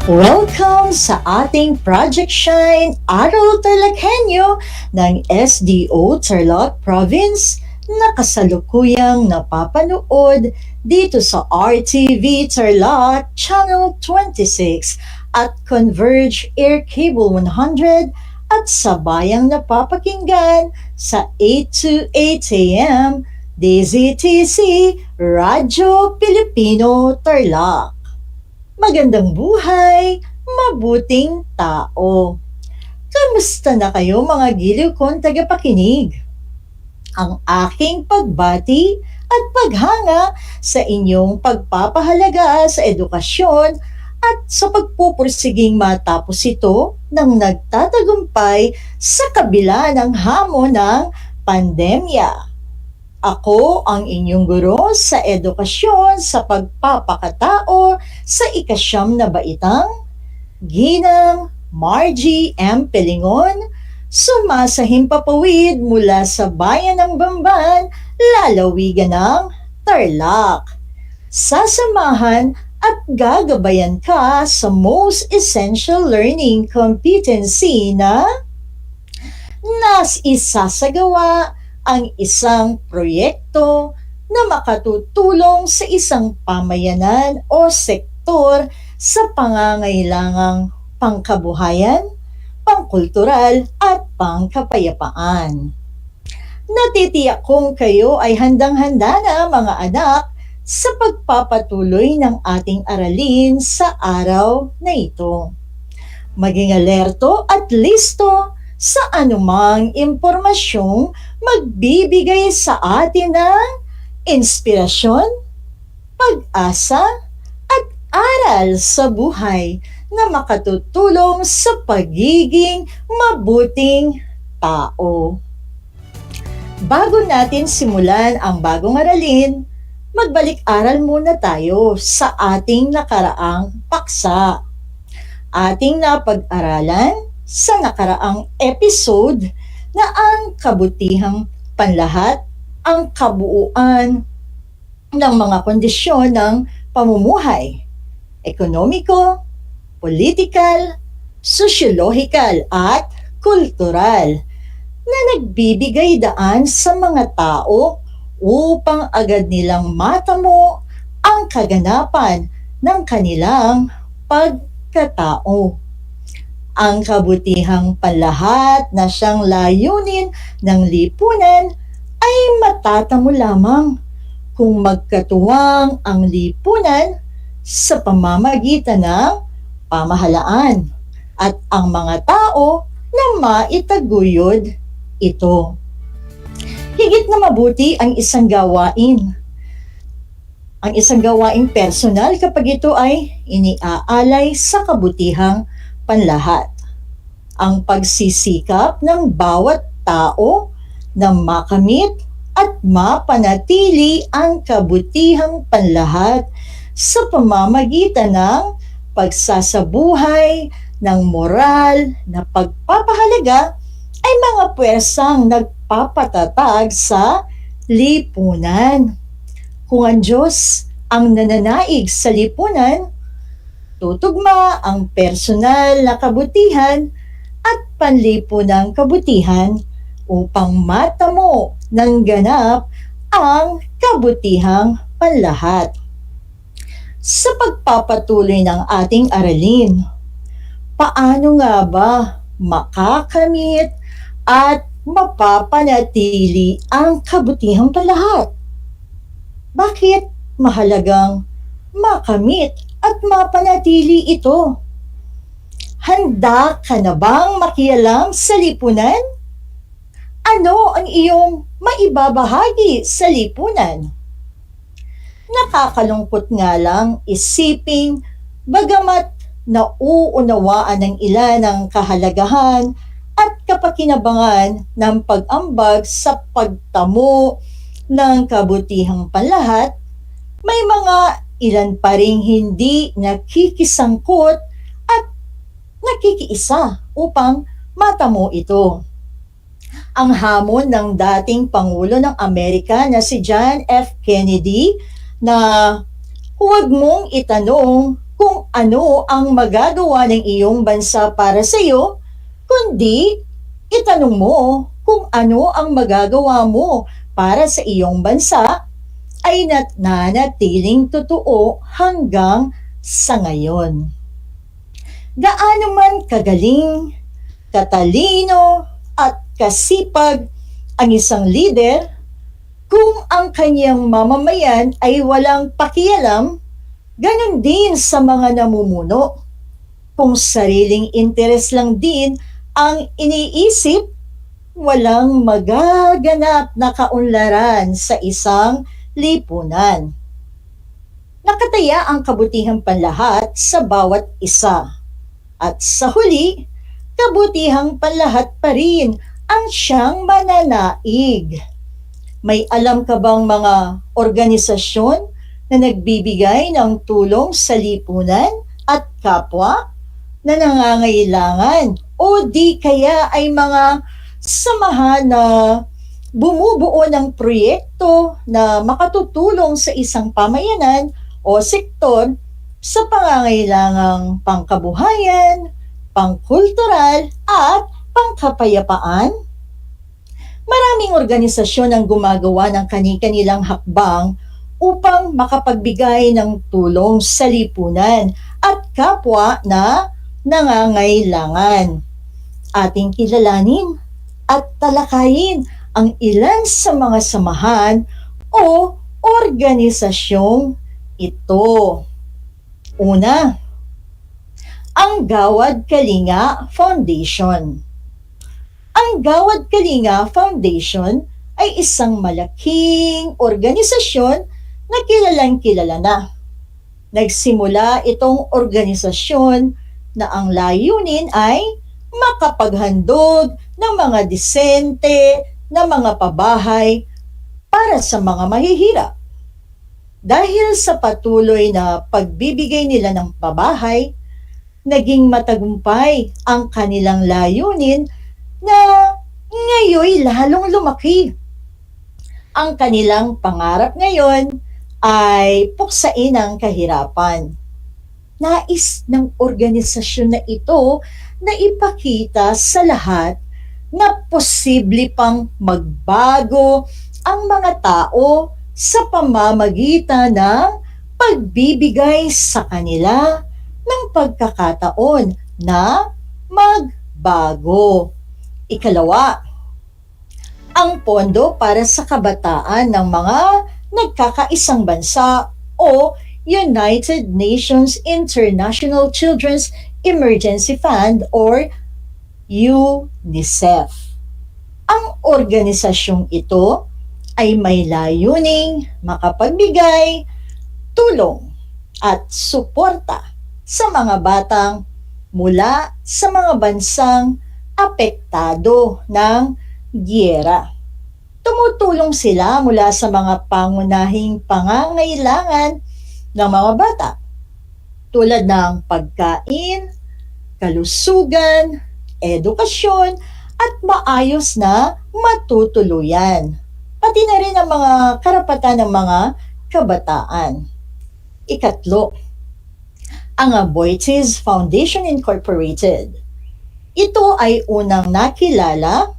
Welcome sa ating Project Shine Aral TarlakHenyo ng SDO Tarlac Province na kasalukuyang napapanood dito sa RTV Tarlac Channel 26 at Converge Air Cable 100 at sabayang napapakinggan sa 8 to 8 a.m. DZTC Radyo Pilipino Tarlac. Magandang buhay, mabuting tao. Kamusta na kayo mga giliw kong tagapakinig? Ang aking pagbati at paghanga sa inyong pagpapahalaga sa edukasyon at sa pagpupursiging matapos ito ng nagtatagumpay sa kabila ng hamon ng pandemya. Ako ang inyong guro sa edukasyon sa pagpapakatao sa ikasyam na baitang, Ginang Margie M. Pelingon, sumasahimpapawid mula sa bayan ng Bamban, lalawigan ng Tarlac. Sasamahan at gagabayan ka sa Most Essential Learning Competency na isasagawa ang isang proyekto na makatutulong sa isang pamayanan o sektor sa pangangailangang pangkabuhayan, pangkultural at pangkapayapaan. Natitiyak kong kayo ay handang-handa na mga anak sa pagpapatuloy ng ating aralin sa araw na ito. Maging alerto at listo sa anumang impormasyong magbibigay sa atin ng inspirasyon, pag-asa, at aral sa buhay na makatutulong sa pagiging mabuting tao. Bago natin simulan ang bagong aralin, magbalik-aral muna tayo sa ating nakaraang paksa. ating napag-aralan sa nakaraang episode na ang kabutihang panlahat ang kabuuan ng mga kondisyon ng pamumuhay, ekonomiko, politikal, sosyolohikal at kultural na nagbibigay daan sa mga tao upang agad nilang matamo ang kaganapan ng kanilang pagkatao. Ang kabutihang panlahat na siyang layunin ng lipunan ay matatamo lamang kung magkatuwang ang lipunan sa pamamagitan ng pamahalaan at ang mga tao na maitaguyod ito. Higit na mabuti ang isang gawain. Ang isang gawaing personal kapag ito ay iniaalay sa kabutihang panlahat. Ang pagsisikap ng bawat tao na makamit at mapanatili ang kabutihang panlahat sa pamamagitan ng pagsasabuhay ng moral na pagpapahalaga ay mga puwersang nagpapatatag sa lipunan. Kung ang Diyos ang nananaig sa lipunan, tutugma ang personal na kabutihan at panlipunang kabutihan upang matamo ng ganap ang kabutihang panlahat. Sa pagpapatuloy ng ating aralin, paano nga ba makakamit at mapapanatili ang kabutihang panlahat? Bakit mahalagang makamit at mapanatili ito? Handa ka na bang makialam sa lipunan? Ano ang iyong maibabahagi sa lipunan? Nakakalungkot nga lang isiping bagamat nauunawaan ng ilan ang kahalagahan at kapakinabangan ng pag-ambag sa pagtamo ng kabutihang panlahat, may mga ilan pa ring hindi nakikisangkot at nakikiisa upang matamo ito. Ang hamon ng dating Pangulo ng Amerika na si John F. Kennedy na huwag mong itanong kung ano ang magagawa ng iyong bansa para sa iyo, kundi itanong mo kung ano ang magagawa mo para sa iyong bansa ay nananatiling totoo hanggang sa ngayon. Gaano man kagaling, katalino at kasipag ang isang leader, kung ang kanyang mamamayan ay walang pakialam, ganon din sa mga namumuno. Kung sariling interes lang din ang iniisip, walang magaganap na kaunlaran sa isang lipunan. Nakataya ang kabutihang panlahat sa bawat isa. At sa huli, kabutihang panlahat pa rin ang siyang mananaig. May alam ka bang mga organisasyon na nagbibigay ng tulong sa lipunan at kapwa na nangangailangan o di kaya ay mga samahan na bumubuo ng proyekto na makatutulong sa isang pamayanan o sektor sa pangangailangang pangkabuhayan, pangkultural at pangkapayapaan? Maraming organisasyon ang gumagawa ng kani-kanilang hakbang upang makapagbigay ng tulong sa lipunan at kapwa na nangangailangan. Ating kilalanin at talakayin ang ilan sa mga samahan o organisasyong ito. Una, ang Gawad Kalinga Foundation. Ang Gawad Kalinga Foundation ay isang malaking organisasyon na kilalang-kilala na. Nagsimula itong organisasyon na ang layunin ay makapaghandog ng mga disente na mga pabahay para sa mga mahihirap. Dahil sa patuloy na pagbibigay nila ng pabahay, naging matagumpay ang kanilang layunin na ngayoy lalong lumaki. Ang kanilang pangarap ngayon ay puksain ang kahirapan. Nais ng organisasyon na ito na ipakita sa lahat na posible pang magbago ang mga tao sa pamamagitan ng pagbibigay sa kanila ng pagkakataon na magbago. Ikalawa, ang pondo para sa kabataan ng mga nagkakaisang bansa o United Nations International Children's Emergency Fund or UNICEF. Ang organisasyong ito ay may layuning makapagbigay tulong at suporta sa mga batang mula sa mga bansang apektado ng giyera. Tumutulong sila mula sa mga pangunahing pangangailangan ng mga bata tulad ng pagkain, kalusugan, edukasyon, at maayos na matutuluyan. Pati na rin ang mga karapatan ng mga kabataan. Ikatlo, ang Aboitiz Foundation Incorporated. Ito ay unang nakilala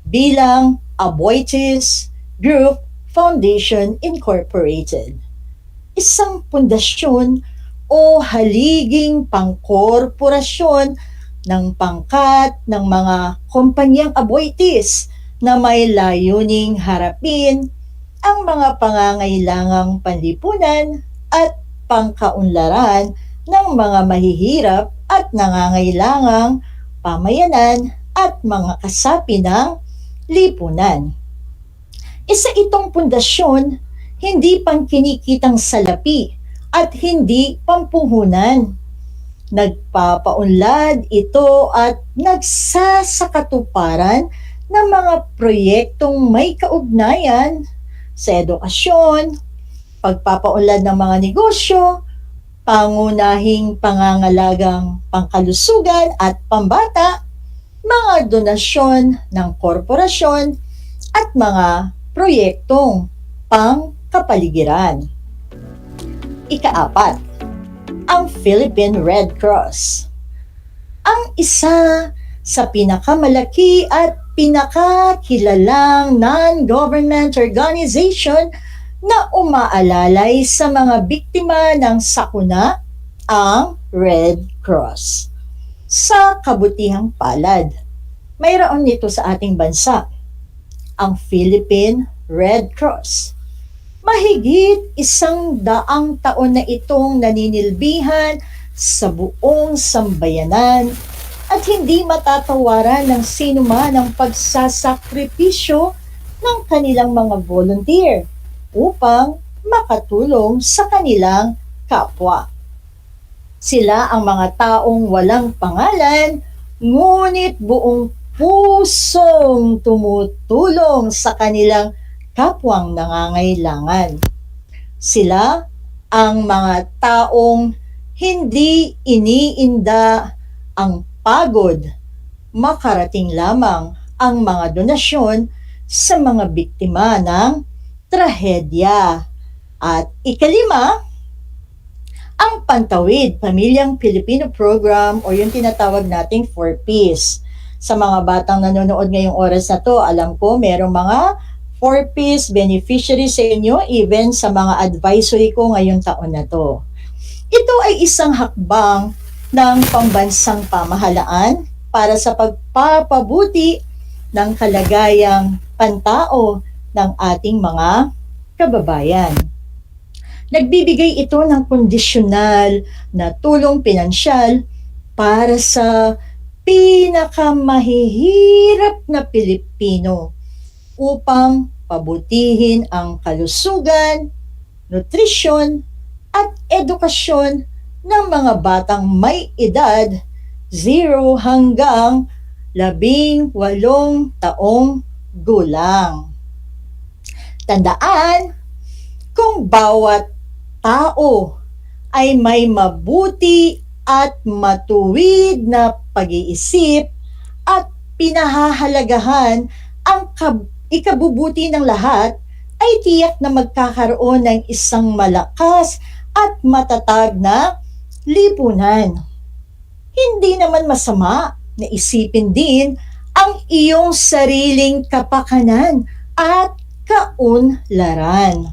bilang Aboitiz Group Foundation Incorporated. Isang pundasyon o haliging pangkorporasyon ng pangkat ng mga kumpanyang Aboitiz na may layuning harapin ang mga pangangailangang panlipunan at pangkaunlaran ng mga mahihirap at nangangailangang pamayanan at mga kasapi ng lipunan. Isa itong pundasyon, hindi pang kinikitang salapi at hindi pampuhunan. Nagpapaunlad ito at nagsasakatuparan ng mga proyektong may kaugnayan sa edukasyon, pagpapaunlad ng mga negosyo, pangunahing pangangalagang pangkalusugan at pambata, mga donasyon ng korporasyon, at mga proyektong pangkapaligiran. Ikaapat, ang Philippine Red Cross. Ang isa sa pinakamalaki at pinakakilalang non-government organization na umaalalay sa mga biktima ng sakuna, ang Red Cross. Sa kabutihang palad, mayroon nito sa ating bansa, ang Philippine Red Cross. Mahigit 100 taon na itong naninilbihan sa buong sambayanan at hindi matatawaran ng sino man ang pagsasakripisyo ng kanilang mga volunteer upang makatulong sa kanilang kapwa. Sila ang mga taong walang pangalan, ngunit buong pusong tumutulong sa kanilang kapwang nangangailangan. Sila ang mga taong hindi iniinda ang pagod, makarating lamang ang mga donasyon sa mga biktima ng trahedya. At ikalima, ang Pantawid Pamilyang Pilipino Program o yung tinatawag nating 4Ps. Sa mga batang nanonood ngayong oras na to, alam ko merong mga 4Ps beneficiaries sa inyo, even sa mga advisory ko ngayong taon na to. Ito ay isang hakbang ng pambansang pamahalaan para sa pagpapabuti ng kalagayang pantao ng ating mga kababayan. Nagbibigay ito ng kondisyonal na tulong pinansyal para sa pinakamahihirap na Pilipino upang pabutihin ang kalusugan, nutrisyon, at edukasyon ng mga batang may edad 0 hanggang 18 taong gulang. Tandaan, kung bawat tao ay may mabuti at matuwid na pag-iisip at pinahahalagahan ang ikabubuti ng lahat, ay tiyak na magkakaroon ng isang malakas at matatag na lipunan. Hindi naman masama na isipin din ang iyong sariling kapakanan at kaunlaran.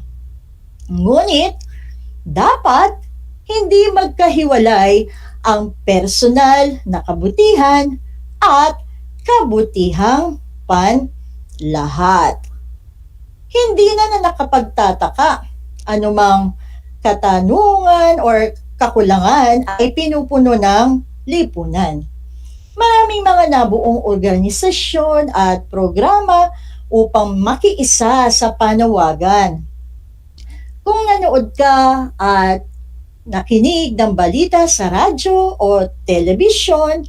Ngunit, dapat hindi magkahiwalay ang personal na kabutihan at kabutihang panlahat. Hindi na nakapagtataka anumang katanungan or kakulangan ay pinupuno ng lipunan. Maraming mga nabuong organisasyon at programa upang makiisa sa panawagan. Kung nanood ka at nakinig ng balita sa radyo o telebisyon,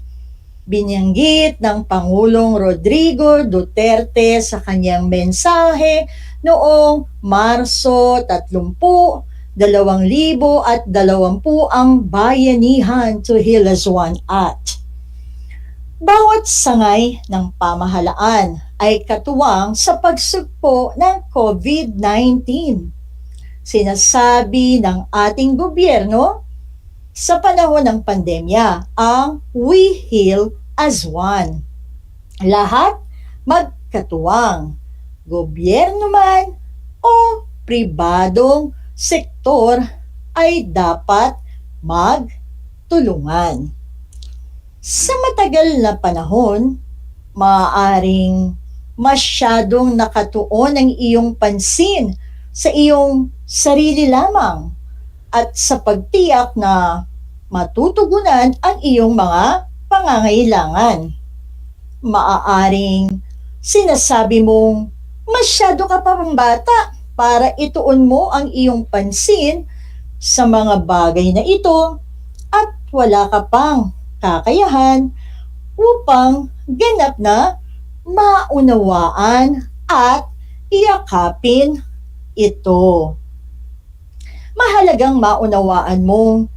binanggit ng Pangulong Rodrigo Duterte sa kanyang mensahe noong Marso 30, 2020 ang Bayanihan to Heal as One Act. Bawat sangay ng pamahalaan ay katuwang sa pagsugpo ng COVID-19. Sinasabi ng ating gobyerno sa panahon ng pandemya ang We Heal as One. Lahat magkatuwang, gobyerno man o pribadong sektor ay dapat magtulungan. Sa matagal na panahon, maaaring masyadong nakatuon ang iyong pansin sa iyong sarili lamang at sa pagtiyak na matutugunan ang iyong mga pangangailangan. Maaaring sinasabi mong masyado ka pa pang bata para ituon mo ang iyong pansin sa mga bagay na ito at wala ka pang kakayahan upang ganap na maunawaan at yakapin ito. Mahalagang maunawaan mong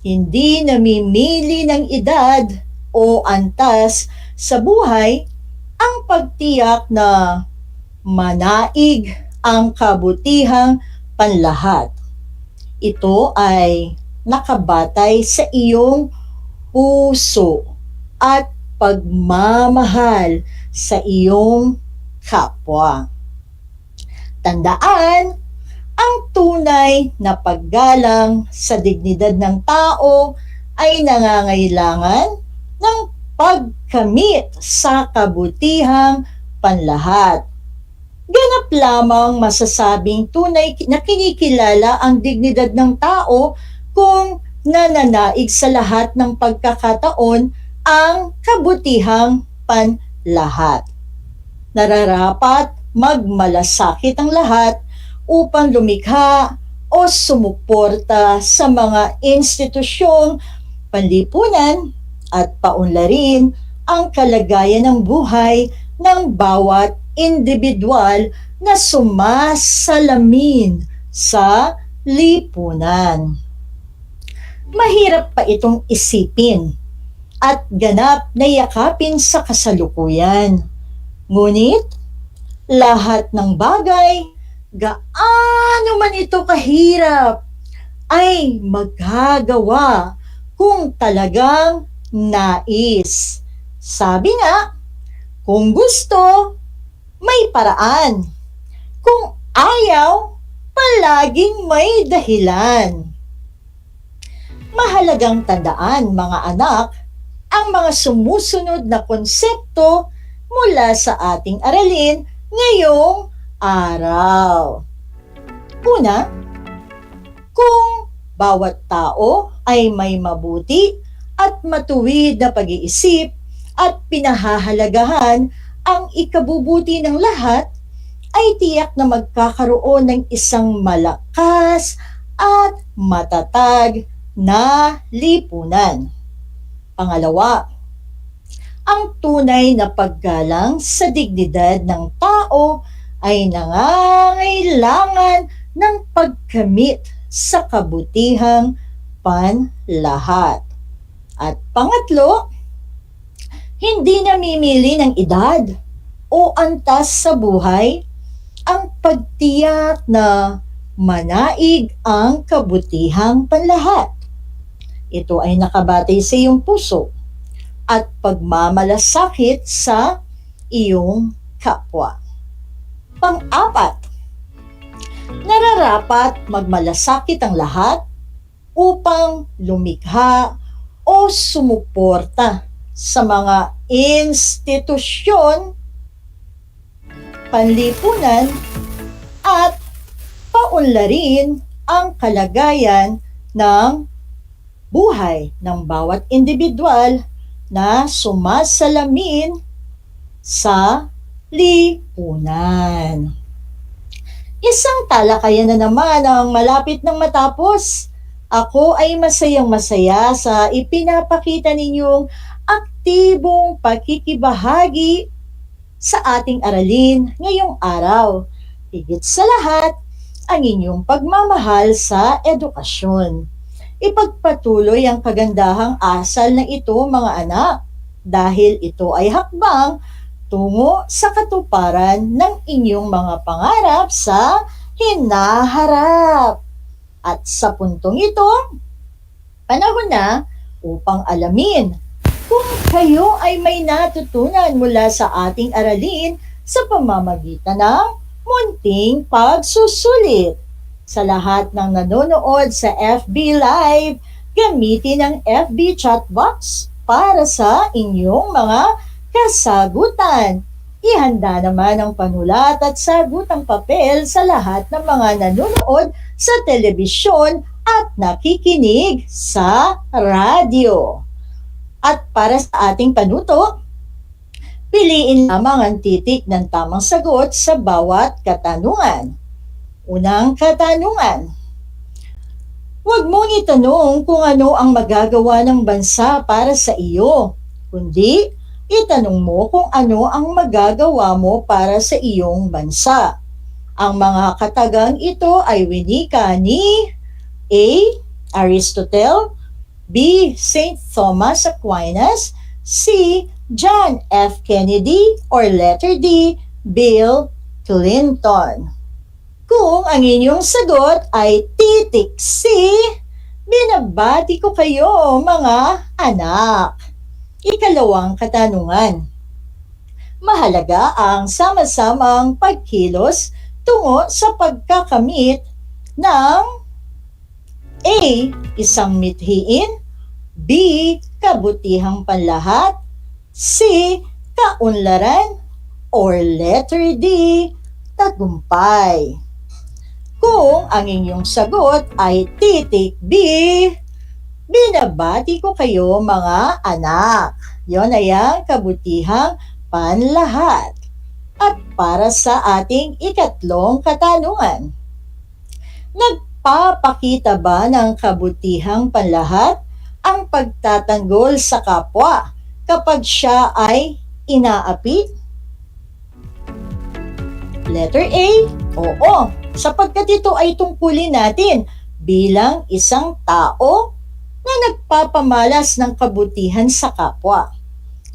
hindi namimili ng edad o antas sa buhay ang pagtiyak na manaig ang kabutihang panlahat. Ito ay nakabatay sa iyong puso at pagmamahal sa iyong kapwa. Tandaan, ang tunay na paggalang sa dignidad ng tao ay nangangailangan ng pagkamit sa kabutihang panlahat. Ganap lamang masasabing tunay na kinikilala ang dignidad ng tao kung nananaig sa lahat ng pagkakataon ang kabutihang panlahat. Nararapat magmalasakit ang lahat upang lumikha o sumuporta sa mga institusyong panlipunan at paunlarin ang kalagayan ng buhay ng bawat individual na sumasalamin sa lipunan. Mahirap pa itong isipin at ganap na yakapin sa kasalukuyan. Ngunit, lahat ng bagay, gaano man ito kahirap, ay magagawa kung talagang nais. Sabi nga, kung gusto, may paraan. Kung ayaw, palaging may dahilan. Mahalagang tandaan, mga anak, ang mga sumusunod na konsepto mula sa ating aralin ngayong araw. Una, kung bawat tao ay may mabuti at matuwid na pag-iisip at pinahahalagahan ang ikabubuti ng lahat, ay tiyak na magkakaroon ng isang malakas at matatag na lipunan. Pangalawa, ang tunay na paggalang sa dignidad ng tao ay nangangailangan ng pagkamit sa kabutihang panlahat. At pangatlo, hindi namimili ng edad o antas sa buhay ang pagtiyak na manaig ang kabutihang panlahat. Ito ay nakabatay sa iyong puso at pagmamalasakit sa iyong kapwa. Pang-apat, nararapat magmalasakit ang lahat upang lumikha o sumuporta sa mga institusyon, panlipunan, at paunlarin ang kalagayan ng buhay ng bawat individual na sumasalamin sa lipunan. Isang talakayan na naman ang malapit ng matapos. Ako ay masayang-masaya sa ipinapakita ninyong aktibong pakikibahagi sa ating aralin ngayong araw. Higit sa lahat, ang inyong pagmamahal sa edukasyon. Ipagpatuloy ang kagandahang asal na ito, mga anak, dahil ito ay hakbang tungo sa katuparan ng inyong mga pangarap sa hinaharap. At sa puntong ito, panahon na upang alamin kung kayo ay may natutunan mula sa ating aralin sa pamamagitan ng munting pagsusulit. Sa lahat ng nanonood sa FB Live, gamitin ang FB chat box para sa inyong mga kasagutan. Ihanda naman ang panulat at sagutang papel sa lahat ng mga nanonood sa telebisyon at nakikinig sa radyo. At para sa ating panuto, piliin lamang ang titik ng tamang sagot sa bawat katanungan. Unang katanungan. Huwag mong itanong kung ano ang magagawa ng bansa para sa iyo, kundi itanong mo kung ano ang magagawa mo para sa iyong bansa. Ang mga katagang ito ay winika ni A. Aristotle, B. St. Thomas Aquinas, C. John F. Kennedy, or letter D. Bill Clinton. Kung ang inyong sagot ay titik C, binabati ko kayo, mga anak. Ikalawang katanungan. Mahalaga ang sama-samang pagkilos tungo sa pagkakamit ng A. Isang mithiin, B. Kabutihang panlahat, C. Kaunlaran, or letter D. Tagumpay. Kung ang inyong sagot ay titik B, binabati ko kayo, mga anak. Yon ay ang kabutihang panlahat. At para sa ating ikatlong katanungan, nagpapakita ba ng kabutihang panlahat ang pagtatanggol sa kapwa kapag siya ay inaapi? Letter A, oo, sapagkat ito ay tungkulin natin bilang isang tao na nagpapamalas ng kabutihan sa kapwa.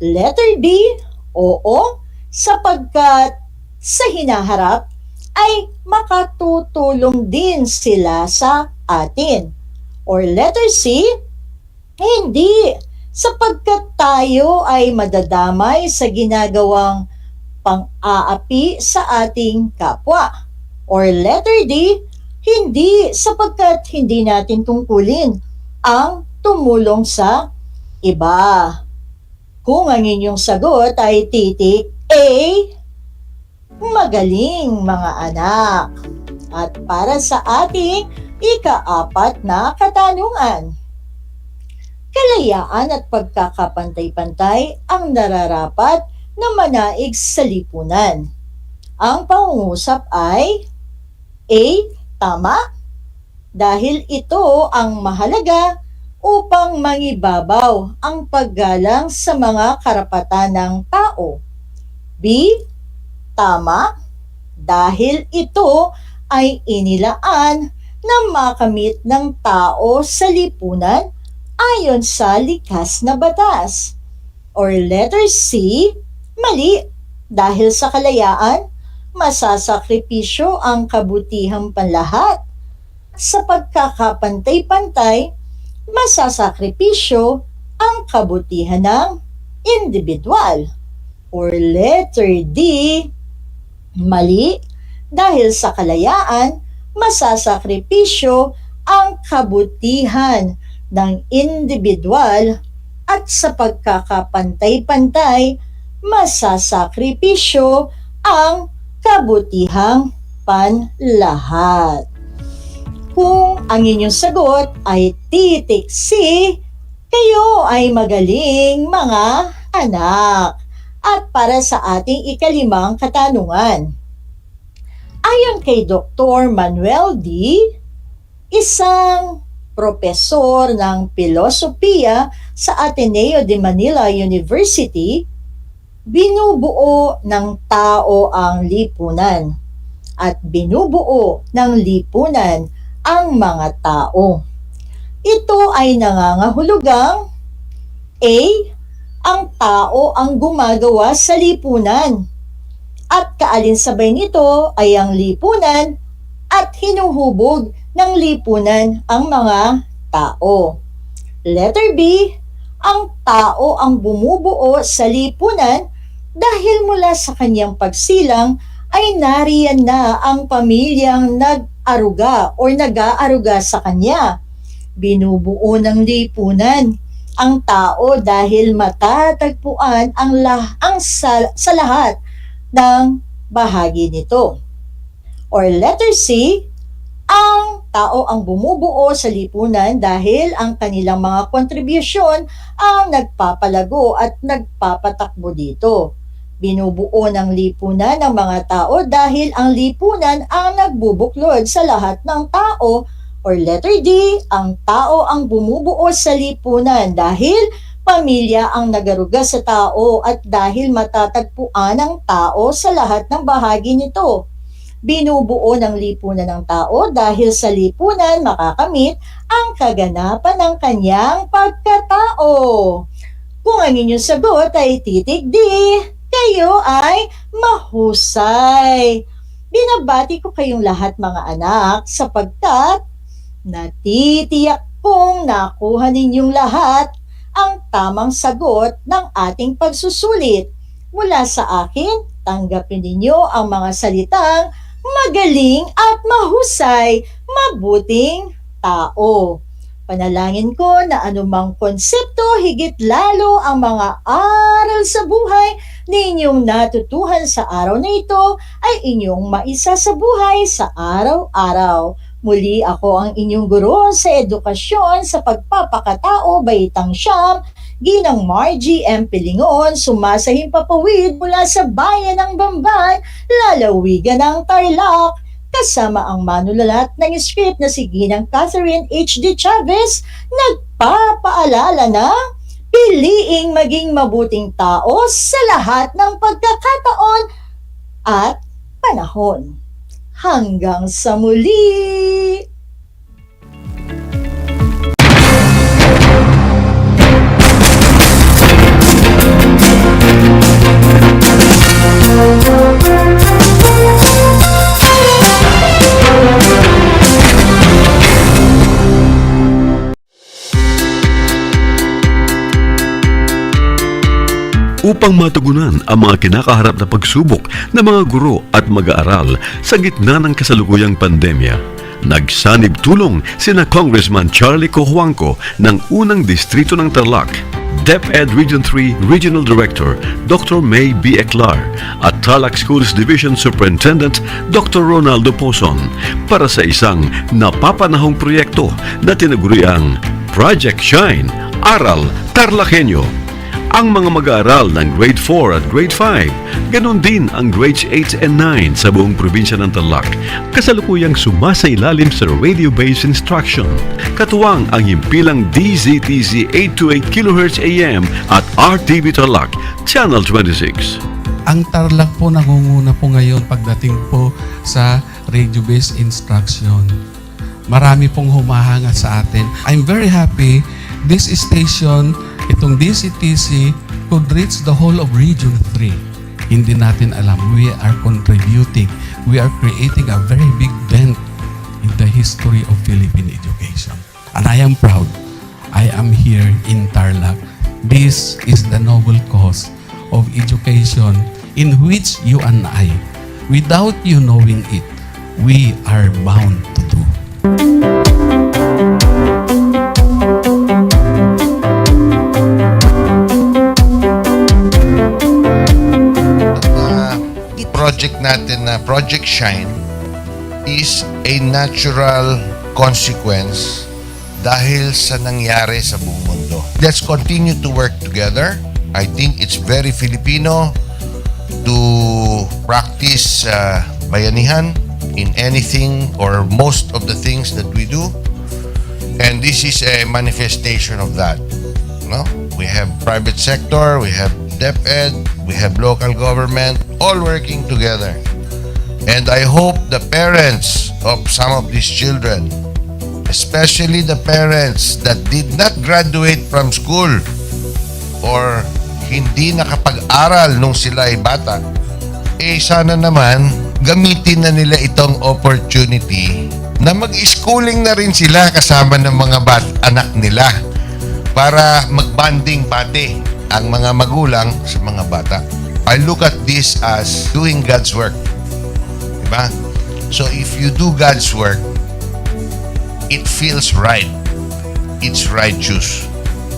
Letter B, oo, sapagkat sa hinaharap ay makatutulong din sila sa atin. Or letter C, hindi, sapagkat tayo ay madadamay sa ginagawang pang-aapi sa ating kapwa. Or letter D, hindi, sapagkat hindi natin tungkulin ang tumulong sa iba. Kung ang inyong sagot ay titik A, magaling, mga anak. At para sa ating ika-apat na katanungan, kalayaan at pagkakapantay-pantay ang nararapat na manaig sa lipunan. Ang pangungusap ay A. Tama, dahil ito ang mahalaga upang mangibabaw ang paggalang sa mga karapatan ng tao. B. Tama, dahil ito ay inilaan na makamit ng tao sa lipunan ayon sa likas na batas. Or letter C, mali. Dahil sa kalayaan, masasakripisyo ang kabutihang panlahat. Sa pagkakapantay-pantay, masasakripisyo ang kabutihan ng individual. Or letter D, mali. Dahil sa kalayaan, masasakripisyo ang kabutihan ng individual at sa pagkakapantay-pantay, masasakripisyo ang kabutihang panlahat. Kung ang inyong sagot ay titik C, kayo ay magaling mga anak. At para sa ating ikalimang katanungan, ayon kay Dr. Manuel D., isang propesor ng filosofiya sa Ateneo de Manila University, binubuo ng tao ang lipunan at binubuo ng lipunan ang mga tao. Ito ay nangangahulugang A. Ang tao ang gumagawa sa lipunan at kaalinsabay nito ay ang lipunan at hinuhubog ng lipunan ang mga tao. Letter B, ang tao ang bumubuo sa lipunan dahil mula sa kanyang pagsilang ay nariyan na ang pamilyang nag-aruga o nag-aaruga sa kanya. Binubuo ng lipunan ang tao dahil matatagpuan sa lahat ng bahagi nito. Or letter C, ang tao ang bumubuo sa lipunan dahil ang kanilang mga kontribusyon ang nagpapalago at nagpapatakbo dito. Binubuo ng lipunan ng mga tao dahil ang lipunan ang nagbubuklod sa lahat ng tao. Or letter D, ang tao ang bumubuo sa lipunan dahil pamilya ang nagaruga sa tao at dahil matatagpuan ng tao sa lahat ng bahagi nito. Binubuo ng lipunan ng tao dahil sa lipunan makakamit ang kaganapan ng kanyang pagkatao. Kung ang inyong sagot ay titik D, kayo ay mahusay. Binabati ko kayong lahat mga anak sapagkat natitiyak kong nakuha ninyong lahat ang tamang sagot ng ating pagsusulit. Mula sa akin, tanggapin ninyo ang mga salitang magaling at mahusay, mabuting tao. Panalangin ko na anumang konsepto, higit lalo ang mga aral sa buhay ninyong natutuhan sa araw na ito ay inyong maisa sa buhay sa araw-araw. Muli ako ang inyong guro sa edukasyon sa pagpapakatao, Baitang Siyam, Ginang Margie M. Pilingon, sumasahing papawid mula sa bayan ng Bamban, lalawigan ng Tarlac, kasama ang manulat ng script na si Ginang Catherine H.D. Chavez, nagpapaalala na piliing maging mabuting tao sa lahat ng pagkakataon at panahon. Hanggang sa muli! Upang matugunan ang mga kinakaharap na pagsubok ng mga guro at mag-aaral sa gitna ng kasalukuyang pandemya, nagsanib tulong sina Congressman Charlie Cojuangco ng unang distrito ng Tarlac, DEPED Region 3 Regional Director Dr. May B. Eclar at Tarlac Schools Division Superintendent Dr. Ronaldo Pozon para sa isang napapanahong proyekto na tinaguriang Project Shine, Aral TarlakHenyo. Ang mga mag-aaral ng Grade 4 at Grade 5, ganon din ang Grades 8 and 9 sa buong probinsya ng Tarlac, kasalukuyang sumasailalim sa radio-based instruction. Katuwang ang himpilang DZTZ 828 kHz AM at RTV Tarlac, Channel 26. Ang Tarlac po nangunguna po ngayon pagdating po sa radio-based instruction. Marami pong humahangat sa atin. I'm very happy this station, itong DCTC, could reach the whole of Region 3. Hindi natin alam. We are contributing. We are creating a very big dent in the history of Philippine education. And I am proud. I am here in Tarlac. This is the noble cause of education in which you and I, without you knowing it, we are bound to do. Project natin na Project Shine is a natural consequence dahil sa nangyari sa buong mundo. Let's continue to work together. I think it's very Filipino to practice bayanihan in anything or most of the things that we do. And this is a manifestation of that. No? We have private sector, we have DEPED, we have local government, all working together. And I hope the parents of some of these children, especially the parents that did not graduate from school or hindi nakapag-aral nung sila ay bata, sana naman gamitin na nila itong opportunity na mag-schooling na rin sila kasama ng mga anak nila para mag-bonding pati ang mga magulang sa mga bata. I look at this as doing God's work. Diba? So if you do God's work, it feels right. It's righteous.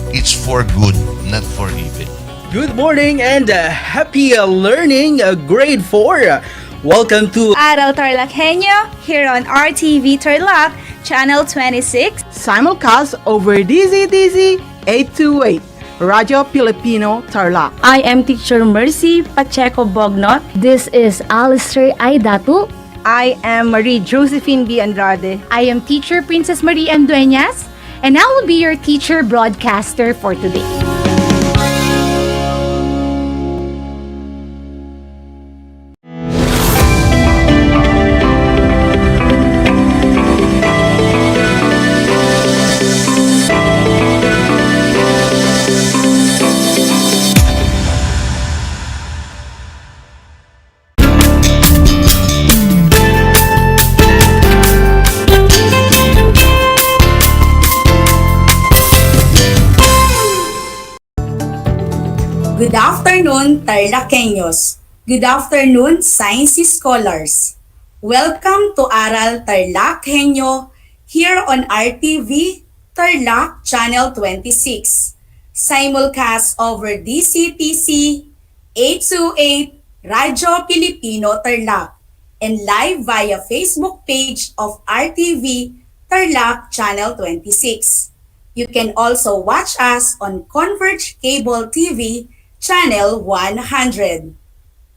It's for good, not for evil. Good morning and happy learning, grade 4. Welcome to Aral TarlakHenyo here on RTV Tarlac, Channel 26. Simulcast over DZDZ 828, Radio Filipino Tarlac. I am Teacher Mercy Pacheco Bognot. This is Alistair Aidatu. I am Marie Josephine B. Andrade. I am Teacher Princess Marie M. Dueñas, and I will be your teacher broadcaster for today. Good afternoon, Tarlakenyos. Good afternoon, science scholars. Welcome to Aral TarlakHenyo here on RTV Tarlac Channel 26. Simulcast over DCTC 828 Radio Filipino Tarlac and live via Facebook page of RTV Tarlac Channel 26. You can also watch us on Converge Cable TV Channel 100.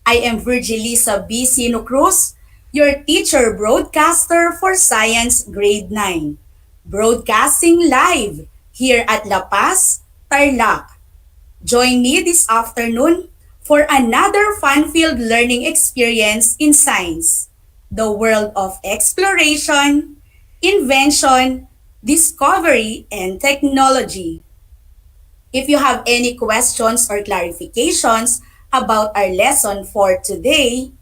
I am Virgilisa B. Sino Cruz, your teacher broadcaster for Science Grade 9. Broadcasting live here at La Paz, Tarlac. Join me this afternoon for another fun-filled learning experience in science, the world of exploration, invention, discovery, and technology. If you have any questions or clarifications about our lesson for today,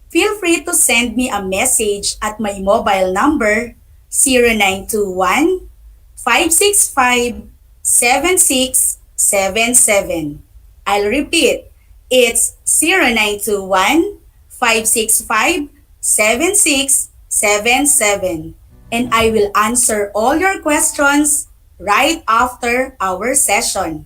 feel free to send me a message at my mobile number 0921-565-7677. I'll repeat, it's 0921-565-7677. And I will answer all your questions right after our session.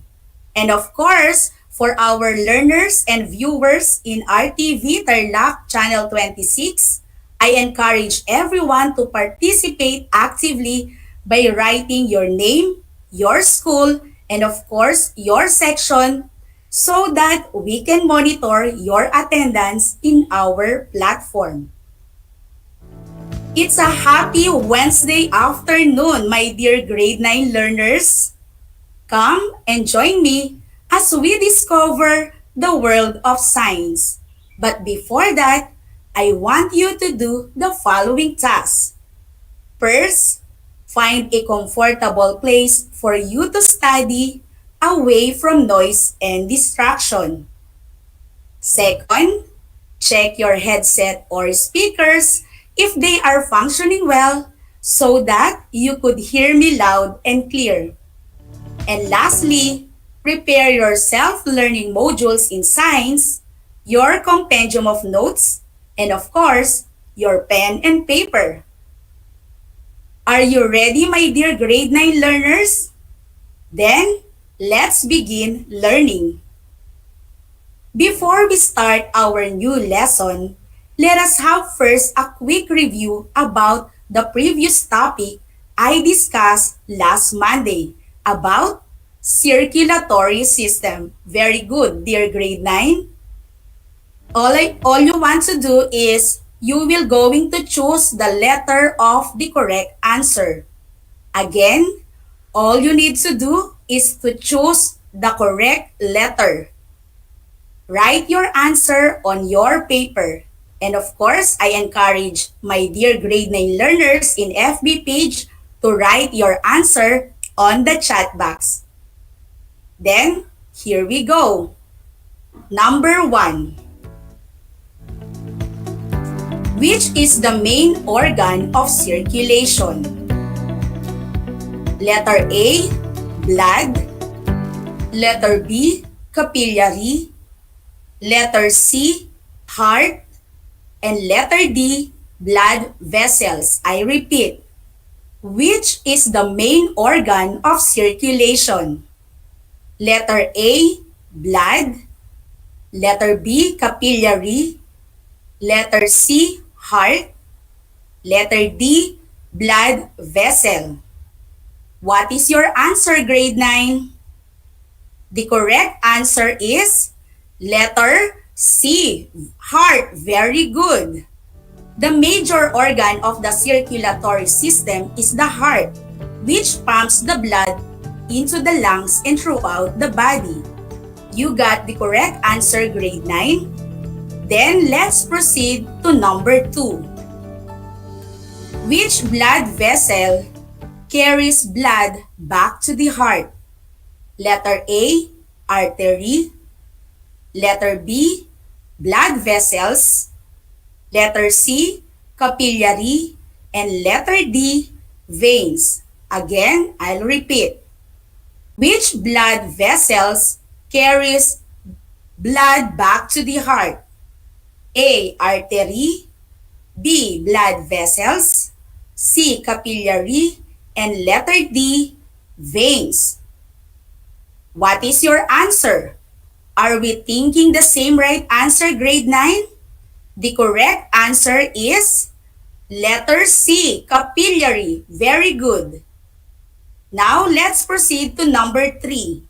And of course, for our learners and viewers in RTV Tarlac Channel 26, I encourage everyone to participate actively by writing your name, your school, and of course, your section so that we can monitor your attendance in our platform. It's a happy Wednesday afternoon, my dear grade 9 learners. Come and join me as we discover the world of science. But before that, I want you to do the following tasks. First, Find a comfortable place for you to study away from noise and distraction. Second, check your headset or speakers if they are functioning well so that you could hear me loud and clear. And lastly, prepare your self-learning modules in science, your compendium of notes, and of course, your pen and paper. Are you ready, my dear grade 9 learners? Then, let's begin learning. Before we start our new lesson, let us have first a quick review about the previous topic I discussed last Monday about circulatory system. Very good, dear grade 9. All you want to do is you will going to choose the letter of the correct answer. Again, all you need to do is to choose the correct letter. Write your answer on your paper. And of course, I encourage my dear grade 9 learners in FB page to write your answer on the chat box. Then, here we go. Number 1. Which is the main organ of circulation? Letter A, blood. Letter B, capillary. Letter C, heart. And letter D, blood vessels. I repeat, which is the main organ of circulation? Letter A, blood. Letter B, capillary. Letter C, heart. Letter D, blood vessel. What is your answer, grade 9? The correct answer is letter C, heart. Very good. The major organ of the circulatory system is the heart, which pumps the blood into the lungs and throughout the body. You got the correct answer, grade 9. Then let's proceed to number 2. Which blood vessel carries blood back to the heart? Letter A, artery. Letter B, blood vessels. Letter C, capillary. And letter D, veins. Again, I'll repeat. Which blood vessels carries blood back to the heart? A, artery. B, blood vessels. C, capillary. And letter D, veins. What is your answer? Are we thinking the same right answer, grade 9? The correct answer is letter C, capillary. Very good. Now, let's proceed to number 3.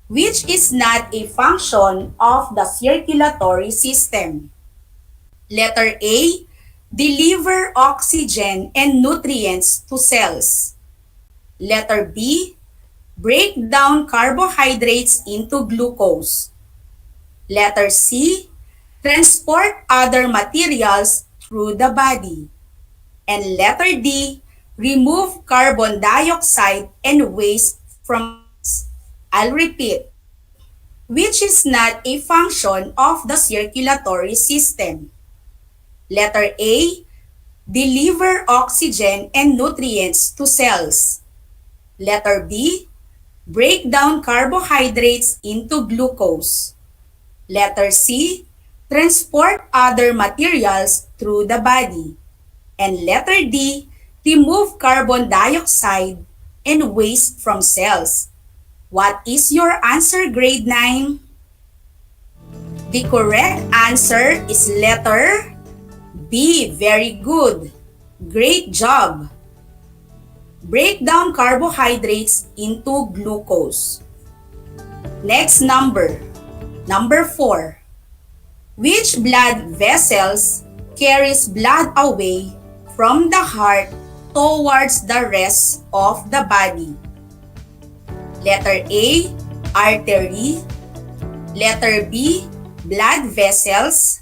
Which is not a function of the circulatory system? Letter A, deliver oxygen and nutrients to cells. Letter B, break down carbohydrates into glucose. Letter C, transport other materials through the body. And letter D, remove carbon dioxide and waste from us. I'll repeat. Which is not a function of the circulatory system? Letter A, deliver oxygen and nutrients to cells. Letter B, break down carbohydrates into glucose. Letter C, transport other materials through the body. And letter D, remove carbon dioxide and waste from cells. What is your answer, grade 9? The correct answer is letter B. Very good. Great job. Break down carbohydrates into glucose. Next number. Number 4. Which blood vessels carries blood away from the heart towards the rest of the body? Letter A, artery. Letter B, blood vessels.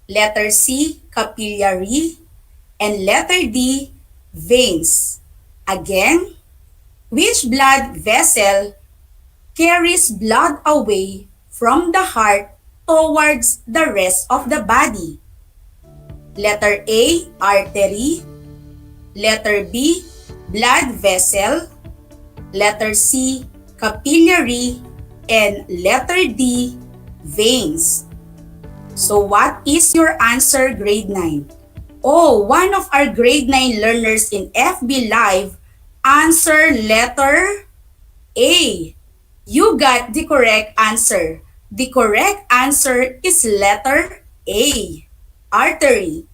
Letter C, capillary. And letter D, veins. Again, which blood vessel carries blood away from the heart towards the rest of the body? Letter A, artery. Letter B, blood vessel. Letter C, capillary. And letter D, veins. So what is your answer, grade 9? Oh, one of our grade 9 learners in FB Live answer letter A. You got the correct answer. The correct answer is letter A, artery.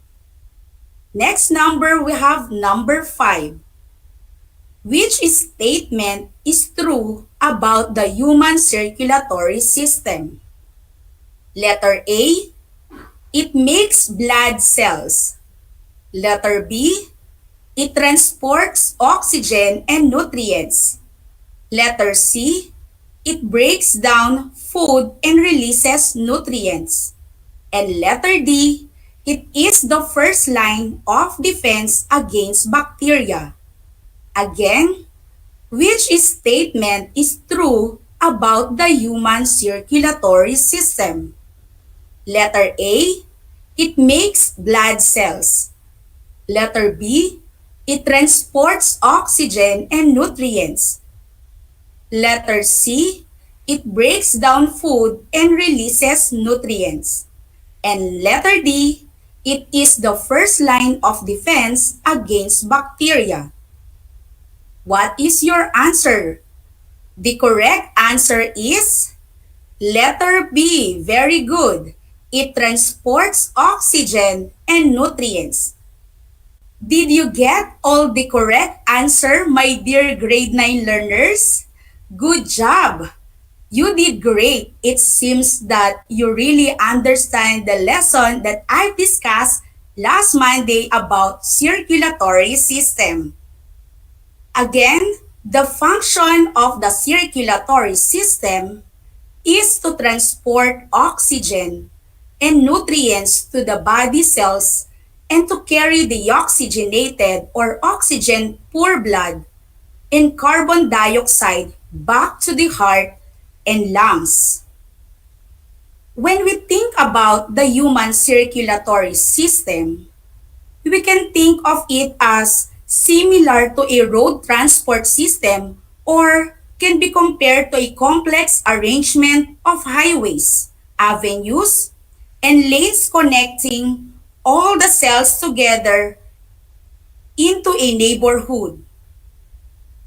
Next number, we have number 5. Which statement is true about the human circulatory system? Letter A, it makes blood cells. Letter B, it transports oxygen and nutrients. Letter C, it breaks down food and releases nutrients. And letter D, it is the first line of defense against bacteria. Again, which statement is true about the human circulatory system? Letter A, it makes blood cells. Letter B, it transports oxygen and nutrients. Letter C, it breaks down food and releases nutrients. And letter D, it is the first line of defense against bacteria. What is your answer? The correct answer is letter B. Very good. It transports oxygen and nutrients. Did you get all the correct answer, my dear grade 9 learners? Good job! You did great. It seems that you really understand the lesson that I discussed last Monday about circulatory system. Again, the function of the circulatory system is to transport oxygen and nutrients to the body cells and to carry the oxygenated or oxygen-poor blood and carbon dioxide back to the heart and lungs. When we think about the human circulatory system, we can think of it as similar to a road transport system or can be compared to a complex arrangement of highways, avenues, and lanes connecting all the cells together into a neighborhood.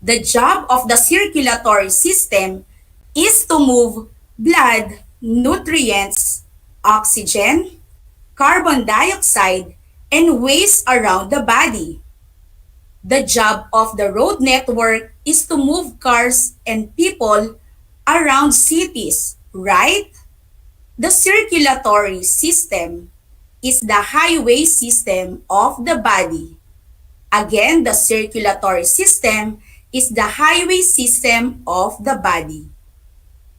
The job of the circulatory system is to move blood, nutrients, oxygen, carbon dioxide, and waste around the body. The job of the road network is to move cars and people around cities, right? The circulatory system is the highway system of the body. Again, the circulatory system is the highway system of the body.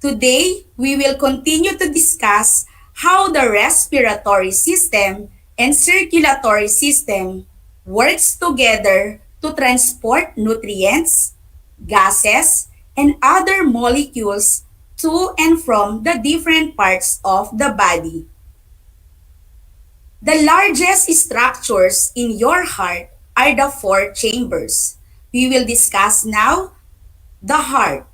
Today, we will continue to discuss how the respiratory system and circulatory system works together to transport nutrients, gases, and other molecules to and from the different parts of the body. The largest structures in your heart are the 4 chambers. We will discuss now the heart.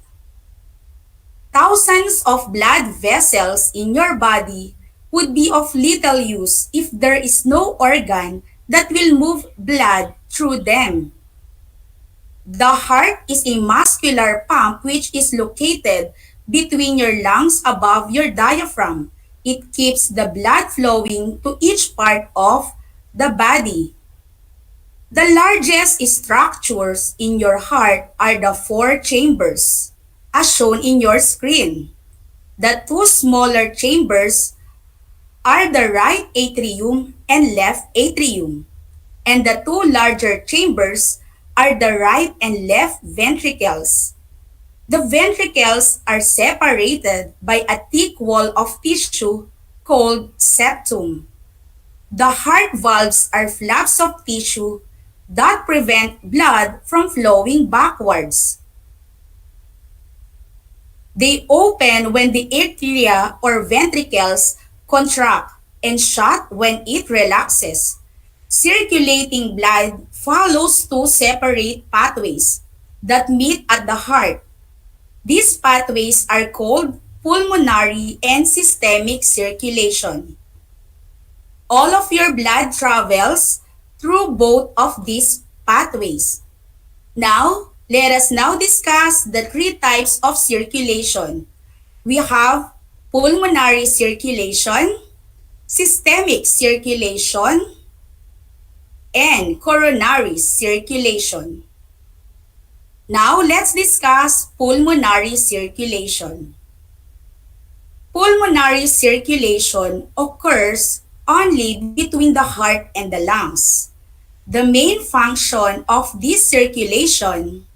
Thousands of blood vessels in your body would be of little use if there is no organ that will move blood through them. The heart is a muscular pump which is located between your lungs above your diaphragm. It keeps the blood flowing to each part of the body. The largest structures in your heart are the 4 chambers, as shown in your screen. The 2 smaller chambers are the right atrium and left atrium, and the 2 larger chambers are the right and left ventricles. The ventricles are separated by a thick wall of tissue called septum. The heart valves are flaps of tissue that prevent blood from flowing backwards. They open when the atria or ventricles contract and shut when it relaxes. Circulating blood follows two separate pathways that meet at the heart. These pathways are called pulmonary and systemic circulation. All of your blood travels through both of these pathways. Now, let us now discuss the three types of circulation. We have pulmonary circulation, systemic circulation, and coronary circulation. Now, let's discuss pulmonary circulation. Pulmonary circulation occurs only between the heart and the lungs. The main function of this circulation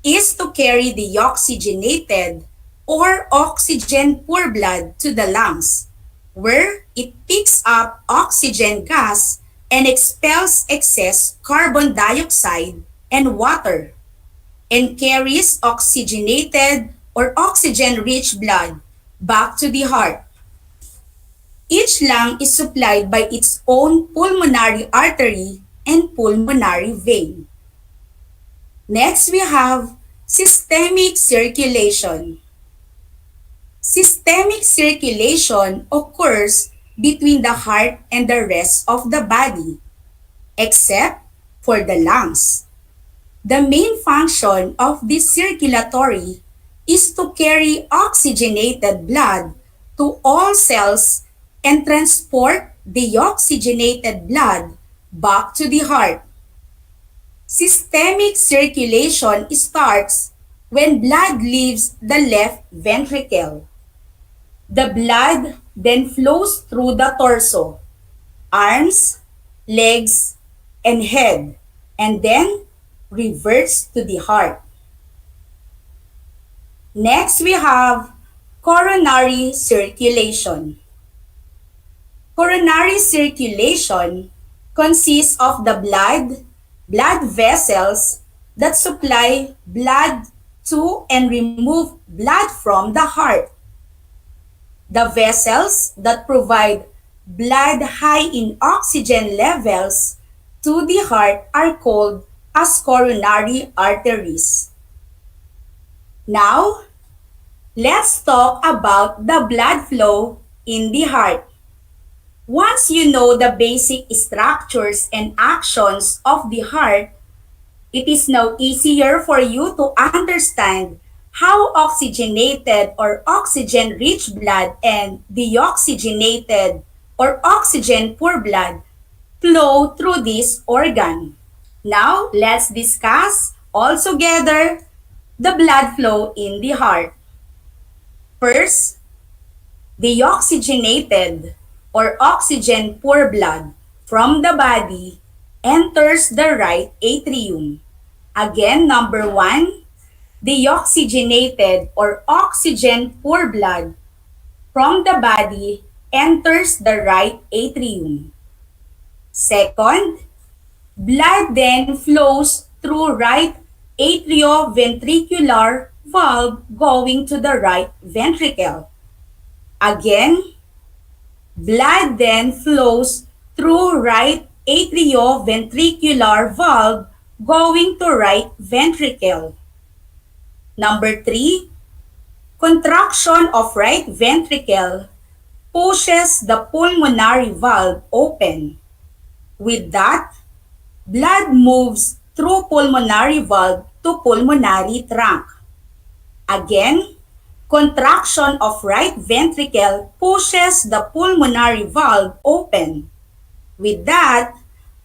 is to carry the oxygenated or oxygen-poor blood to the lungs, where it picks up oxygen gas and expels excess carbon dioxide and water, and carries oxygenated or oxygen-rich blood back to the heart. Each lung is supplied by its own pulmonary artery and pulmonary vein. Next, we have systemic circulation. Systemic circulation occurs between the heart and the rest of the body, except for the lungs. The main function of this circulatory is to carry oxygenated blood to all cells and transport the oxygenated blood back to the heart. Systemic circulation starts when blood leaves the left ventricle. The blood then flows through the torso, arms, legs, and head, and then reverts to the heart. Next, we have coronary circulation. Coronary circulation consists of the blood vessels that supply blood to and remove blood from the heart. The vessels that provide blood high in oxygen levels to the heart are called as coronary arteries. Now, let's talk about the blood flow in the heart. Once you know the basic structures and actions of the heart, it is now easier for you to understand how oxygenated or oxygen-rich blood and deoxygenated or oxygen-poor blood flow through this organ. Now, let's discuss all together the blood flow in the heart. First, deoxygenated or oxygen-poor blood from the body enters the right atrium. Again, number 1, deoxygenated or oxygen-poor blood from the body enters the right atrium. Second, blood then flows through right atrioventricular valve going to the right ventricle. Again, blood then flows through right atrioventricular valve going to right ventricle. Number 3, contraction of right ventricle pushes the pulmonary valve open. With that, blood moves through pulmonary valve to pulmonary trunk. Again, contraction of right ventricle pushes the pulmonary valve open. With that,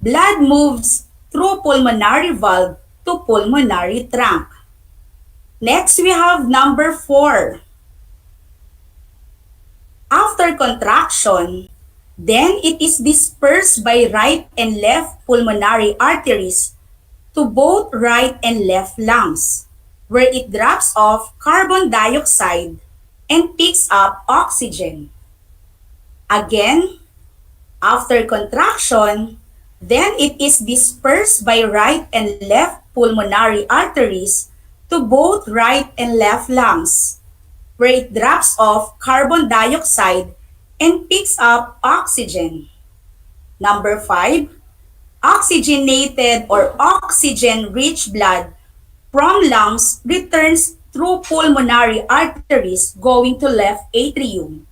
blood moves through pulmonary valve to pulmonary trunk. Next, we have number 4. After contraction, then it is dispersed by right and left pulmonary arteries to both right and left lungs, where it drops off carbon dioxide and picks up oxygen. Again, after contraction, Then it is dispersed by right and left pulmonary arteries to both right and left lungs, where it drops off carbon dioxide and picks up oxygen. Number 5, oxygenated or oxygen-rich blood from lungs returns through pulmonary arteries going to left atrium.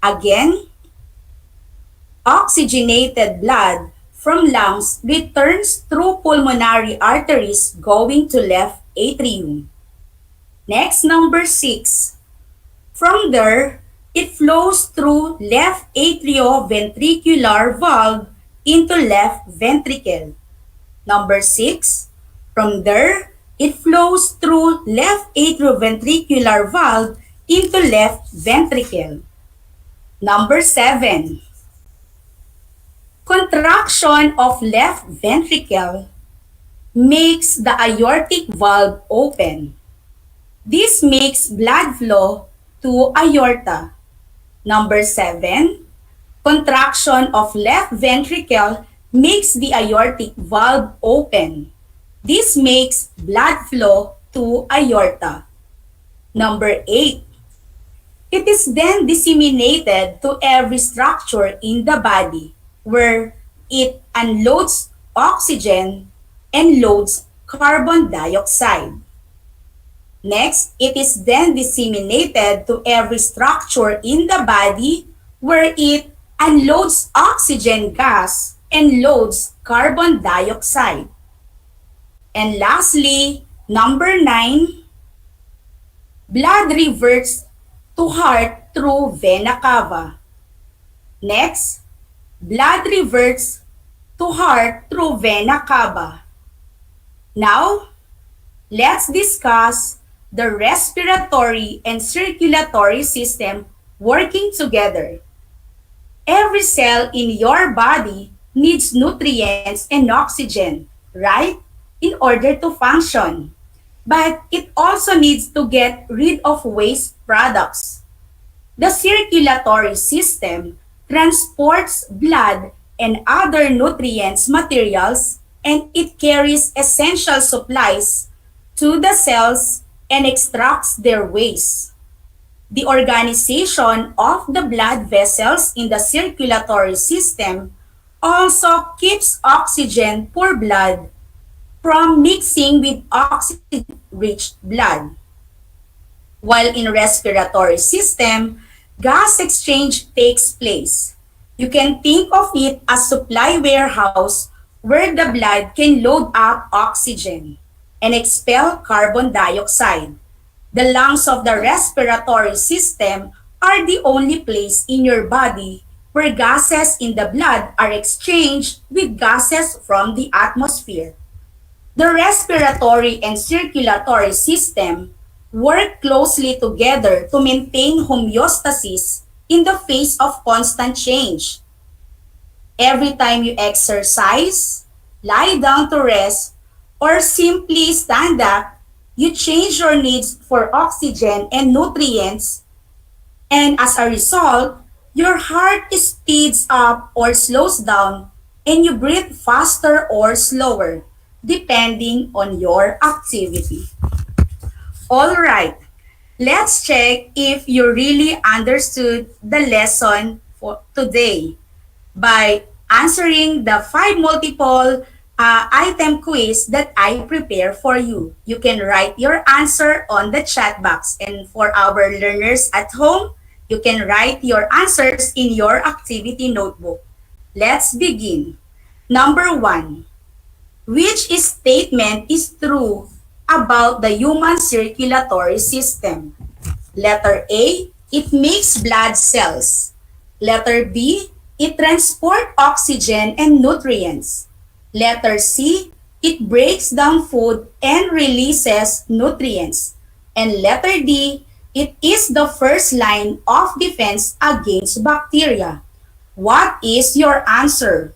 Again, oxygenated blood from lungs returns through pulmonary arteries going to left atrium. Next, number 6. From there, it flows through left atrioventricular valve into left ventricle. Number 6. From there, it flows through left atrioventricular valve into left ventricle. Number 7. Contraction of left ventricle makes the aortic valve open. This makes blood flow to aorta. Number 7. Contraction of left ventricle makes the aortic valve open. This makes blood flow to aorta. Number 8. It is then disseminated to every structure in the body where it unloads oxygen and loads carbon dioxide. Next, it is then disseminated to every structure in the body where it unloads oxygen gas and loads carbon dioxide. And lastly, number 9, blood reverts to heart through vena cava. Next, blood reverts to heart through vena cava. Now, let's discuss the respiratory and circulatory system working together. Every cell in your body needs nutrients and oxygen, right? In order to function. But it also needs to get rid of waste products. The circulatory system transports blood and other nutrients materials, and it carries essential supplies to the cells and extracts their waste. The organization of the blood vessels in the circulatory system also keeps oxygen poor blood from mixing with oxygen-rich blood. While in respiratory system, gas exchange takes place. You can think of it as supply warehouse where the blood can load up oxygen and expel carbon dioxide. The lungs of the respiratory system are the only place in your body where gases in the blood are exchanged with gases from the atmosphere. The respiratory and circulatory system work closely together to maintain homeostasis in the face of constant change. Every time you exercise, lie down to rest, or simply stand up, you change your needs for oxygen and nutrients, and as a result, your heart speeds up or slows down, and you breathe faster or slower, depending on your activity. All right, let's check if you really understood the lesson for today by answering the 5 multiple item quiz that I prepare for you. You can write your answer on the chat box, and for our learners at home, you can write your answers in your activity notebook. Let's begin. Number 1. Which statement is true about the human circulatory system? Letter A, it makes blood cells. Letter B, it transports oxygen and nutrients. Letter C, it breaks down food and releases nutrients. And letter D, it is the first line of defense against bacteria. What is your answer?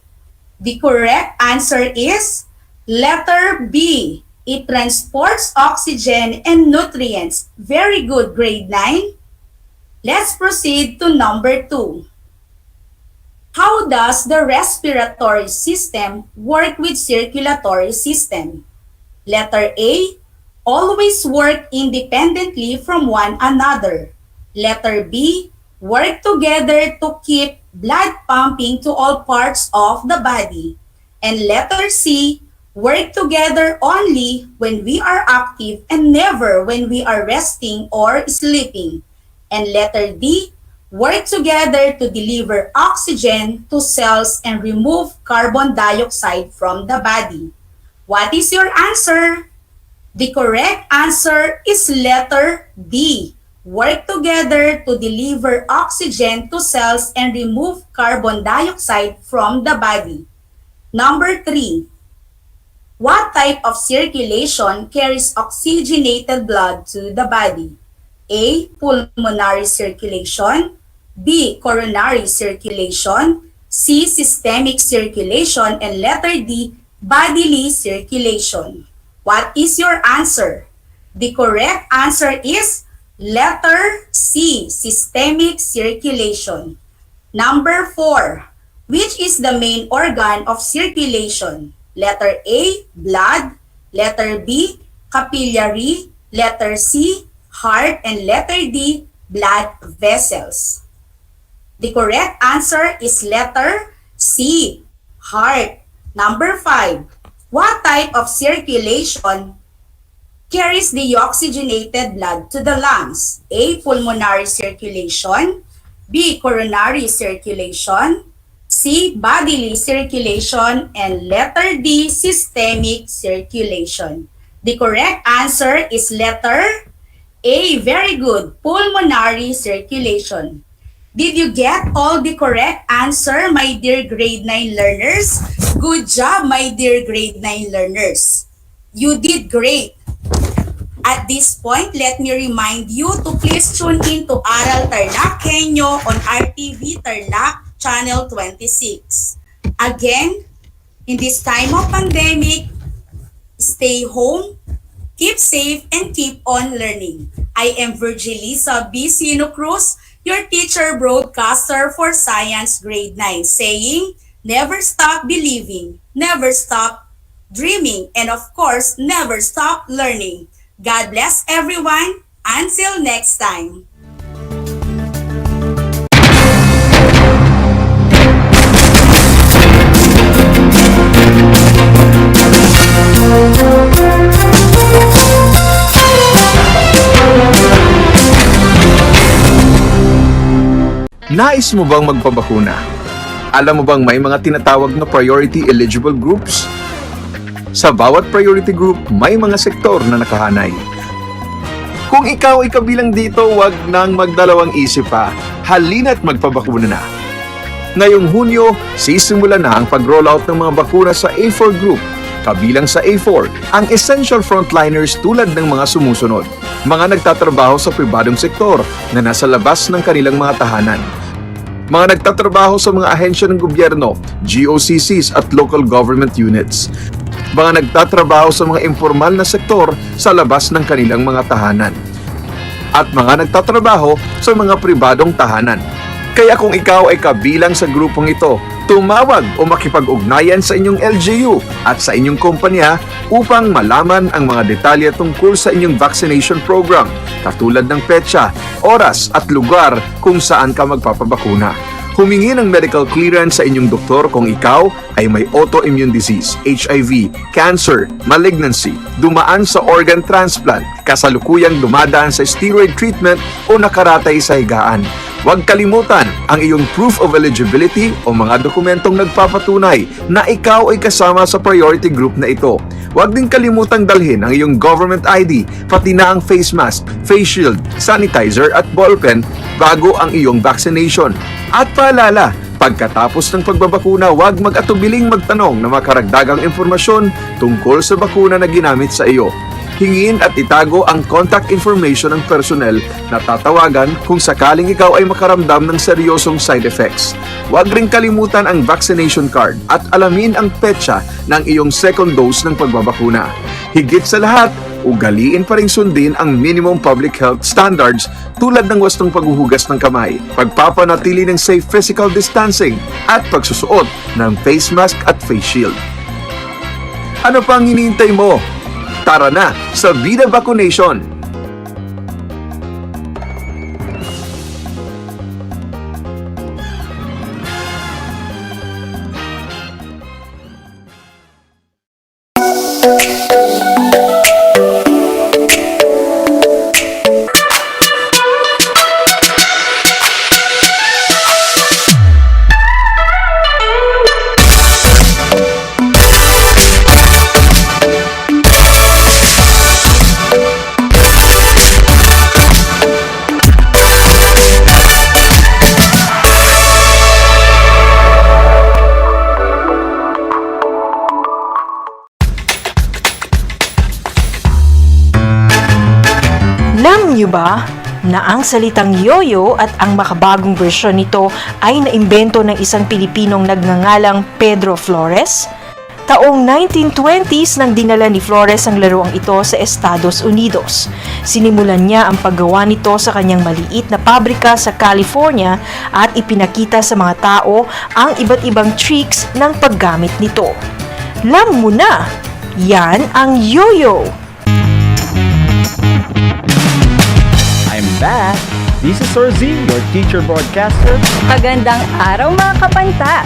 The correct answer is letter B. It transports oxygen and nutrients. Very good, grade 9. Let's proceed to number 2. How does the respiratory system work with circulatory system? Letter A, always work independently from one another. Letter B, work together to keep blood pumping to all parts of the body. And letter C, work together only when we are active and never when we are resting or sleeping. And letter D, work together to deliver oxygen to cells and remove carbon dioxide from the body. What is your answer? The correct answer is letter D. Work together to deliver oxygen to cells and remove carbon dioxide from the body. Number 3. What type of circulation carries oxygenated blood to the body? A. Pulmonary circulation. B. Coronary circulation. C. Systemic circulation. And letter D. Bodily circulation. What is your answer? The correct answer is letter C. Systemic circulation. Number 4. Which is the main organ of circulation? Letter A, blood. Letter B, capillary. Letter C, heart. And letter D, blood vessels. The correct answer is letter C, heart. Number 5. What type of circulation carries the oxygenated blood to the lungs? A, pulmonary circulation. B, coronary circulation. C, bodily circulation. And letter D, systemic circulation. The correct answer is letter A. Very good. Pulmonary circulation. Did you get all the correct answer, my dear grade 9 learners? Good job, my dear grade 9 learners. You did great. At this point, let me remind you to please tune in to Aral TarlakHenyo on RTV Tarlac Channel 26. Again, in this time of pandemic, stay home, keep safe, and keep on learning. I am Virgilisa B. Sino Cruz, your teacher broadcaster for Science Grade 9, saying, never stop believing, never stop dreaming, and of course, never stop learning. God bless everyone. Until next time. Nais mo bang magpabakuna? Alam mo bang may mga tinatawag na priority eligible groups? Sa bawat priority group, may mga sektor na nakahanay. Kung ikaw ay kabilang dito, wag nang magdalawang isip pa. Halina't magpabakuna na. Ngayong Hunyo, sisimula na ang pag-rollout ng mga bakuna sa A4 group. Kabilang sa A4, ang essential frontliners tulad ng mga sumusunod. Mga nagtatrabaho sa pribadong sektor na nasa labas ng kanilang mga tahanan. Mga nagtatrabaho sa mga ahensya ng gobyerno, GOCCs at local government units. Mga nagtatrabaho sa mga informal na sektor sa labas ng kanilang mga tahanan. At mga nagtatrabaho sa mga pribadong tahanan. Kaya kung ikaw ay kabilang sa grupong ito, tumawag o makipag-ugnayan sa inyong LGU at sa inyong kumpanya upang malaman ang mga detalye tungkol sa inyong vaccination program, katulad ng petsa, oras at lugar kung saan ka magpapabakuna. Humingi ng medical clearance sa inyong doktor kung ikaw ay may autoimmune disease, HIV, cancer, malignancy, dumaan sa organ transplant, kasalukuyang dumadaan sa steroid treatment o nakaratay sa higaan. Huwag kalimutan ang iyong proof of eligibility o mga dokumentong nagpapatunay na ikaw ay kasama sa priority group na ito. Huwag din kalimutang dalhin ang iyong government ID, pati na ang face mask, face shield, sanitizer at ballpen bago ang iyong vaccination. At paalala, pagkatapos ng pagbabakuna, huwag mag-atubiling magtanong na makaragdagang impormasyon tungkol sa bakuna na ginamit sa iyo. Hingin at itago ang contact information ng personnel na tatawagan kung sakaling ikaw ay makaramdam ng seryosong side effects. Huwag ring kalimutan ang vaccination card at alamin ang petsa ng iyong second dose ng pagbabakuna. Higit sa lahat, ugaliin pa rin sundin ang minimum public health standards tulad ng wastong paghuhugas ng kamay, pagpapanatili ng safe physical distancing, at pagsusuot ng face mask at face shield. Ano pang hinihintay mo? Tara na sa Vida Vaccination! Alam niyo ba na ang salitang yoyo at ang makabagong bersyon nito ay naimbento ng isang Pilipinong nagngangalang Pedro Flores? Taong 1920s nang dinala ni Flores ang laruang ito sa Estados Unidos. Sinimulan niya ang paggawa nito sa kanyang maliit na pabrika sa California at ipinakita sa mga tao ang iba't ibang tricks ng paggamit nito. Alam mo na, yan ang yoyo! I'm back! This is Orzi, your teacher broadcaster. Magandang araw mga kapantas!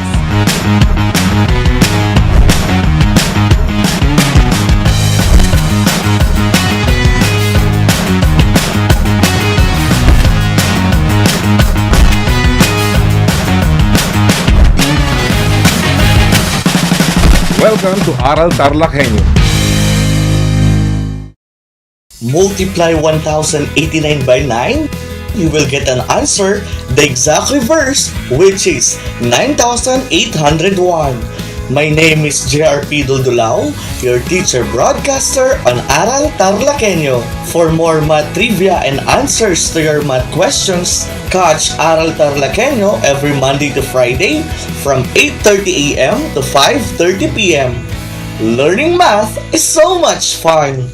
Welcome to Aral TarlakHenyo. Multiply 1089 by 9, you will get an answer, the exact reverse, which is 9801. My name is JRP Duldulao, your teacher broadcaster on Aral TarlakHenyo. For more math trivia and answers to your math questions, catch Aral TarlakHenyo every Monday to Friday from 8:30 a.m. to 5:30 p.m. Learning math is so much fun!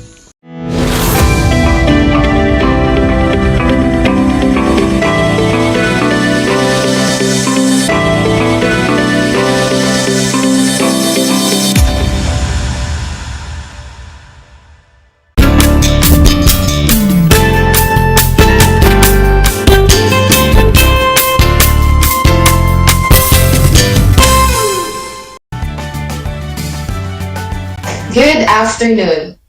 Good afternoon.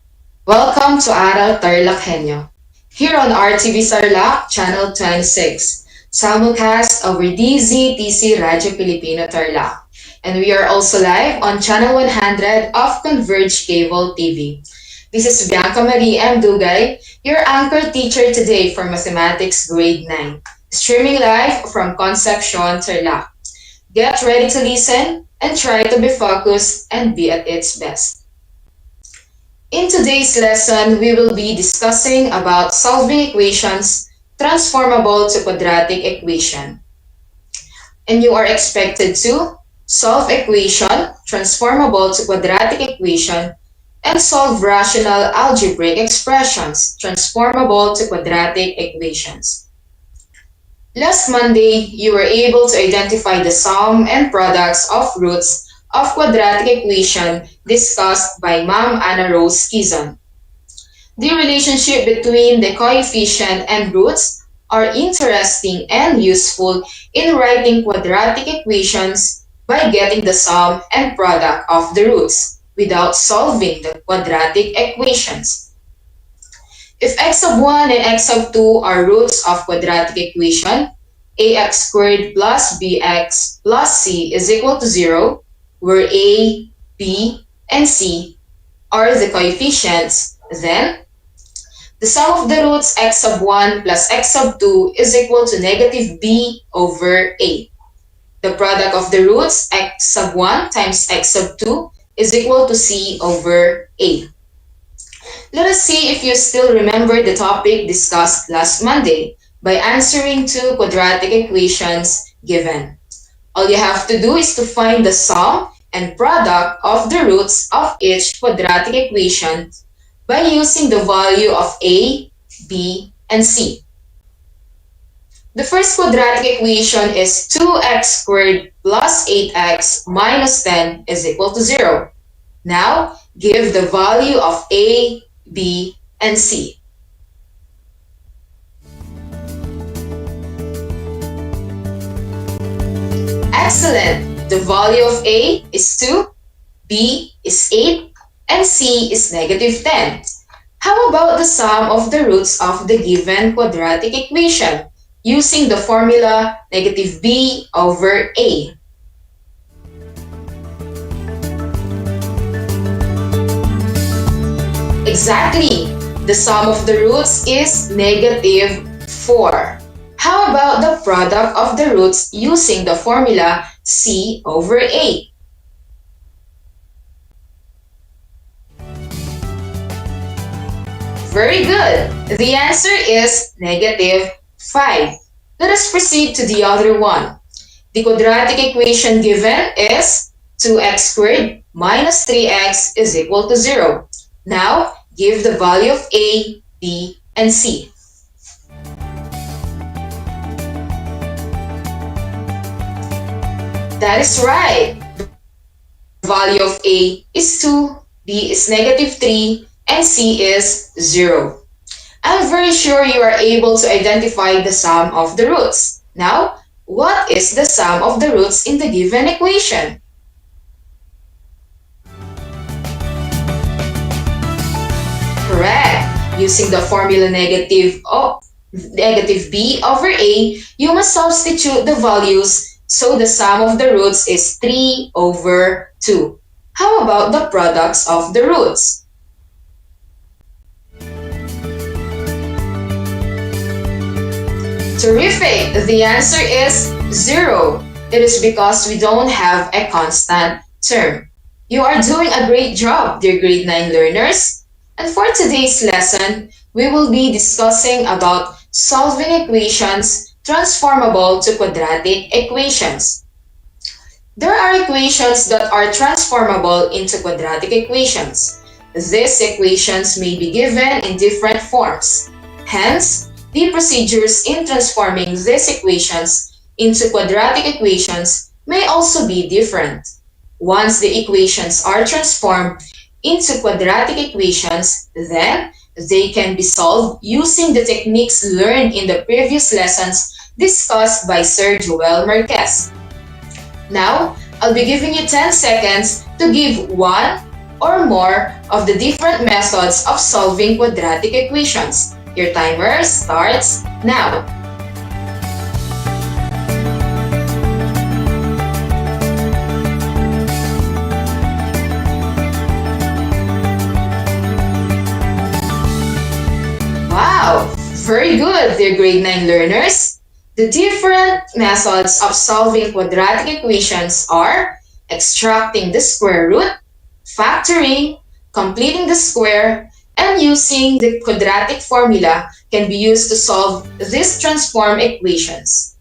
Welcome to Aral TarlakHenyo. Here on RTV Tarlac, Channel 26, simulcast over DZTC Radio Filipino Tarlac. And we are also live on Channel 100 of Converge Cable TV. This is Bianca Marie M. Dugay, your anchor teacher today for Mathematics Grade 9, streaming live from Concepcion, Tarlac. Get ready to listen and try to be focused and be at its best. In today's lesson, we will be discussing about solving equations transformable to quadratic equation. And you are expected to solve equation transformable to quadratic equation and solve rational algebraic expressions transformable to quadratic equations. Last Monday, you were able to identify the sum and products of roots of quadratic equation discussed by Ma'am Anna Rose Kizon. The relationship between the coefficient and roots are interesting and useful in writing quadratic equations by getting the sum and product of the roots without solving the quadratic equations. If x sub 1 and x sub 2 are roots of quadratic equation, ax squared plus bx plus c is equal to 0, where a, b, and c are the coefficients, then the sum of the roots x sub 1 plus x sub 2 is equal to negative b over a. The product of the roots x sub 1 times x sub 2 is equal to c over a. Let us see if you still remember the topic discussed last Monday by answering two quadratic equations given. All you have to do is to find the sum and product of the roots of each quadratic equation by using the value of a, b, and c. The first quadratic equation is 2x squared plus 8x minus 10 is equal to 0. Now, give the value of a, b, and c. Excellent! The value of a is 2, b is 8, and c is negative 10. How about the sum of the roots of the given quadratic equation using the formula negative b over a? Exactly! The sum of the roots is negative 4. How about the product of the roots using the formula c over a? Very good! The answer is negative 5. Let us proceed to the other one. The quadratic equation given is 2x squared minus 3x is equal to 0. Now, give the value of a, b, and c. That is right. The value of a is 2, b is negative 3, and c is 0. I'm very sure you are able to identify the sum of the roots. Now, what is the sum of the roots in the given equation? Correct. Using the formula negative b over a, you must substitute the values so the sum of the roots is 3 over 2. How about the products of the roots? Terrific! The answer is 0. It is because we don't have a constant term. You are doing a great job, dear grade 9 learners. And for today's lesson, we will be discussing about solving equations transformable to quadratic equations. There are equations that are transformable into quadratic equations. These equations may be given in different forms. Hence, the procedures in transforming these equations into quadratic equations may also be different. Once the equations are transformed into quadratic equations, then they can be solved using the techniques learned in the previous lessons discussed by Sir Joel Marquez. Now, I'll be giving you 10 seconds to give one or more of the different methods of solving quadratic equations. Your timer starts now. Wow! Very good, dear grade 9 learners. The different methods of solving quadratic equations are extracting the square root, factoring, completing the square, and using the quadratic formula can be used to solve these transform equations.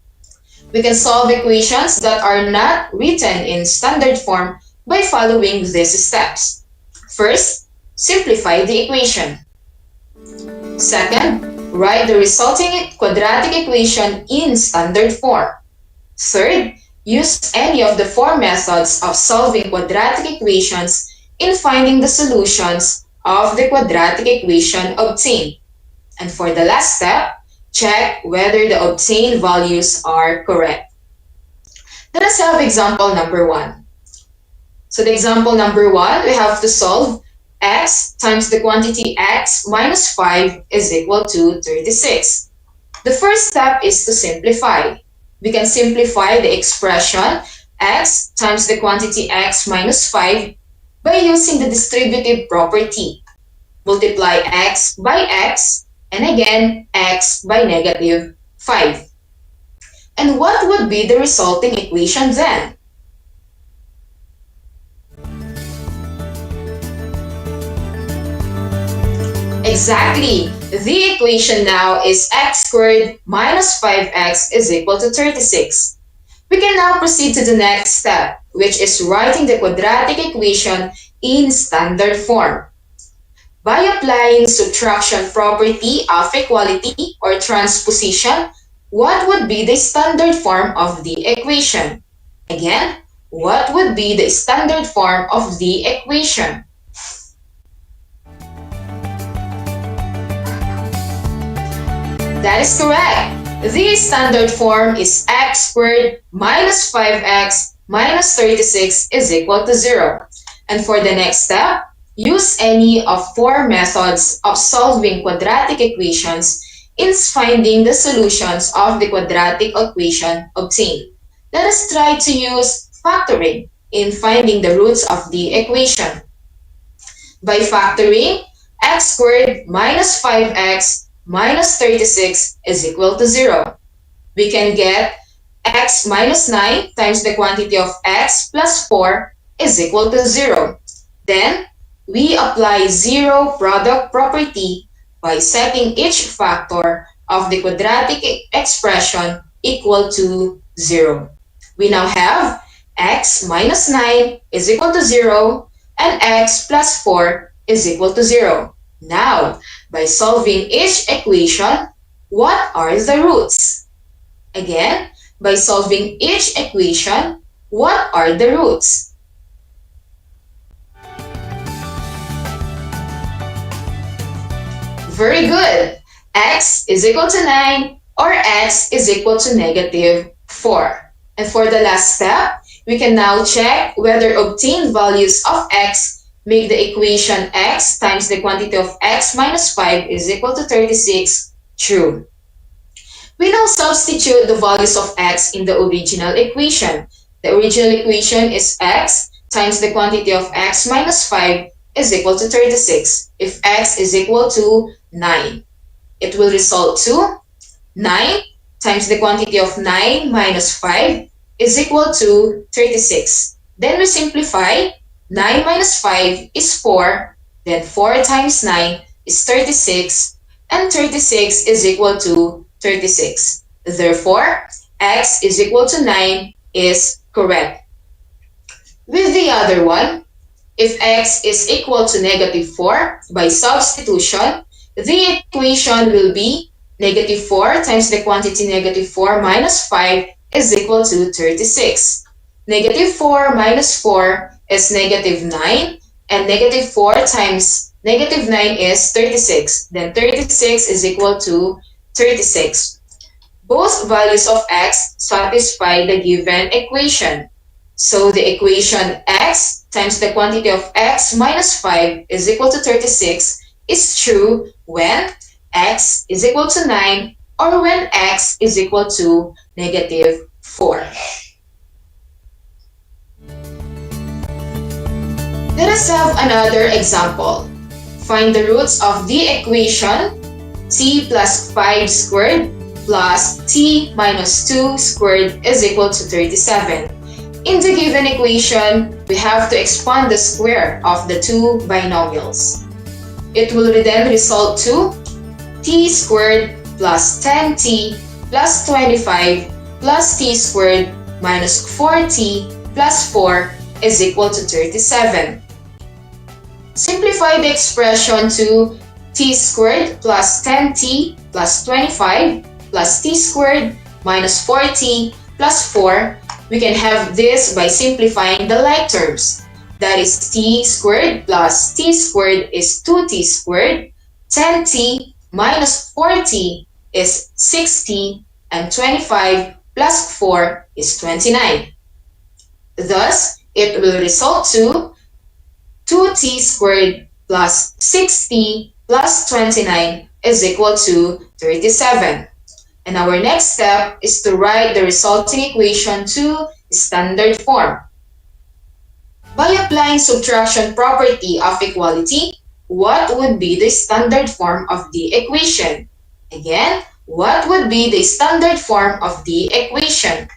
We can solve equations that are not written in standard form by following these steps. First, simplify the equation. Second, write the resulting quadratic equation in standard form. Third, use any of the four methods of solving quadratic equations in finding the solutions of the quadratic equation obtained. And for the last step, check whether the obtained values are correct. Let us have example number 1. So the example number 1, we have to solve x times the quantity x minus 5 is equal to 36. The first step is to simplify. We can simplify the expression x times the quantity x minus 5 by using the distributive property. Multiply x by x, and again x by negative 5. And what would be the resulting equation then? Exactly! The equation now is x squared minus 5x is equal to 36. We can now proceed to the next step, which is writing the quadratic equation in standard form. By applying subtraction property of equality or transposition, what would be the standard form of the equation? Again, what would be the standard form of the equation? That is correct. The standard form is x squared minus 5x minus 36 is equal to 0. And for the next step, use any of 4 methods of solving quadratic equations in finding the solutions of the quadratic equation obtained. Let us try to use factoring in finding the roots of the equation. By factoring, x squared minus 5x minus 36 is equal to 0. We can get x minus 9 times the quantity of x plus 4 is equal to 0. Then, we apply zero product property by setting each factor of the quadratic expression equal to 0. We now have x minus 9 is equal to 0 and x plus 4 is equal to 0. Now, by solving each equation, what are the roots? Again, by solving each equation, what are the roots? Very good. X is equal to 9 or x is equal to negative 4. And for the last step, we can now check whether obtained values of x make the equation x times the quantity of x minus 5 is equal to 36 true. We now substitute the values of x in the original equation. The original equation is x times the quantity of x minus 5 is equal to 36 if x is equal to 9. It will result to 9 times the quantity of 9 minus 5 is equal to 36. Then we simplify. 9 minus 5 is 4, then 4 times 9 is 36, and 36 is equal to 36. Therefore, x is equal to 9 is correct. With the other one, if x is equal to negative 4, by substitution, the equation will be negative 4 times the quantity negative 4 minus 5 is equal to 36. Negative 4 minus 4 is negative 9, and negative 4 times negative 9 is 36. Then 36 is equal to 36. Both values of x satisfy the given equation. So the equation x times the quantity of x minus 5 is equal to 36 is true when x is equal to 9 or when x is equal to negative 4. Let us have another example. Find the roots of the equation t plus 5 squared plus t minus 2 squared is equal to 37. In the given equation, we have to expand the square of the two binomials. It will then result to t squared plus 10t plus 25 plus t squared minus 4t plus 4 is equal to 37. Simplify the expression to t squared plus 10t plus 25 plus t squared minus 4t plus 4. We can have this by simplifying the like terms. That is t squared plus t squared is 2t squared, 10t minus 4t is 6t, and 25 plus 4 is 29. Thus, it will result to 2t squared plus 6t plus 29 is equal to 37. And our next step is to write the resulting equation to standard form. By applying subtraction property of equality, what would be the standard form of the equation? Again, what would be the standard form of the equation?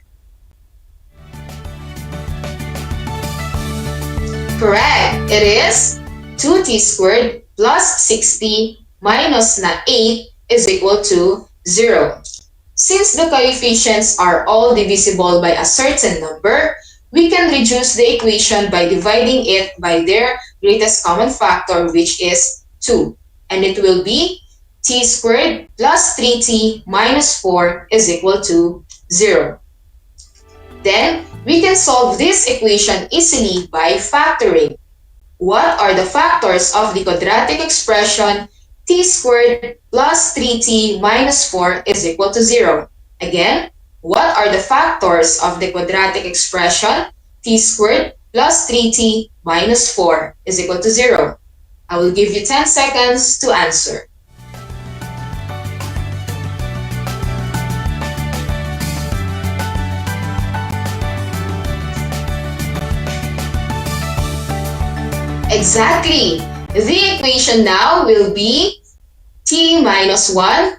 Correct. It is 2t squared plus 6t minus 8 is equal to 0. Since the coefficients are all divisible by a certain number, we can reduce the equation by dividing it by their greatest common factor, which is 2. And it will be t squared plus 3t minus 4 is equal to 0. Then, we can solve this equation easily by factoring. What are the factors of the quadratic expression t squared plus 3t minus 4 is equal to 0? Again, what are the factors of the quadratic expression t squared plus 3t minus 4 is equal to 0? I will give you 10 seconds to answer. Exactly! The equation now will be t minus 1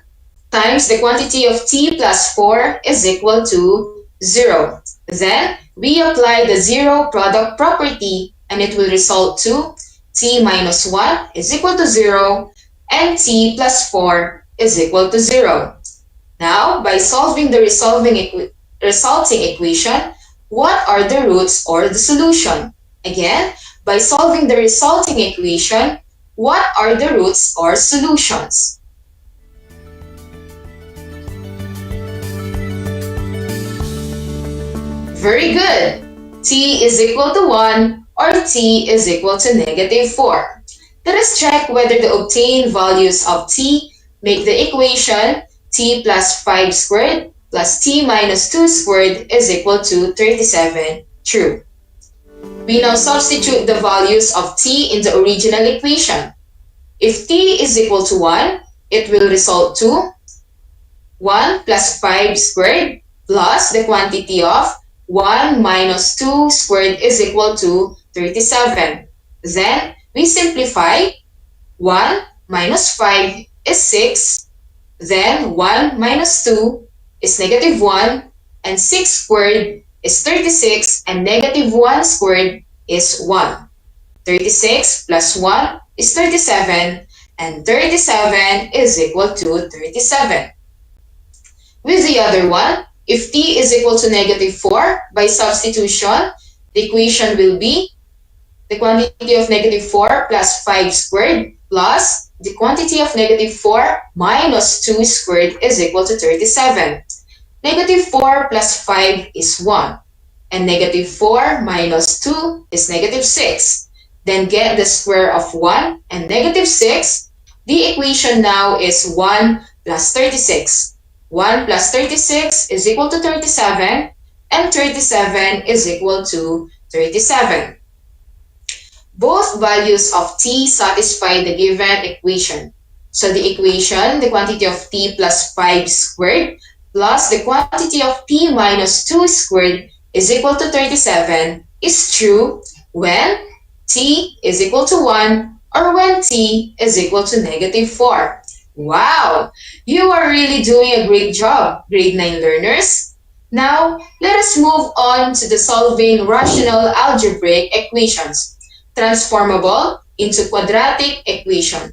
times the quantity of t plus 4 is equal to 0. Then, we apply the zero product property and it will result to t minus 1 is equal to 0 and t plus 4 is equal to 0. Now, by solving the resulting equation, what are the roots or the solution? Again, by solving the resulting equation, what are the roots or solutions? Very good! T is equal to 1 or T is equal to negative 4. Let us check whether the obtained values of T make the equation T plus 5 squared plus T minus 2 squared is equal to 37 true. We now substitute the values of t in the original equation. If t is equal to 1, it will result to 1 plus 5 squared plus the quantity of 1 minus 2 squared is equal to 37. Then, we simplify. 1 minus 5 is 6. Then, 1 minus 2 is negative 1. And 6 squared is 36 and negative 1 squared is 1. 36 plus 1 is 37 and 37 is equal to 37. With the other one, if t is equal to negative 4, by substitution, the equation will be the quantity of negative 4 plus 5 squared plus the quantity of negative 4 minus 2 squared is equal to 37. Negative 4 plus 5 is 1. And negative 4 minus 2 is negative 6. Then get the square of 1 and negative 6. The equation now is 1 plus 36. 1 plus 36 is equal to 37 and 37 is equal to 37. Both values of t satisfy the given equation. So the equation, the quantity of t plus 5 squared plus the quantity of t minus 2 squared is equal to 37 is true when t is equal to 1 or when t is equal to negative 4. Wow! You are really doing a great job, grade 9 learners. Now, let us move on to the solving rational algebraic equations, transformable into quadratic equation.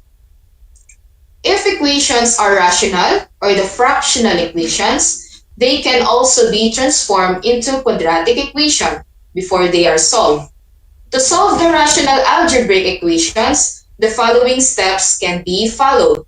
If equations are rational or the fractional equations, they can also be transformed into quadratic equation before they are solved. To solve the rational algebraic equations, the following steps can be followed.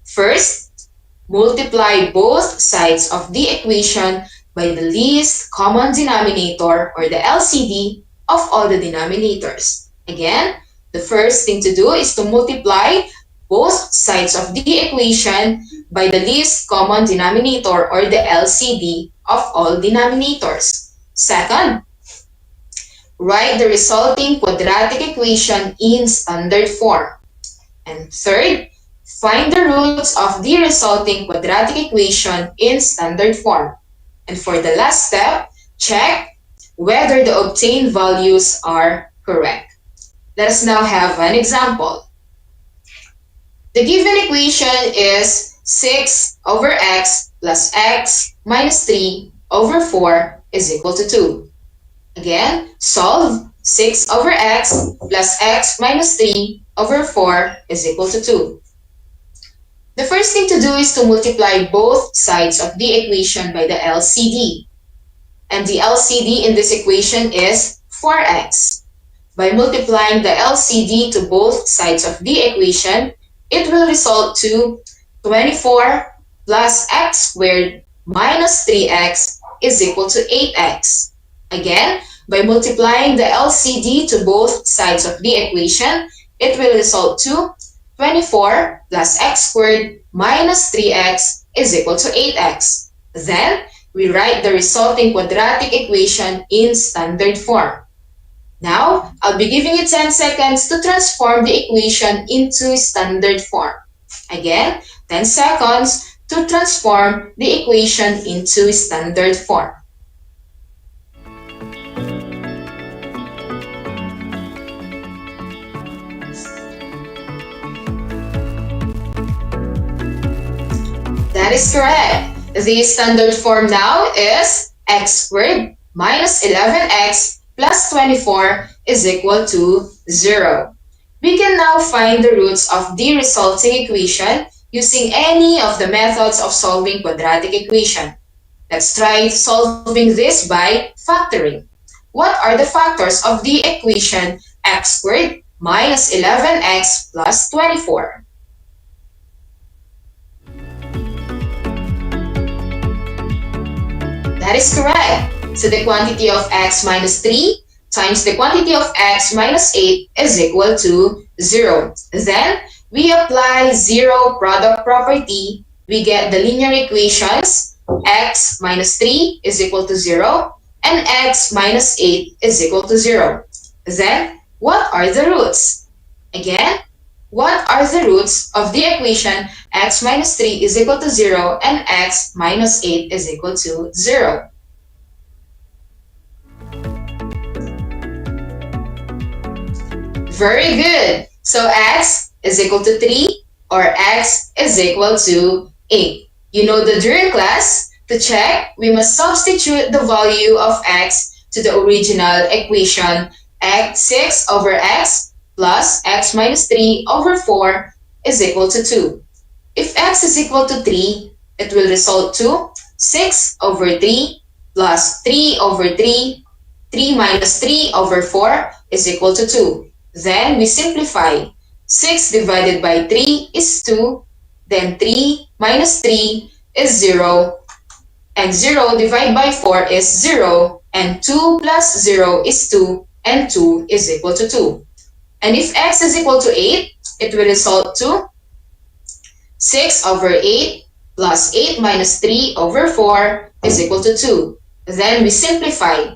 First, multiply both sides of the equation by the least common denominator or the LCD of all the denominators. Again, the first thing to do is to multiply both sides of the equation by the least common denominator or the LCD of all denominators. Second, write the resulting quadratic equation in standard form. And third, find the roots of the resulting quadratic equation in standard form. And for the last step, check whether the obtained values are correct. Let us now have an example. The given equation is 6 over x plus x minus 3 over 4 is equal to 2. Again, solve 6 over x plus x minus 3 over 4 is equal to 2. The first thing to do is to multiply both sides of the equation by the LCD. And the LCD in this equation is 4x. By multiplying the LCD to both sides of the equation, it will result to 24 plus x squared minus 3x is equal to 8x. Again, by multiplying the LCD to both sides of the equation, it will result to 24 plus x squared minus 3x is equal to 8x. Then, we write the resulting quadratic equation in standard form. Now, I'll be giving you 10 seconds to transform the equation into standard form. Again, 10 seconds to transform the equation into standard form. That is correct. The standard form now is x squared minus 11x plus 24 is equal to 0. We can now find the roots of the resulting equation using any of the methods of solving quadratic equation. Let's try solving this by factoring. What are the factors of the equation x squared minus 11x plus 24? That is correct. So the quantity of x minus 3 times the quantity of x minus 8 is equal to 0. Then, we apply zero product property. We get the linear equations x minus 3 is equal to 0 and x minus 8 is equal to 0. Then, what are the roots? Again, what are the roots of the equation x minus 3 is equal to 0 and x minus 8 is equal to 0? Very good. So x is equal to 3 or x is equal to 8. You know the drill, class. To check, we must substitute the value of x to the original equation x6 over x plus x minus 3 over 4 is equal to 2. If x is equal to 3, it will result to 6 over 3 plus 3 over 3, 3 minus 3 over 4 is equal to 2. Then we simplify. 6 divided by 3 is 2, then 3 minus 3 is 0, and 0 divided by 4 is 0, and 2 plus 0 is 2, and 2 is equal to 2. And if x is equal to 8, it will result to 6 over 8 plus 8 minus 3 over 4 is equal to 2. Then we simplify.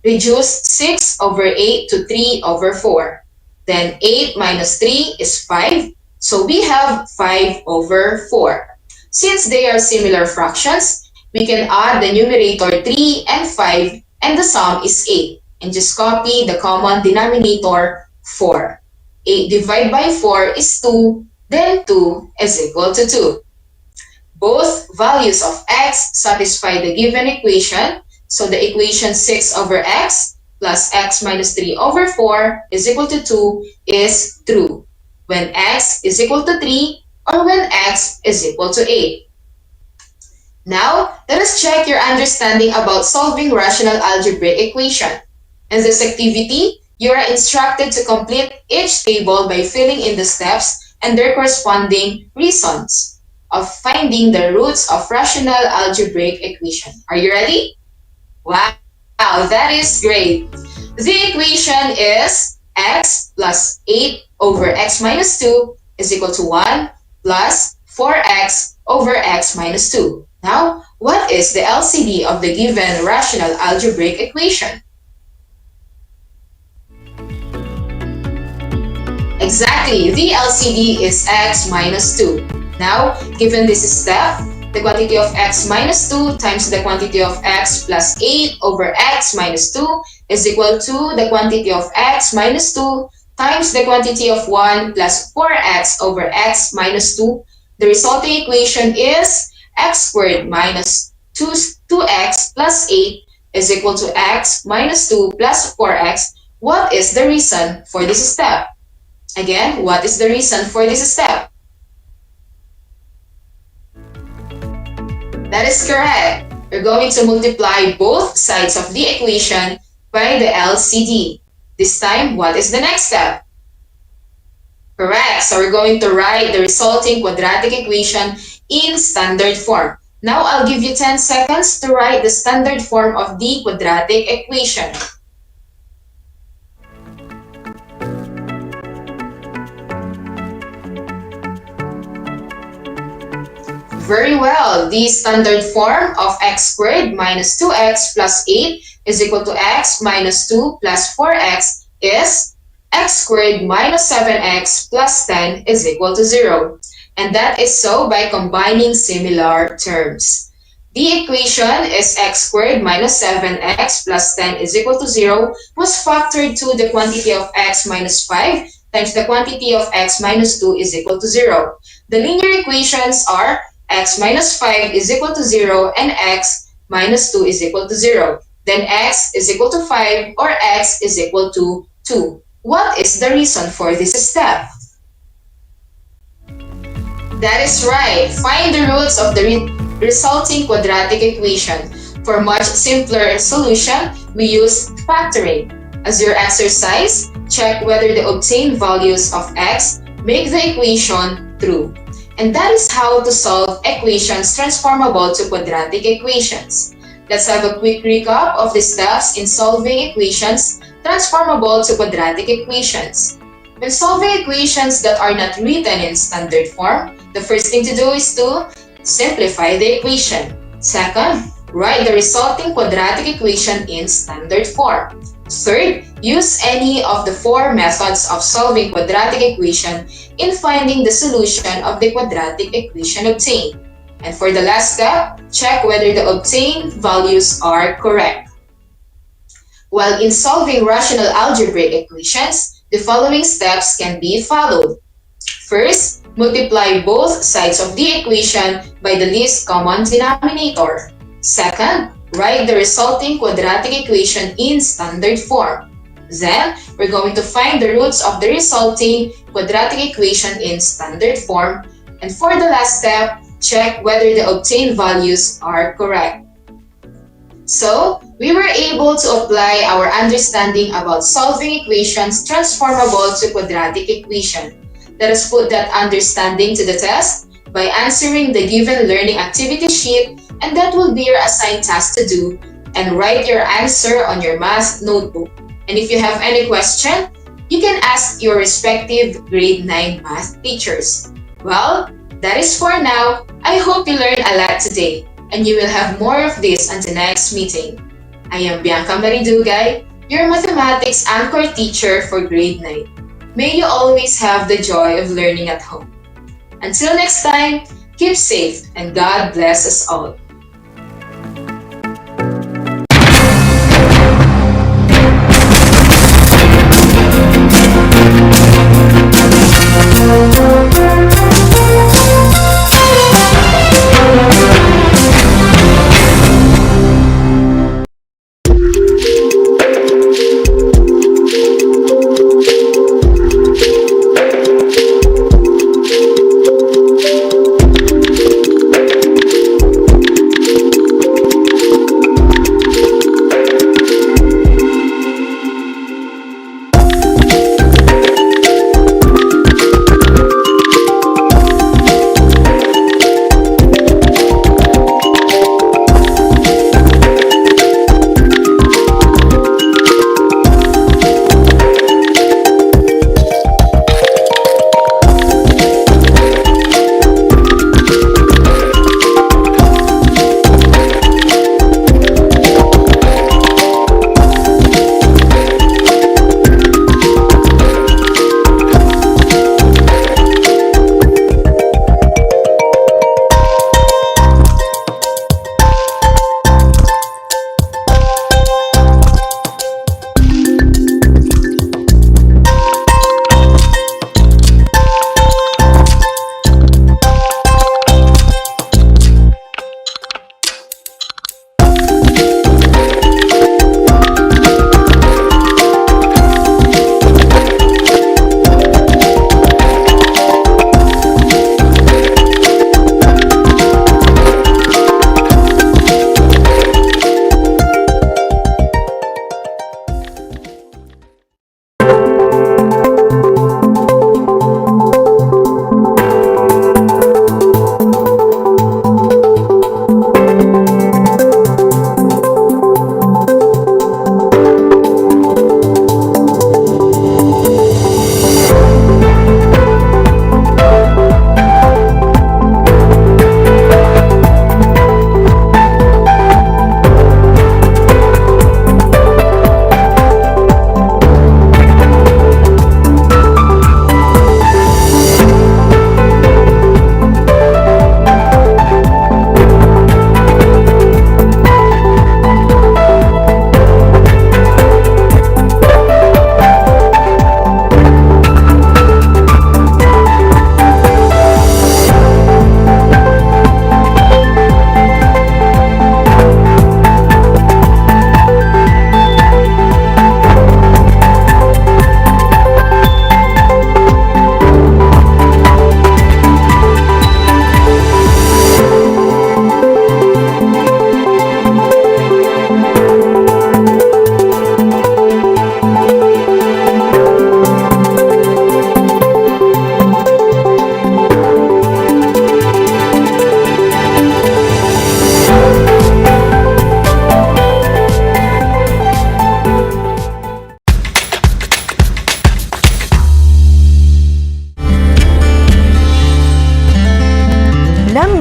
Reduce 6 over 8 to 3 over 4. Then 8 minus 3 is 5, so we have 5 over 4. Since they are similar fractions, we can add the numerator 3 and 5 and the sum is 8. And just copy the common denominator 4. 8 divided by 4 is 2, then 2 is equal to 2. Both values of x satisfy the given equation, so the equation 6 over x plus x minus 3 over 4 is equal to 2 is true when x is equal to 3 or when x is equal to 8. Now, let us check your understanding about solving rational algebraic equation. In this activity, you are instructed to complete each table by filling in the steps and their corresponding reasons of finding the roots of rational algebraic equation. Are you ready? Wow, that is great. The equation is x plus 8 over x minus 2 is equal to 1 plus 4x over x minus 2. Now, what is the LCD of the given rational algebraic equation? Exactly, the LCD is x minus 2. Now, given this step, the quantity of x minus 2 times the quantity of x plus 8 over x minus 2 is equal to the quantity of x minus 2 times the quantity of 1 plus 4x over x minus 2. The resulting equation is x squared minus 2x plus 8 is equal to x minus 2 plus 4x. What is the reason for this step? Again, what is the reason for this step? That is correct. We're going to multiply both sides of the equation by the LCD. This time, what is the next step? Correct. So we're going to write the resulting quadratic equation in standard form. Now I'll give you 10 seconds to write the standard form of the quadratic equation. Very well. The standard form of x squared minus 2x plus 8 is equal to x minus 2 plus 4x is x squared minus 7x plus 10 is equal to 0. And that is so by combining similar terms. The equation is x squared minus 7x plus 10 is equal to 0 was factored to the quantity of x minus 5 times the quantity of x minus 2 is equal to 0. The linear equations are x minus 5 is equal to 0 and x minus 2 is equal to 0. Then x is equal to 5 or x is equal to 2. What is the reason for this step? That is right. Find the roots of the resulting quadratic equation. For much simpler solution, we use factoring. As your exercise, check whether the obtained values of x make the equation true. And that is how to solve equations transformable to quadratic equations. Let's have a quick recap of the steps in solving equations transformable to quadratic equations. When solving equations that are not written in standard form, the first thing to do is to simplify the equation. Second, write the resulting quadratic equation in standard form. Third, use any of the four methods of solving quadratic equation in finding the solution of the quadratic equation obtained. And for the last step, check whether the obtained values are correct. While in solving rational algebraic equations, the following steps can be followed. First, multiply both sides of the equation by the least common denominator. Second, write the resulting quadratic equation in standard form. Then, we're going to find the roots of the resulting quadratic equation in standard form. And for the last step, check whether the obtained values are correct. So, we were able to apply our understanding about solving equations transformable to quadratic equation. Let us put that understanding to the test by answering the given learning activity sheet, and that will be your assigned task to do, and write your answer on your math notebook. And if you have any question, you can ask your respective grade 9 math teachers. Well, that is for now. I hope you learned a lot today, and you will have more of this on the next meeting. I am Bianca Maridugay, your mathematics anchor teacher for grade 9. May you always have the joy of learning at home. Until next time, keep safe and God bless us all.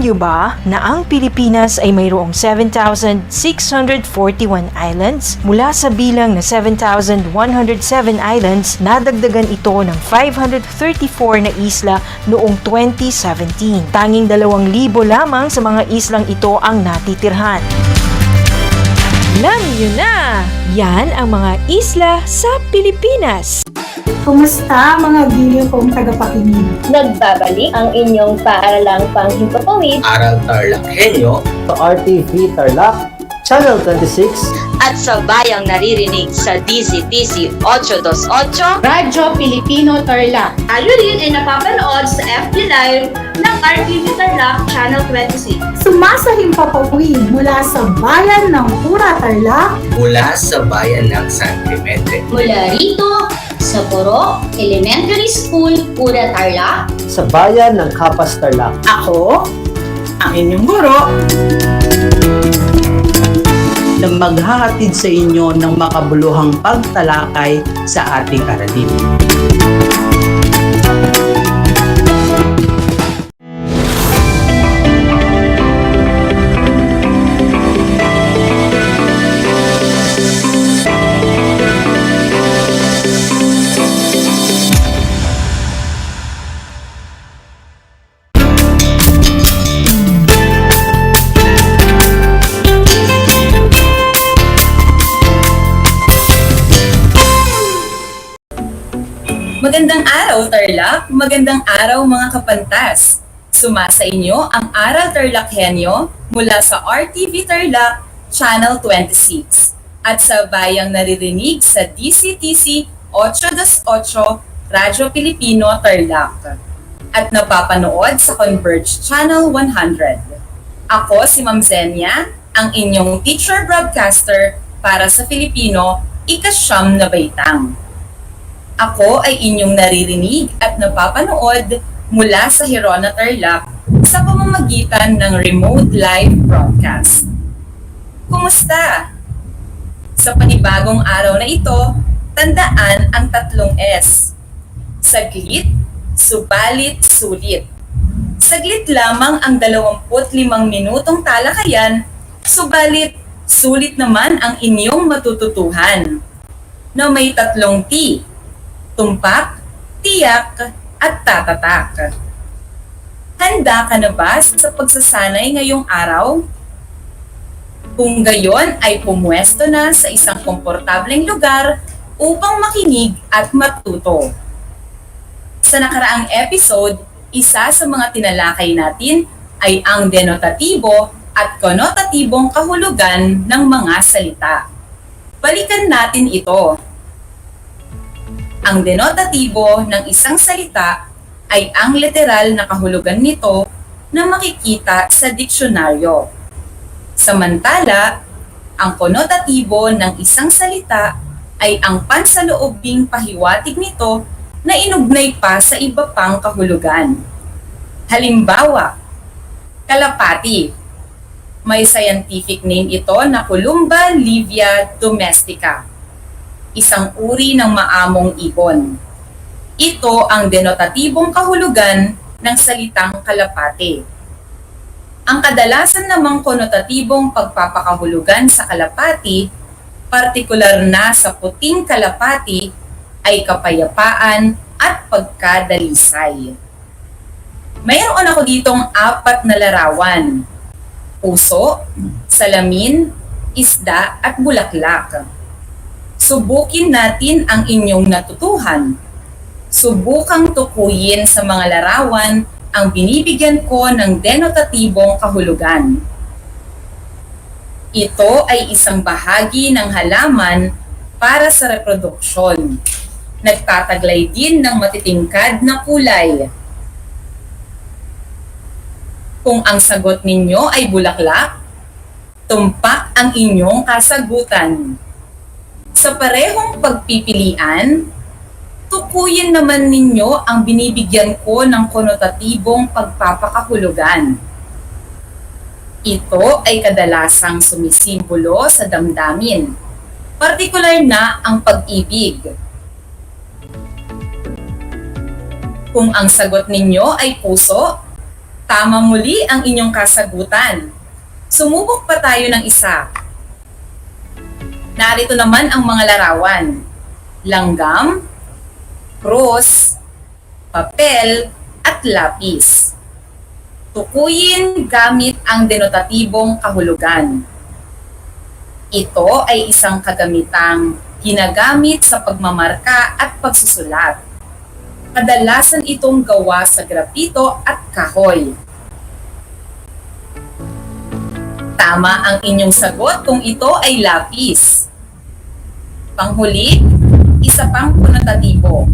niyo ba na ang Pilipinas ay mayroong 7,641 islands? Mula sa bilang na 7,107 islands, nadagdagan ito ng 534 na isla noong 2017. Tanging 2,000 lamang sa mga islang ito ang natitirhan. Alam niyo na! Yan ang mga isla sa Pilipinas. Kumusta mga giliw kong tagapakinig? Nagbabalik ang inyong paaralang panghimpapawid, Aral TarlakHenyo sa RTV Tarlac, Channel 26 at sa bayang naririnig sa DZTC 828, Radyo Pilipino Tarlac. Tayo rin ay napapanood sa FB Live ng RTV Tarlac Channel 26. Sumasahimpapawid mula sa bayan ng Pura Tarlac, mula sa bayan ng San Clemente, Mula rito sa Puro Elementary School, Pura Tarlac, sa bayan ng Kapas Tarlac. Ako, ang inyong guro, na maghahatid sa inyo ng makabuluhang pagtalakay sa ating aralin. Magandang araw, Tarlac! Magandang araw, mga kapantas! Sumasa inyo ang Aral TarlakHenyo mula sa RTV Tarlac, Channel 26 at sa bayang naririnig sa DCTC 828 Radyo Pilipino Tarlac at napapanood sa Converge Channel 100. Ako si Ma'am Zenia, ang inyong teacher broadcaster para sa Filipino, ika-9 na baitang. Ako ay inyong naririnig at napapanood mula sa Hirona, Tarlac sa pamamagitan ng remote live broadcast. Kumusta? Sa panibagong araw na ito, tandaan ang 3 S. Saglit, subalit, sulit. Saglit lamang ang 25 minutong talakayan, subalit, sulit naman ang inyong matututuhan. Na may 3 T. Tumpak, tiyak, at tatatak. Handa ka na ba sa pagsasanay ngayong araw? Kung gayon ay pumwesto na sa isang komportableng lugar upang makinig at matuto. Sa nakaraang episode, isa sa mga tinalakay natin ay ang denotatibo at konotatibong kahulugan ng mga salita. Balikan natin ito. Ang denotatibo ng isang salita ay ang literal na kahulugan nito na makikita sa diksyonaryo. Samantala, ang konotatibo ng isang salita ay ang pansaloobing pahiwatig nito na inugnay pa sa iba pang kahulugan. Halimbawa, kalapati. May scientific name ito na Columba livia domestica, isang uri ng maamong ibon. Ito ang denotatibong kahulugan ng salitang kalapate. Ang kadalasan namang konotatibong pagpapakahulugan sa kalapati, partikular na sa puting kalapati, ay kapayapaan at pagkadalisay. Mayroon ako ditong 4 na larawan: puso, salamin, isda at bulaklak. Subukin natin ang inyong natutuhan. Subukang tukuyin sa mga larawan ang binibigyan ko ng denotatibong kahulugan. Ito ay isang bahagi ng halaman para sa reproduksyon. Nagtataglay din ng matitingkad na kulay. Kung ang sagot ninyo ay bulaklak, tumpak ang inyong kasagutan. Sa parehong pagpipilian, tukuyin naman ninyo ang binibigyan ko ng konotatibong pagpapakahulugan. Ito ay kadalasang sumisimbolo sa damdamin, partikular na ang pag-ibig. Kung ang sagot ninyo ay puso, Tama muli ang inyong kasagutan. Sumubok pa tayo ng isa. Narito naman ang mga larawan. Langgam, krus, papel, at lapis. Tukuyin gamit ang denotatibong kahulugan. Ito ay isang kagamitang ginagamit sa pagmamarka at pagsusulat. Kadalasan itong gawa sa grapito at kahoy. Tama ang inyong sagot kung ito ay lapis. Panghuli, isa pang konotatibo.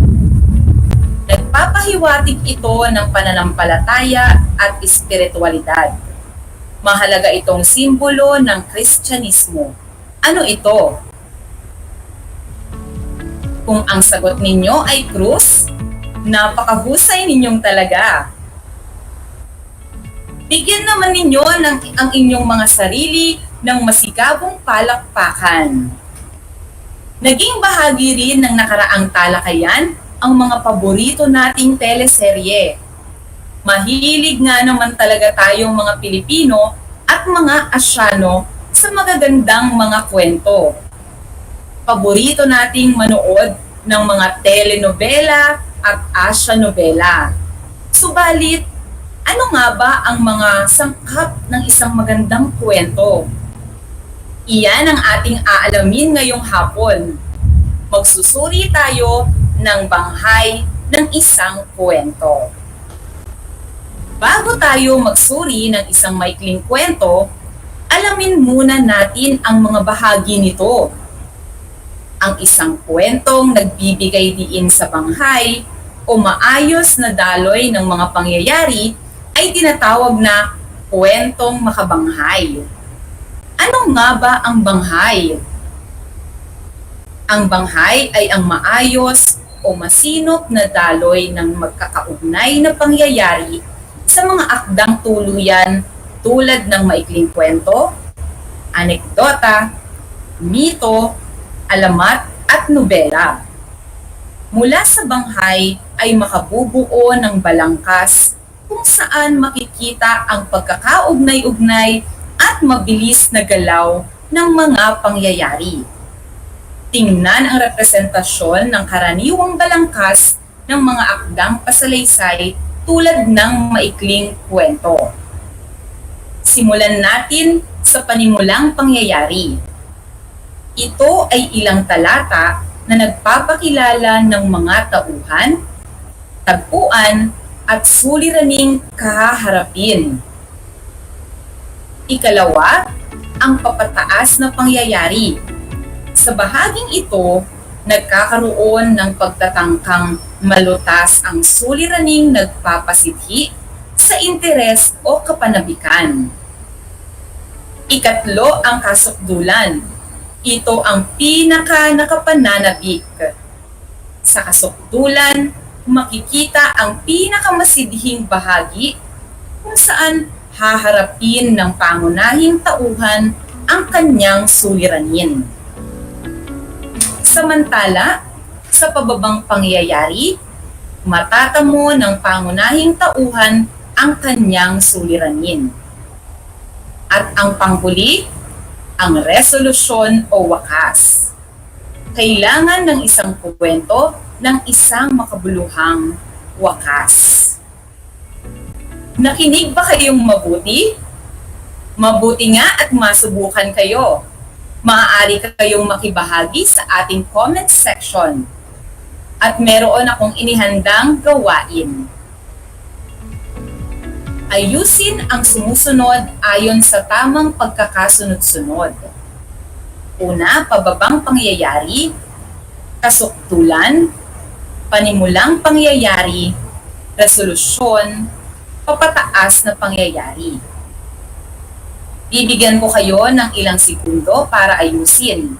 Nagpapahiwatig ito ng pananampalataya at espiritualidad. Mahalaga itong simbolo ng Kristyanismo. Ano ito? Kung ang sagot ninyo ay krus, napakahusay ninyong talaga. Bigyan naman ninyo ang inyong mga sarili ng masigabong palakpakan. Naging bahagi rin ng nakaraang talakayan ang mga paborito nating teleserye. Mahilig nga naman talaga tayong mga Pilipino at mga Asyano sa magagandang mga kwento. Paborito nating manood ng mga telenovela at Asya-novela. Subalit, ano nga ba ang mga sangkap ng isang magandang kwento? Iyan ang ating aalamin ngayong hapon. Magsusuri tayo ng banghay ng isang kwento. Bago tayo magsuri ng isang maikling kwento, alamin muna natin ang mga bahagi nito. Ang isang kwentong nagbibigay diin sa banghay o maayos na daloy ng mga pangyayari ay tinatawag na kwentong makabanghay. Ano nga ba ang banghay? Ang banghay ay ang maayos o masinop na daloy ng magkakaugnay na pangyayari sa mga akdang tuluyan tulad ng maikling kwento, anekdota, mito, alamat at nobela. Mula sa banghay ay makabubuo ng balangkas kung saan makikita ang pagkakaugnay-ugnay at mabilis na galaw ng mga pangyayari. Tingnan ang representasyon ng karaniwang balangkas ng mga akdang pasalaysay tulad ng maikling kwento. Simulan natin sa panimulang pangyayari. Ito ay ilang talata na nagpapakilala ng mga tauhan, tagpuan, at suliraning kahaharapin. Ikalawa, ang papataas na pangyayari. Sa bahaging ito, nagkakaroon ng pagtatangkang malutas ang suliraning nagpapasidhi sa interes o kapanabikan. Ikatlo, ang kasukdulan. Ito ang pinaka-nakapananabik. Sa kasukdulan, makikita ang pinakamasidhing bahagi kung saan haharapin ng pangunahing tauhan ang kanyang suliranin. Samantala, sa pababang pangyayari, matatamo ng pangunahing tauhan ang kanyang suliranin. At ang panghuli, ang resolusyon o wakas. Kailangan ng isang kwento ng isang makabuluhang wakas. Nakinig ba kayong mabuti? Mabuti nga at masubukan kayo. Maaari kayong makibahagi sa ating comment section. At meron akong inihandang gawain. Ayusin ang sumusunod ayon sa tamang pagkakasunod-sunod. Una, pababang pangyayari, kasukdulan, panimulang pangyayari, resolusyon, papataas na pangyayari. Bibigyan ko kayo ng ilang segundo para ayusin.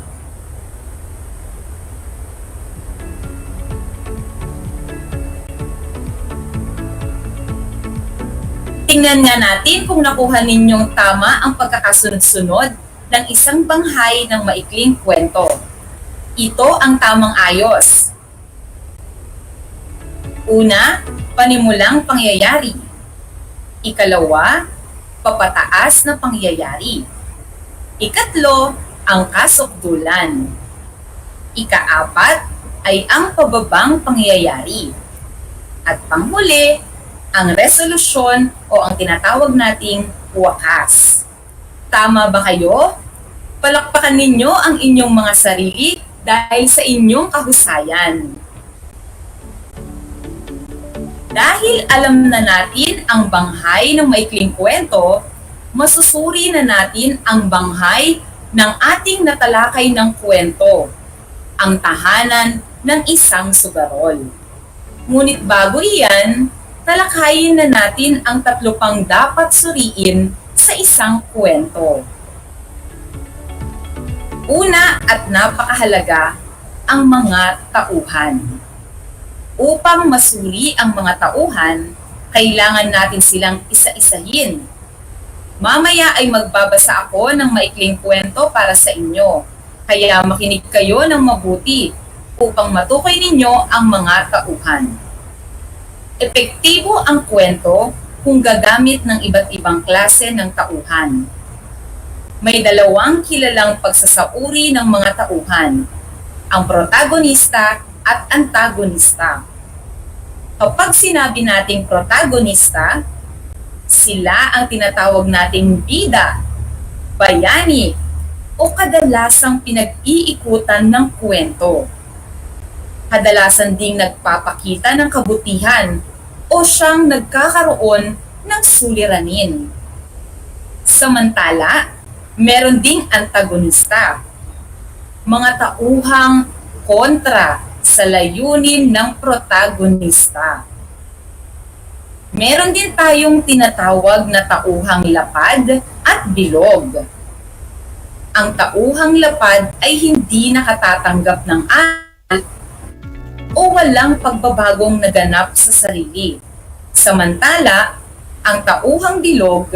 Tingnan nga natin kung nakuha ninyong tama ang pagkakasunod-sunod ng isang banghay ng maikling kwento. Ito ang tamang ayos. Una, panimulang pangyayari. Ikalawa, papataas na pangyayari. Ikatlo, ang kasukdulan. Ikaapat ay ang pababang pangyayari. At panghuli, ang resolusyon o ang tinatawag nating wakas. Tama ba kayo? Palakpakan ninyo ang inyong mga sarili dahil sa inyong kahusayan. Dahil alam na natin ang banghay ng maikling kwento, masusuri na natin ang banghay ng ating natalakay ng kwento, ang tahanan ng isang sugarol. Ngunit bago iyan, talakayin na natin ang 3 pang dapat suriin sa isang kwento. Una at napakahalaga, ang mga tauhan. Upang masuri ang mga tauhan, kailangan natin silang isa-isahin. Mamaya ay magbabasa ako ng maikling kwento para sa inyo, kaya makinig kayo ng mabuti upang matukoy ninyo ang mga tauhan. Epektibo ang kwento kung gagamit ng iba't ibang klase ng tauhan. May 2 kilalang pagsasauri ng mga tauhan, ang protagonista at antagonista. Kapag sinabi nating protagonista, sila ang tinatawag nating bida, bayani, o kadalasang pinag-iikutan ng kwento. Kadalasan ding nagpapakita ng kabutihan o siyang nagkakaroon ng suliranin. Samantala, meron ding antagonista, mga tauhang kontra sa layunin ng protagonista. Meron din tayong tinatawag na tauhang lapad at bilog. Ang tauhang lapad ay hindi nakatatanggap ng aral o walang pagbabagong naganap sa sarili. Samantala, ang tauhang bilog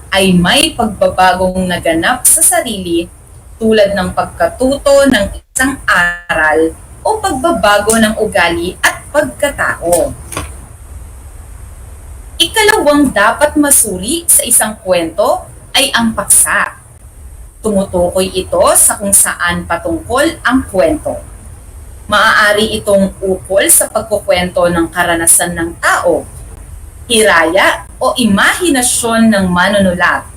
ay may pagbabagong naganap sa sarili tulad ng pagkatuto ng isang aral o pagbabago ng ugali at pagkatao. Ikalawang dapat masuri sa isang kwento ay ang paksa. Tumutukoy ito sa kung saan patungkol ang kwento. Maaari itong ukol sa pagkukwento ng karanasan ng tao, hiraya o imahinasyon ng manunulat,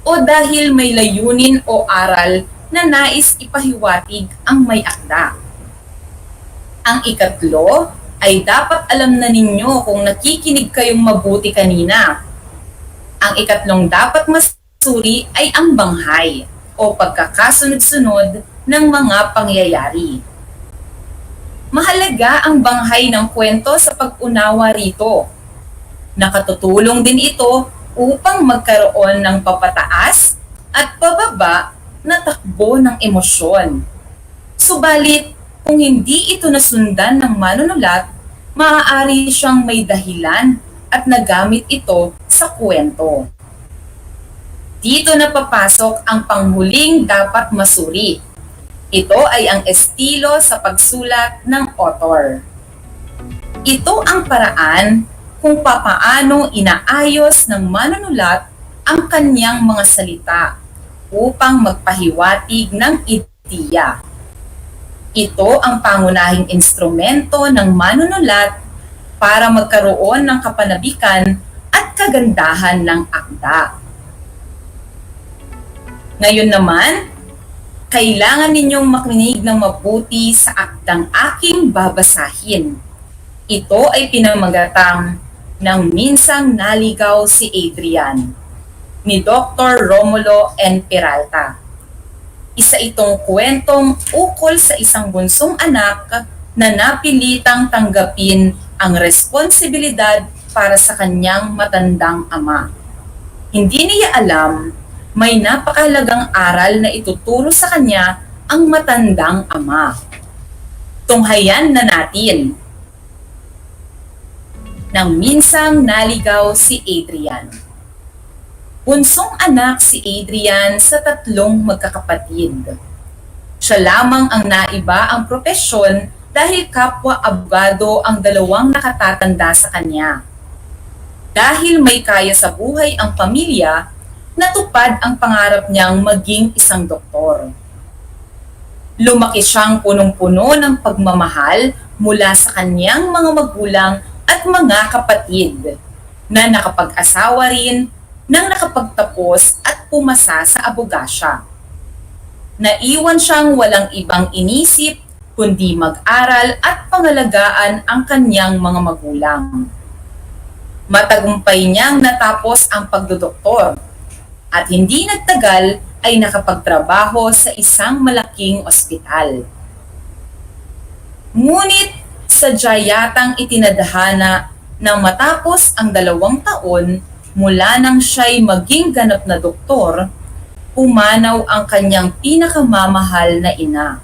o dahil may layunin o aral na nais ipahiwatig ang may akda. Ang ikatlo ay dapat alam na ninyo kung nakikinig kayong mabuti kanina. Ang ikatlong dapat masuri ay ang banghay o pagkakasunod-sunod ng mga pangyayari. Mahalaga ang banghay ng kwento sa pag-unawa rito. Nakatutulong din ito upang magkaroon ng papataas at pababa na takbo ng emosyon. Subalit, kung hindi ito nasundan ng manunulat, maaari siyang may dahilan at nagamit ito sa kwento. Dito na papasok ang panghuling dapat masuri. Ito ay ang estilo sa pagsulat ng author. Ito ang paraan kung papaano inaayos ng manunulat ang kanyang mga salita upang magpahiwatig ng ideya. Ito ang pangunahing instrumento ng manunulat para magkaroon ng kapanabikan at kagandahan ng akda. Ngayon naman, kailangan ninyong makinig ng mabuti sa akdang aking babasahin. Ito ay pinamagatang ng Minsang Naligaw si Adrian ni Dr. Romulo N. Peralta. Isa itong kwentong ukol sa isang bunsong anak na napilitang tanggapin ang responsibilidad para sa kanyang matandang ama. Hindi niya alam, may napakahalagang aral na ituturo sa kanya ang matandang ama. Tunghayan na natin. Nang minsang naligaw si Adrian. Bunsong anak si Adrian sa 3 magkakapatid. Siya lamang ang naiba ang propesyon dahil kapwa abogado ang 2 nakatatanda sa kanya. Dahil may kaya sa buhay ang pamilya, natupad ang pangarap niyang maging isang doktor. Lumaki siyang punong-puno ng pagmamahal mula sa kanyang mga magulang at mga kapatid na nakapag-asawa rin nang nakapagtapos at pumasa sa abogasya. Naiwan siyang walang ibang inisip kundi mag-aral at pangalagaan ang kanyang mga magulang. Matagumpay niyang natapos ang pagdodoktor at hindi nagtagal ay nakapagtrabaho sa isang malaking ospital. Ngunit sadya yatang itinadhana nang matapos ang 2 taon mula nang siya'y maging ganap na doktor, pumanaw ang kanyang pinakamamahal na ina.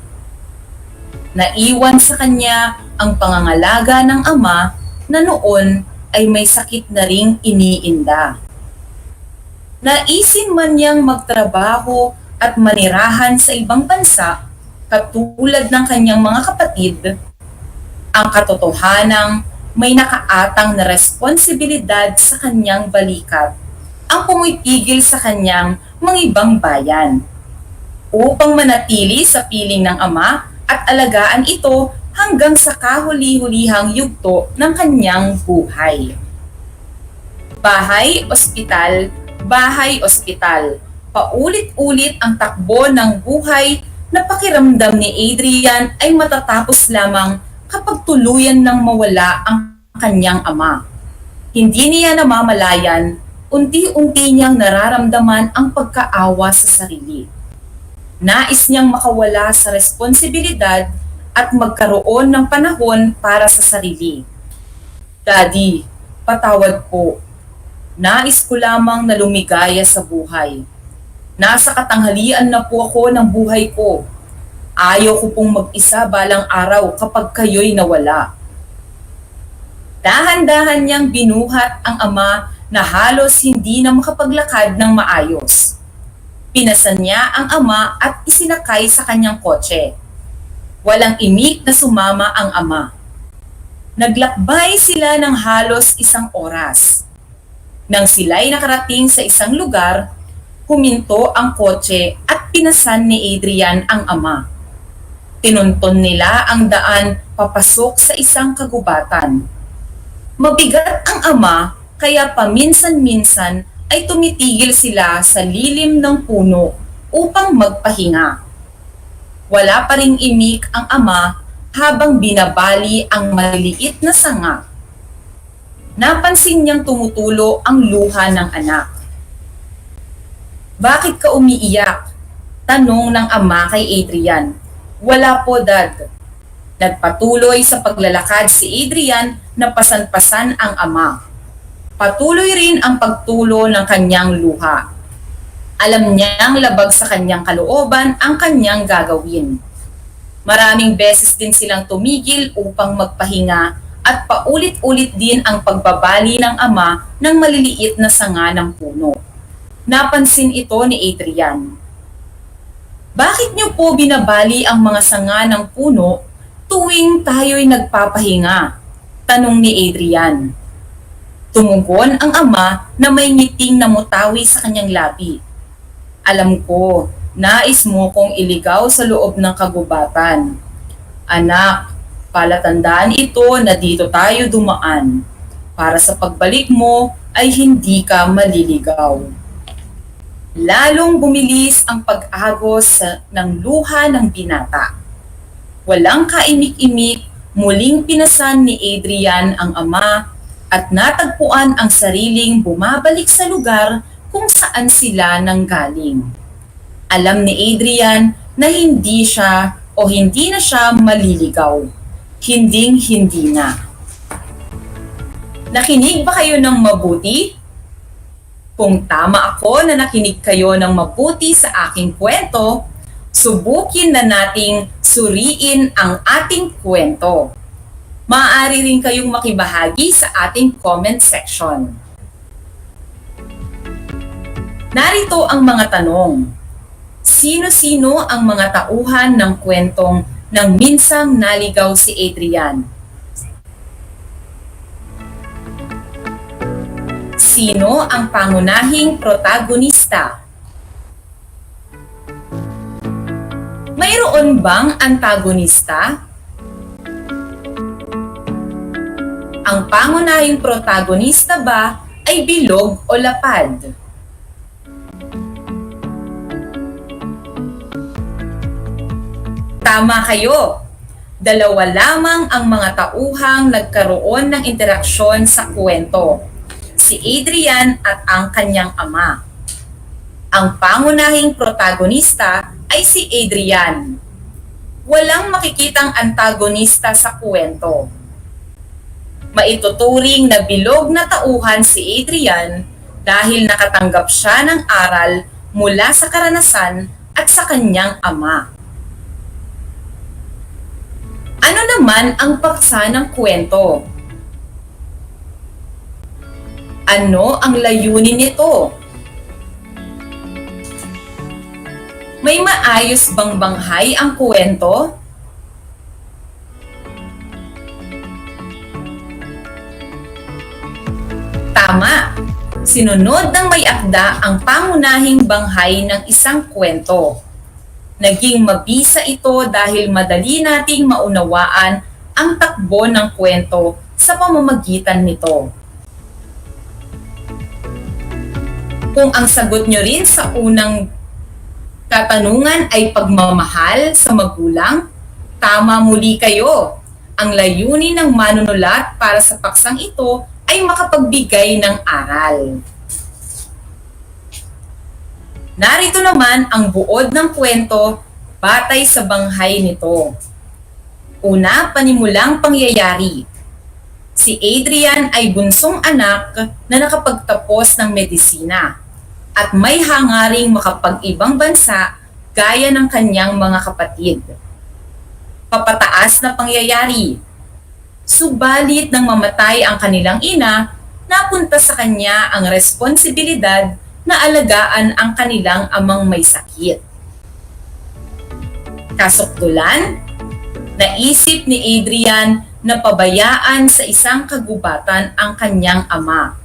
Naiwan sa kanya ang pangangalaga ng ama na noon ay may sakit na ring iniinda. Naisin man niyang magtrabaho at manirahan sa ibang bansa katulad ng kanyang mga kapatid, ang katotohanang may nakaatang na responsibilidad sa kanyang balikat ang pumipigil sa kanyang mangibang bayan upang manatili sa piling ng ama at alagaan ito hanggang sa kahuli-hulihang yugto ng kanyang buhay. Bahay-ospital, bahay-ospital. Paulit-ulit ang takbo ng buhay na pakiramdam ni Adrian ay matatapos lamang kapag tuluyan nang mawala ang kanyang ama. Hindi niya namamalayan, unti-unti niyang nararamdaman ang pagkaawa sa sarili. Nais niyang makawala sa responsibilidad at magkaroon ng panahon para sa sarili. Daddy, patawad po. Nais ko lamang na lumigaya sa buhay. Nasa katanghalian na po ako ng buhay ko. Ayaw ko pong mag-isa balang araw kapag kayo'y nawala. Dahan-dahan niyang binuhat ang ama na halos hindi na makapaglakad ng maayos. Pinasan niya ang ama at isinakay sa kanyang kotse. Walang imik na sumama ang ama. Naglakbay sila ng halos 1 oras. Nang sila'y nakarating sa isang lugar, huminto ang kotse at pinasan ni Adrian ang ama. Tinunton nila ang daan papasok sa isang kagubatan. Mabigat ang ama kaya paminsan-minsan ay tumitigil sila sa lilim ng puno upang magpahinga. Wala pa ring imik ang ama habang binabali ang maliliit na sanga. Napansin niyang tumutulo ang luha ng anak. Bakit ka umiiyak? Tanong ng ama kay Adrian. Wala po, Dad. Nagpatuloy sa paglalakad si Adrian na pasan-pasan ang ama. Patuloy rin ang pagtulo ng kanyang luha. Alam niyang labag sa kanyang kalooban ang kanyang gagawin. Maraming beses din silang tumigil upang magpahinga at paulit-ulit din ang pagbabali ng ama ng maliliit na sanga ng puno. Napansin ito ni Adrian. Bakit niyo po binabali ang mga sanga ng puno tuwing tayo'y nagpapahinga? Tanong ni Adrian. Tumugon ang ama na may ngiting namutawi sa kanyang labi. Alam ko, nais mo kong iligaw sa loob ng kagubatan. Anak, palatandaan ito na dito tayo dumaan. Para sa pagbalik mo ay hindi ka maliligaw. Lalong bumilis ang pag-agos ng luha ng binata. Walang kaimik-imik, muling pinasan ni Adrian ang ama at natagpuan ang sariling bumabalik sa lugar kung saan sila nanggaling. Alam ni Adrian na hindi na siya maliligaw. Hinding-hindi na. Nakinig ba kayo ng mabuti? Kung tama ako na nakinig kayo ng mabuti sa aking kwento, subukin na nating suriin ang ating kwento. Maaari rin kayong makibahagi sa ating comment section. Narito ang mga tanong. Sino-sino ang mga tauhan ng kwentong nang minsang naligaw si Adrian? Sino ang pangunahing protagonista? Mayroon bang antagonista? Ang pangunahing protagonista ba ay bilog o lapad? Tama kayo! Dalawa lamang ang mga tauhang nagkaroon ng interaksyon sa kwento, si Adrian at ang kanyang ama. Ang pangunahing protagonista ay si Adrian. Walang makikitang antagonista sa kwento. Maituturing na bilog na tauhan si Adrian dahil nakatanggap siya ng aral mula sa karanasan at sa kanyang ama. Ano naman ang paksa ng kwento? Ano ang layunin nito? May maayos bang banghay ang kwento? Tama! Sinunod ng may akda ang pangunahing banghay ng isang kwento. Naging mabisa ito dahil madali nating maunawaan ang takbo ng kwento sa pamamagitan nito. Kung ang sagot nyo rin sa unang katanungan ay pagmamahal sa magulang, tama muli kayo. Ang layunin ng manunulat para sa paksang ito ay makapagbigay ng aral. Narito naman ang buod ng kwento batay sa banghay nito. Una, panimulang pangyayari. Si Adrian ay bunsong anak na nakapagtapos ng medisina at may hangaring makapag-ibang bansa gaya ng kanyang mga kapatid. Papataas na pangyayari. Subalit nang mamatay ang kanilang ina, napunta sa kanya ang responsibilidad na alagaan ang kanilang amang may sakit. Kasukdulan, naisip ni Adrian na pabayaan sa isang kagubatan ang kanyang ama.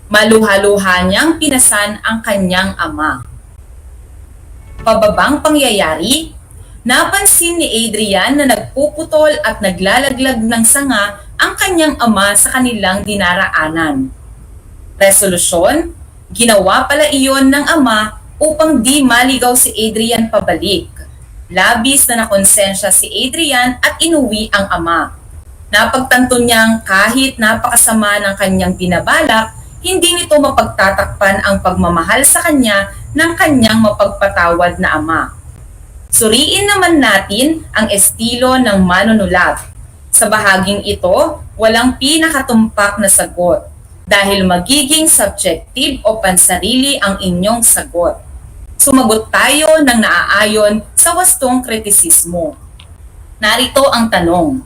Maluha-luha niyang pinasan ang kanyang ama. Pababang pangyayari, napansin ni Adrian na nagpuputol at naglalaglag ng sanga ang kanyang ama sa kanilang dinaraanan. Resolusyon, ginawa pala iyon ng ama upang di maligaw si Adrian pabalik. Labis na nakonsensya si Adrian at inuwi ang ama. Napagtanto niyang kahit napakasama ng kanyang binabalak, hindi nito mapagtatakpan ang pagmamahal sa kanya ng kanyang mapagpatawad na ama. Suriin naman natin ang estilo ng manunulat. Sa bahaging ito, walang pinakatumpak na sagot dahil magiging subjective o pansarili ang inyong sagot. Sumagot tayo ng naaayon sa wastong kritisismo. Narito ang tanong,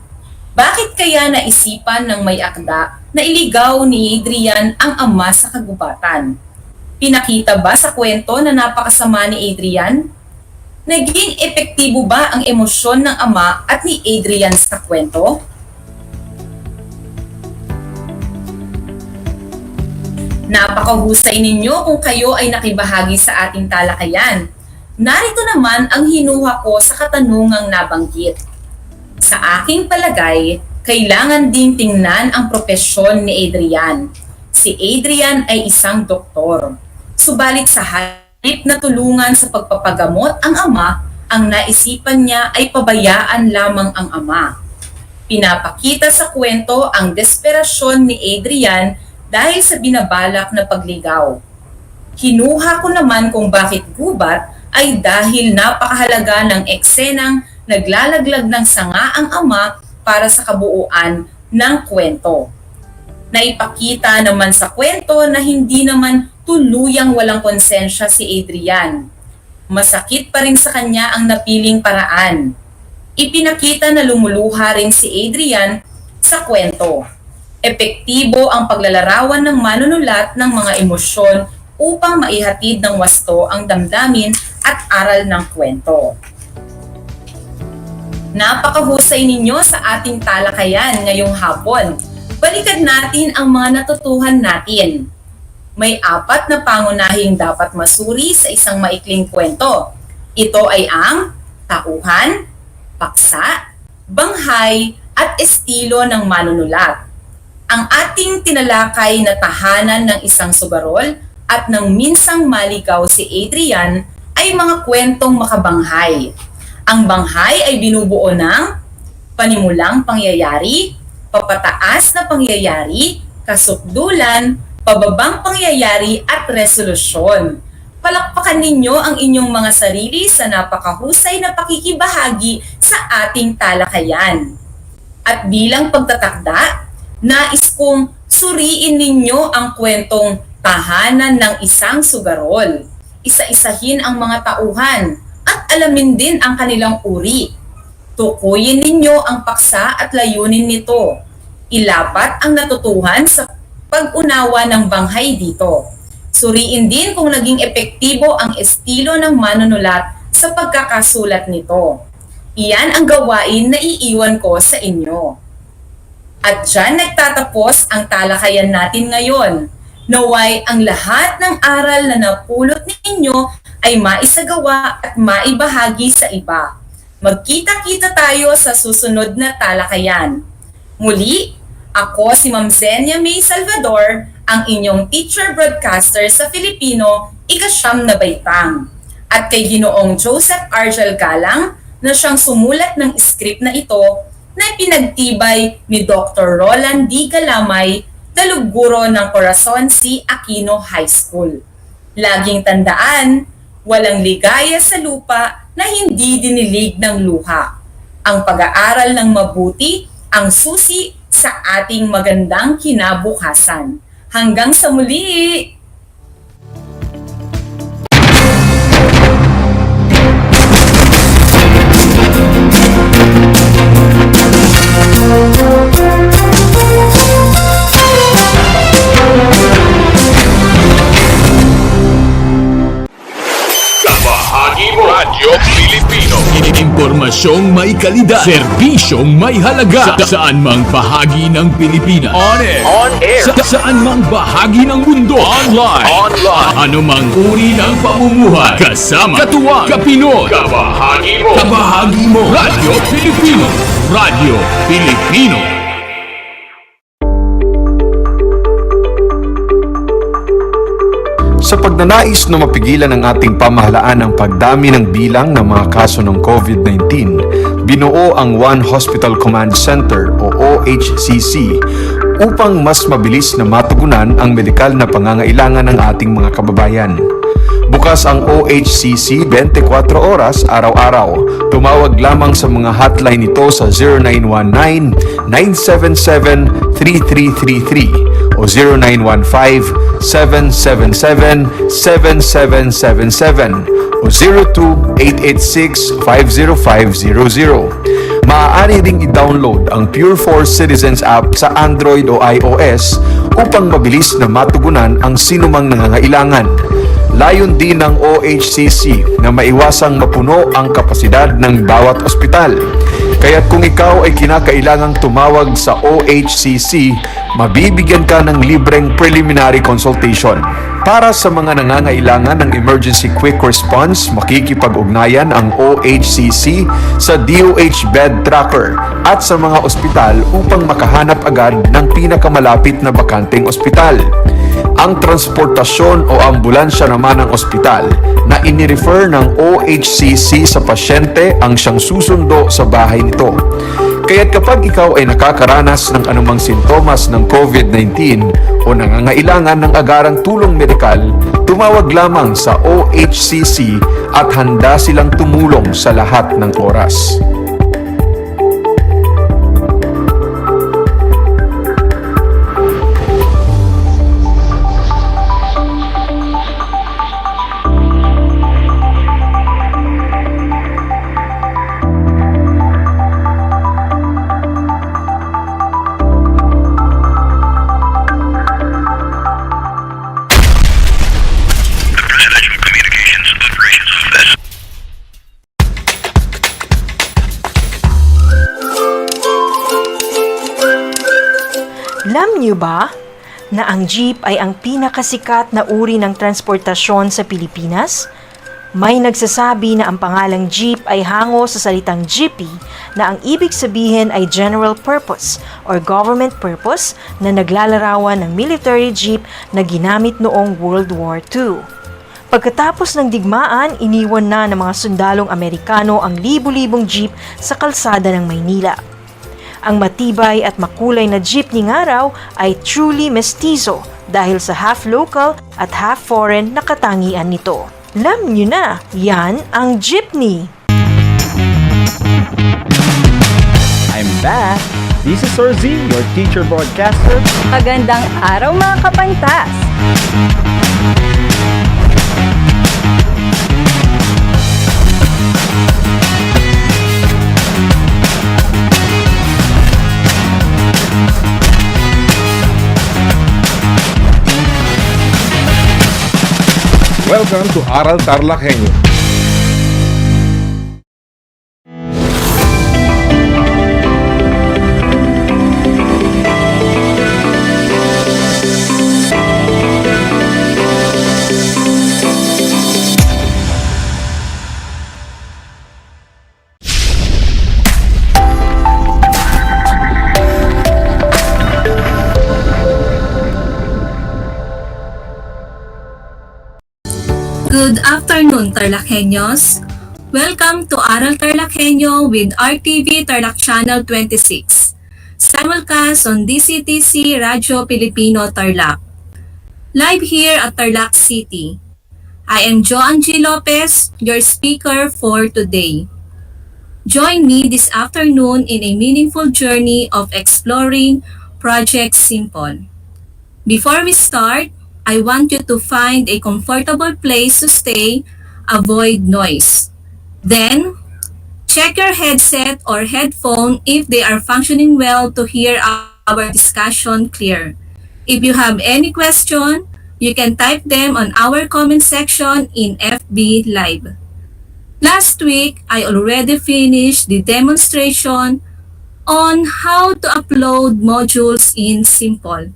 bakit kaya naisipan ng may akda na iligaw ni Adrian ang ama sa kagubatan? Pinakita ba sa kwento na napakasama ni Adrian? Naging epektibo ba ang emosyon ng ama at ni Adrian sa kwento? Napakahusay ninyo kung kayo ay nakibahagi sa ating talakayan. Narito naman ang hinuha ko sa katanungang nabanggit. Sa aking palagay, kailangan ding tingnan ang propesyon ni Adrian. Si Adrian ay isang doktor. Subalit sa halip na tulungan sa pagpapagamot ang ama, ang naisipan niya ay pabayaan lamang ang ama. Pinapakita sa kwento ang desperasyon ni Adrian dahil sa binabalak na pagligaw. Kinuha ko naman kung bakit gubat ay dahil napakahalaga ng eksenang naglalaglag ng sanga ang ama para sa kabuuan ng kwento. Naipakita naman sa kwento na hindi naman tuluyang walang konsensya si Adrian. Masakit pa rin sa kanya ang napiling paraan. Ipinakita na lumuluha rin si Adrian sa kwento. Epektibo ang paglalarawan ng manunulat ng mga emosyon upang maihatid ng wasto ang damdamin at aral ng kwento. Napakahusay ninyo sa ating talakayan ngayong hapon. Balikan natin ang mga natutuhan natin. may 4 na pangunahing dapat masuri sa isang maikling kwento. Ito ay ang tauhan, paksa, banghay, at estilo ng manunulat. Ang ating tinalakay na tahanan ng isang sugarol at ng minsang maligaw si Adrian ay mga kwentong makabanghay. Ang banghay ay binubuo ng panimulang pangyayari, papataas na pangyayari, kasukdulan, pababang pangyayari at resolusyon. Palakpakan ninyo ang inyong mga sarili sa napakahusay na pakikibahagi sa ating talakayan. At bilang pagtatakda, nais kong suriin ninyo ang kwentong tahanan ng isang sugarol. Isa-isahin ang mga tauhan at alamin din ang kanilang uri. Tukuyin ninyo ang paksa at layunin nito. Ilapat ang natutuhan sa pag-unawa ng banghay dito. Suriin din kung naging epektibo ang estilo ng manunulat sa pagkakasulat nito. Iyan ang gawain na iiwan ko sa inyo. At dyan nagtatapos ang talakayan natin ngayon. Naway ang lahat ng aral na napulot ninyo ay maisagawa at maibahagi sa iba. Magkita-kita tayo sa susunod na talakayan. Muli, ako si Ma'am Zenia May Salvador, ang inyong teacher broadcaster sa Filipino, ika-9 na baitang. At kay Ginoong Joseph Argel Galang na siyang sumulat ng script na ito na pinagtibay ni Dr. Roland D. Galamay, daluguro ng Corazon C. Aquino High School. Laging tandaan, walang ligaya sa lupa na hindi dinilig ng luha. Ang pag-aaral ng mabuti ang susi sa ating magandang kinabukasan. Hanggang sa muli! Radyo Pilipino. Impormasyong may kalidad. Serbisyong may halaga. Saan mang bahagi ng Pilipinas. On air. Saan mang bahagi ng mundo. Online. Ano mang uri ng pamumuhay. Kasama. Katuwang. Kapinoy. Kabahagi mo. Radyo Pilipino. Radyo Pilipino. Sa pagnanais na mapigilan ang ating pamahalaan ang pagdami ng bilang ng mga kaso ng COVID-19, binuo ang One Hospital Command Center o OHCC upang mas mabilis na matugunan ang medikal na pangangailangan ng ating mga kababayan. Bukas ang OHCC 24 oras araw-araw. Tumawag lamang sa mga hotline nito sa 0919-977-3333 o 0915-777-7777 o 02-886-50500. Maaari ring i-download ang Pure Force Citizens app sa Android o iOS upang mabilis na matugunan ang sinumang nangangailangan. Layon din ng OHCC na maiwasang mapuno ang kapasidad ng bawat ospital. Kaya't kung ikaw ay kinakailangang tumawag sa OHCC, mabibigyan ka ng libreng preliminary consultation. Para sa mga nangangailangan ng emergency quick response, makikipag-ugnayan ang OHCC sa DOH Bed Tracker at sa mga ospital upang makahanap agad ng pinakamalapit na bakanteng ospital. Ang transportasyon o ambulansya naman ng ospital na inirefer ng OHCC sa pasyente ang siyang susundo sa bahay nito. Kaya't kapag ikaw ay nakakaranas ng anumang sintomas ng COVID-19 o nangangailangan ng agarang tulong medikal, tumawag lamang sa OHCC at handa silang tumulong sa lahat ng oras. Alam niyo ba na ang jeep ay ang pinakasikat na uri ng transportasyon sa Pilipinas? May nagsasabi na ang pangalang jeep ay hango sa salitang jeepy na ang ibig sabihin ay general purpose or government purpose na naglalarawan ng military jeep na ginamit noong World War II. Pagkatapos ng digmaan, iniwan na ng mga sundalong Amerikano ang libu-libong jeep sa kalsada ng Maynila. Ang matibay at makulay na jeepney nga raw ay truly mestizo dahil sa half local at half foreign na katangian nito. Alam nyo na, yan ang jeepney. I'm back! This is Sorzi, your teacher broadcaster. Magandang araw mga kapantas! Welcome to Aral TarlakHenyo. Good afternoon, TarlakHenyos. Welcome to Aral TarlakHenyo with RTV Tarlac Channel 26. Simulcast on DCTC Radio Filipino Tarlac. Live here at Tarlac City. I am Joan G. Lopez, your speaker for today. Join me this afternoon in a meaningful journey of exploring Project Simple. Before we start, I want you to find a comfortable place to stay, avoid noise. Then, check your headset or headphone if they are functioning well to hear our discussion clear. If you have any question, you can type them on our comment section in FB Live. Last week, I already finished the demonstration on how to upload modules in Simple.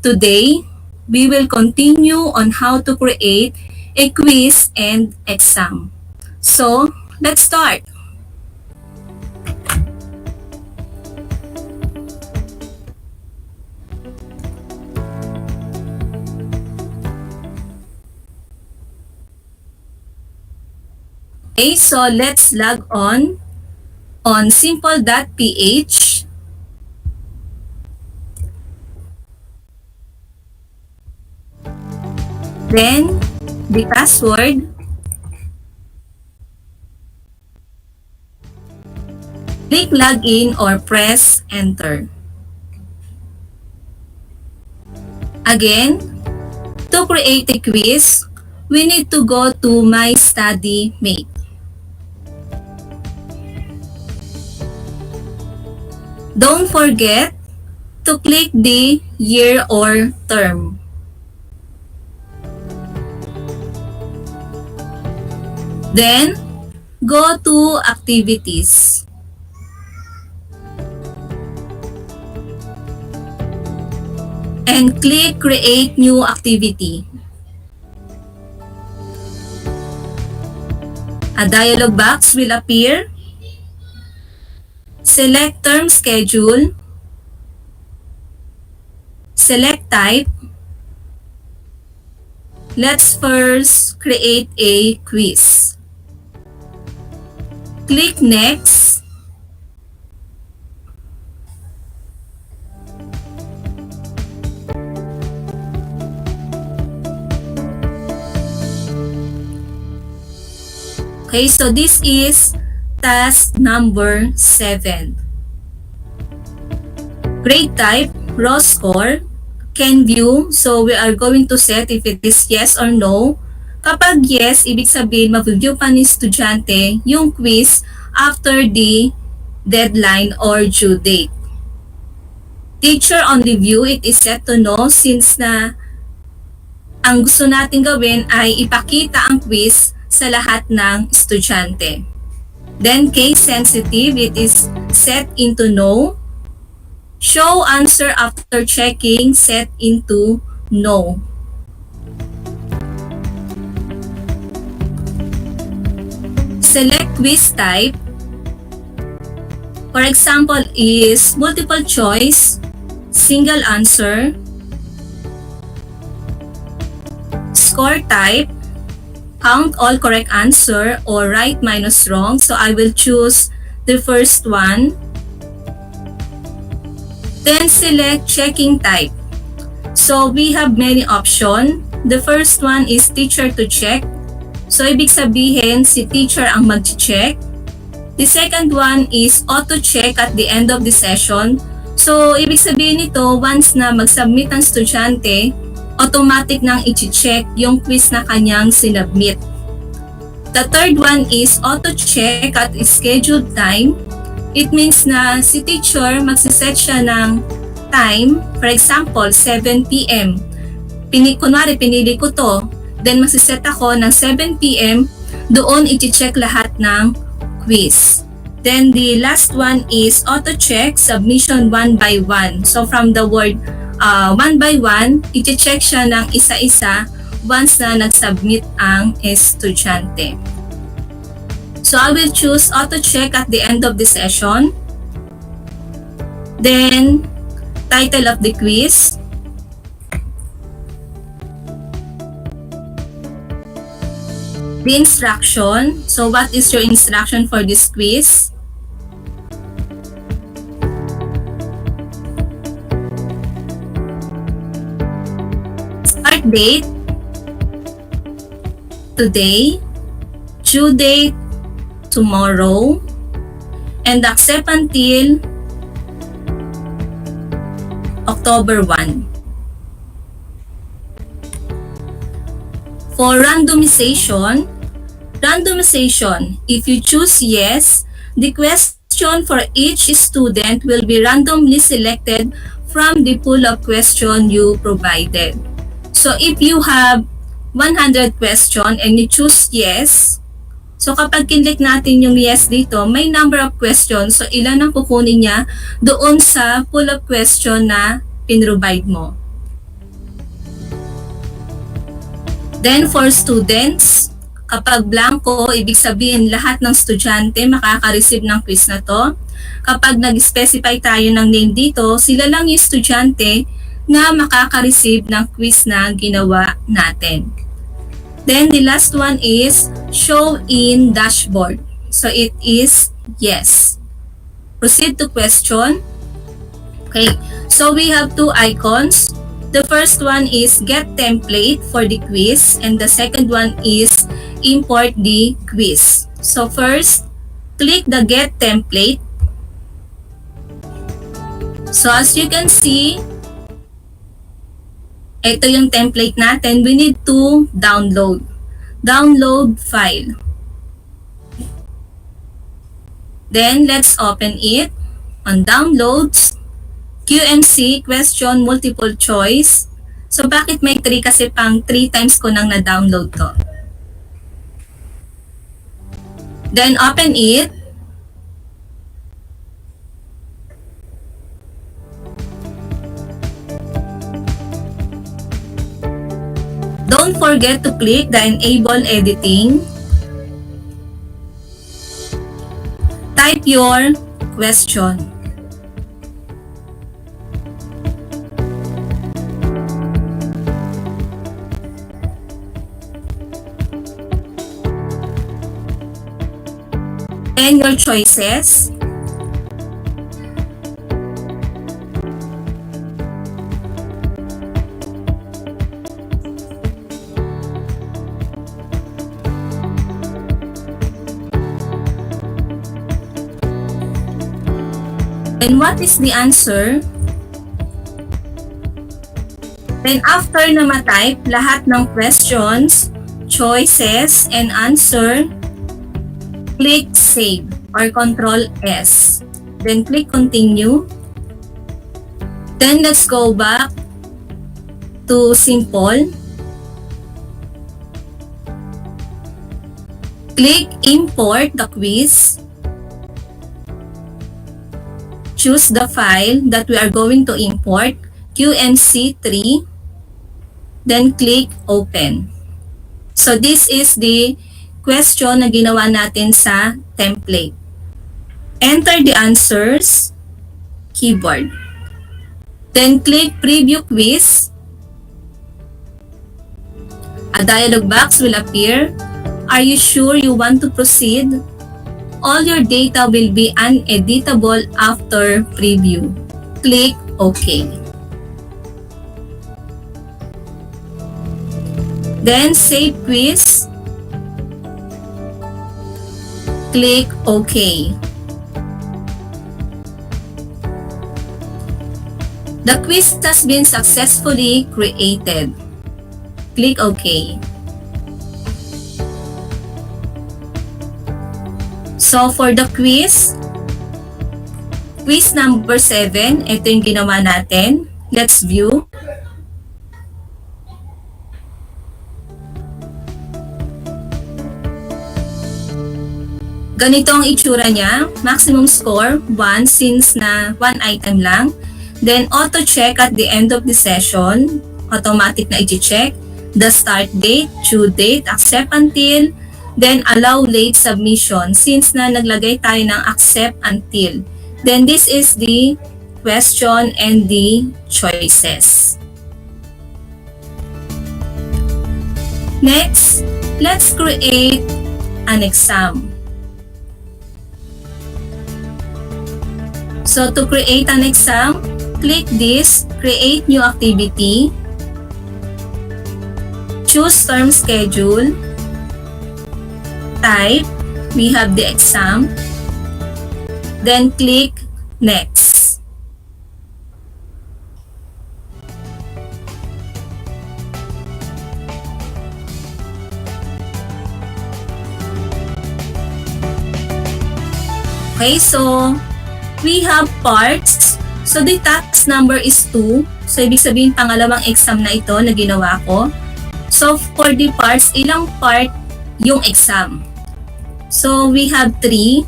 Today, we will continue on how to create a quiz and exam. So, let's start. Okay, so let's log on simple.ph. Then, the password. Click login or press enter. Again, to create a quiz, we need to go to My Study Mate. Don't forget to click the year or term. Then, go to Activities. And click Create New Activity. A dialog box will appear. Select Term Schedule. Select Type. Let's first create a quiz. Click Next. Okay, so this is task number 7. Grade type, raw score, can view. So we are going to set if it is yes or no. Kapag yes, ibig sabihin mag-view pa ni estudyante yung quiz after the deadline or due date. Teacher only view, it is set to no since na ang gusto natin gawin ay ipakita ang quiz sa lahat ng estudyante. Then case sensitive, it is set into no. Show answer after checking set into no. Select quiz type. For example is multiple choice, single answer, score type, count all correct answer or right minus wrong. So I will choose the first one. Then select checking type. So we have many options. The first one is teacher to check. So ibig sabihin si teacher ang mag-check. The second one is auto-check at the end of the session. So ibig sabihin nito once na mag-submit ang estudyante, automatic nang i-check yung quiz na kanyang sinubmit. The third one is auto-check at scheduled time. It means na si teacher magsiset siya ng time, for example, 7 p.m. Kunwari, pinili ko to, then magsiset ako ng 7 p.m. Doon i-check lahat ng quiz. Then the last one is auto-check submission one by one. So from the word one by one, i-check siya ng isa-isa once na nag-submit ang estudyante. So I will choose auto-check at the end of the session. Then, title of the quiz. The instruction. So what is your instruction for this quiz? Start date. Today. Due date. Tomorrow, and accept until October 1. For randomization, if you choose yes, the question for each student will be randomly selected from the pool of question you provided. So if you have 100 question and you choose yes, so kapag kinlik natin yung yes dito, may number of questions. So ilan ang kukunin niya doon sa pool of question na pinrovide mo. Then for students, kapag blanco, ibig sabihin lahat ng estudyante makaka-receive ng quiz na to. Kapag nag-specify tayo ng name dito, sila lang yung estudyante na makaka-receive ng quiz na ginawa natin. Then the last one is show in dashboard. So it is yes. Proceed to question. Okay, so we have two icons. The first one is get template for the quiz and the second one is import the quiz. So first, click the get template. So as you can see, ito yung template natin. We need to download. Download file. Then, let's open it. On downloads, QMC, question multiple choice. So, bakit may 3? Kasi pang 3 times ko nang na-download to. Then, open it. Don't forget to click the Enable Editing. Type your question. And your choices. And what is the answer? Then after na ma-type lahat ng questions, choices, and answer, click Save or Control S. Then click Continue. Then let's go back to Simple. Click Import the quiz. choose the file that we are going to import, QMC3, then click Open. So this is the question na ginawa natin sa template. Enter the answers, keyboard. Then click Preview Quiz. A dialog box will appear. Are you sure you want to proceed? All your data will be uneditable after preview. Click OK. Then save quiz. Click OK. The quiz has been successfully created. Click OK. So for the quiz number 7, ito yung ginawa natin. Let's view. Ganito ang itsura niya. Maximum score, 1 since na 1 item lang. Then auto-check at the end of the session. Automatic na i-check. The start date, due date, accept until, then allow late submission since na naglagay tayo ng accept until. Then this is the question and the choices. Next, let's create an exam. So to create an exam, click this, create new activity, choose term schedule, type, we have the exam, then click next. Okay, so we have parts. So the task number is 2. So ibig sabihin pangalawang exam na ito na ginawa ko. So for the parts, ilang part yung exam? So we have 3.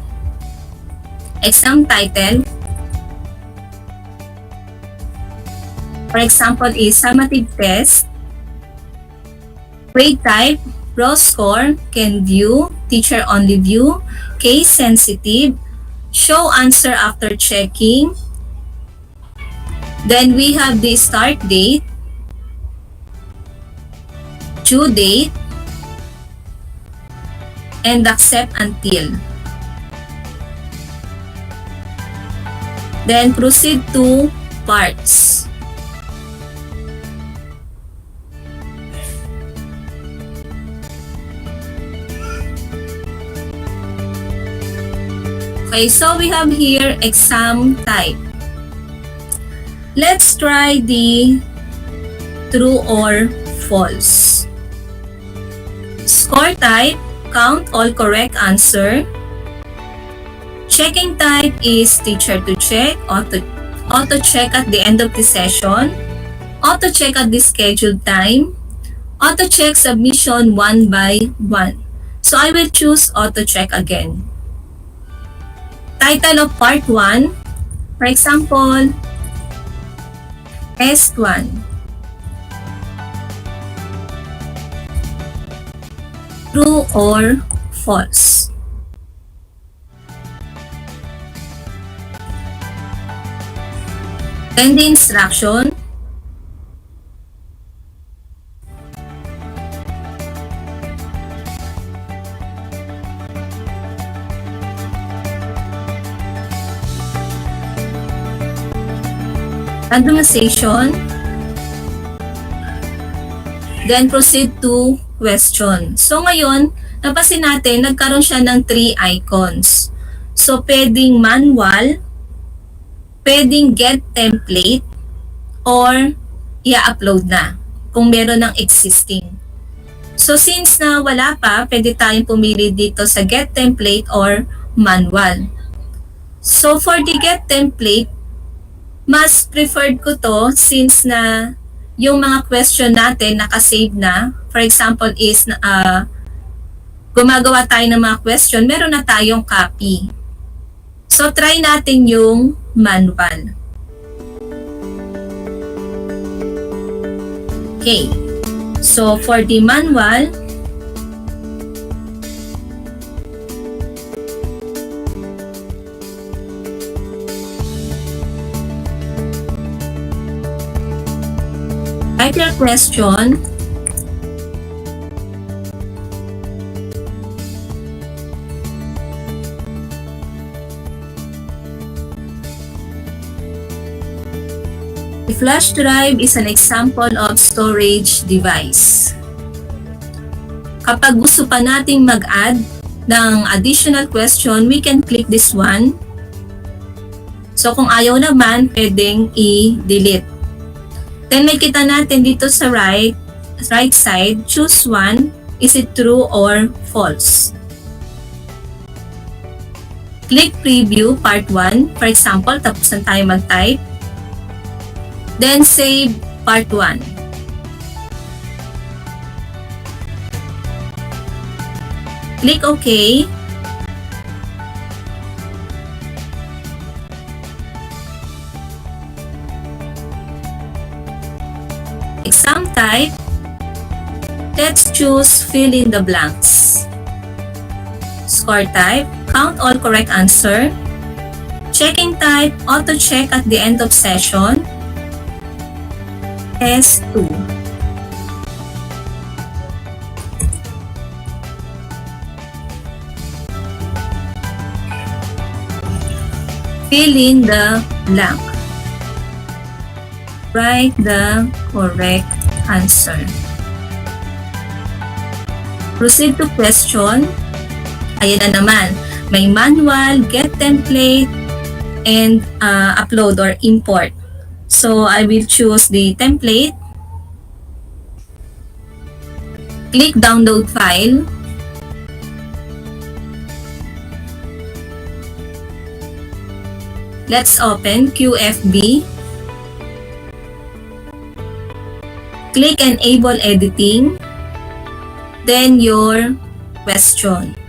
Exam title. For example is summative test. Grade type, raw score, can view, teacher only view, case sensitive, show answer after checking. Then we have the start date, due date, and accept until. Then proceed to parts. Okay, so we have here exam type. Let's try the true or false. Score type, count all correct answer. Checking type is teacher to check, auto check at the end of the session, auto check at the scheduled time, auto check submission 1 by 1. So I will choose auto check again. Title of part 1, for example, test 1. True or false. Then the instruction. Randomization. Then proceed to question. So ngayon, napansin natin, nagkaroon siya ng 3 icons. So pwedeng manual, pwedeng get template, or i-upload na kung meron ng existing. So since na wala pa, pwede tayong pumili dito sa get template or manual. So for the get template, mas preferred ko to since na yung mga question natin nakasave na. For example is gumagawa tayo ng mga question, meron na tayong copy. So, try natin yung manual. Okay. So, for the manual, type your question. The flash drive is an example of storage device. Kapag gusto pa nating mag-add ng additional question, we can click this one. So kung ayaw naman, pwedeng i-delete. Then makita natin dito sa right side, choose one. Is it true or false? Click preview part 1. For example, tapos na tayo mag-type. Then save part 1. Click OK. Exam type. Let's choose fill in the blanks. Score type. Count all correct answer. Checking type. Auto check at the end of session. S2. Fill in the blank. Write the correct answer. Proceed to question. Ayan na naman. May manual, get template, and upload or import. So, I will choose the template. Click download file. Let's open QFB. Click enable editing. Then your question.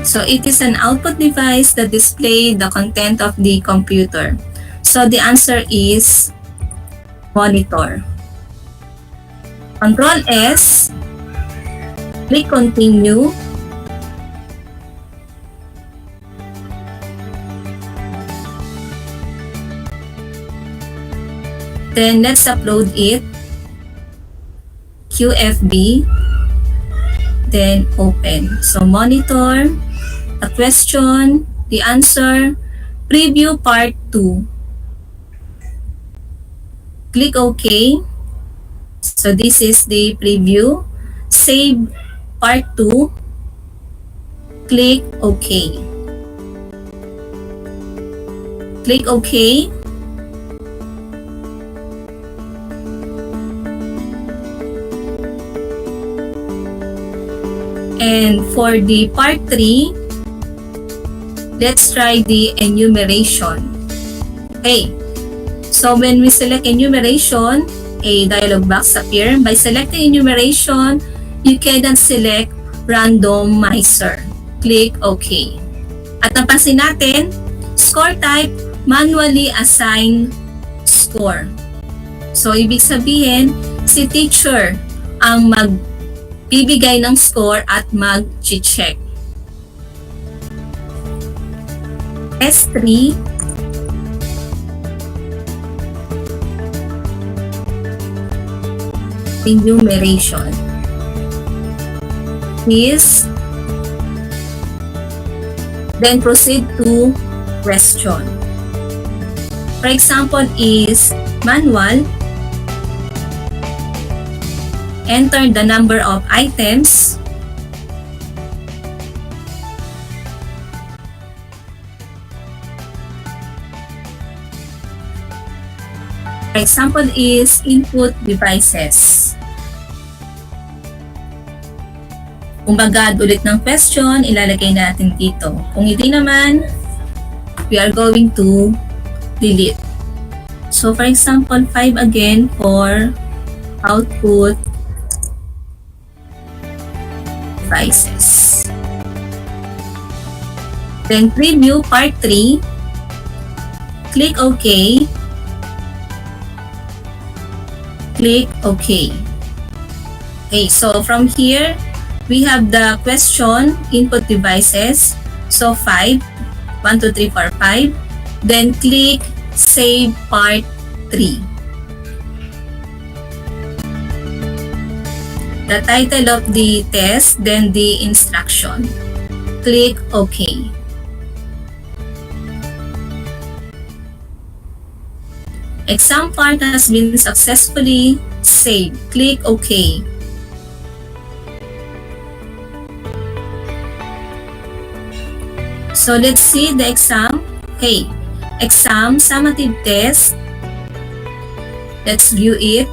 So it is an output device that displays the content of the computer. So the answer is monitor. Control S. Click continue. Then let's upload it. QFB. Then open. So monitor, the question, the answer, preview part 2. Click OK. So this is the preview. Save part 2. Click OK. Click OK. And for the part 3, let's try the enumeration. Okay. So when we select enumeration, a dialog box appears. By selecting enumeration, you can select randomizer. Click OK. At napansin natin, score type, manually assign score. So ibig sabihin, si teacher ang magbibigay ng score at mag-check. S3, enumeration is, then proceed to question. For example is manual, enter the number of items, Example is input devices. Kung bagad ulit ng question, ilalagay natin dito. Kung hindi naman, we are going to delete. So for example, 5 again for output devices. Then preview part 3. Click OK. Click OK. Okay, so from here, we have the question, input devices. So 5, 1, 2, 3, 4, 5. Then click Save Part 3. The title of the test, then the instruction. Click OK. Exam part has been successfully saved. Click OK. So let's see the exam. Okay, exam summative test. Let's view it.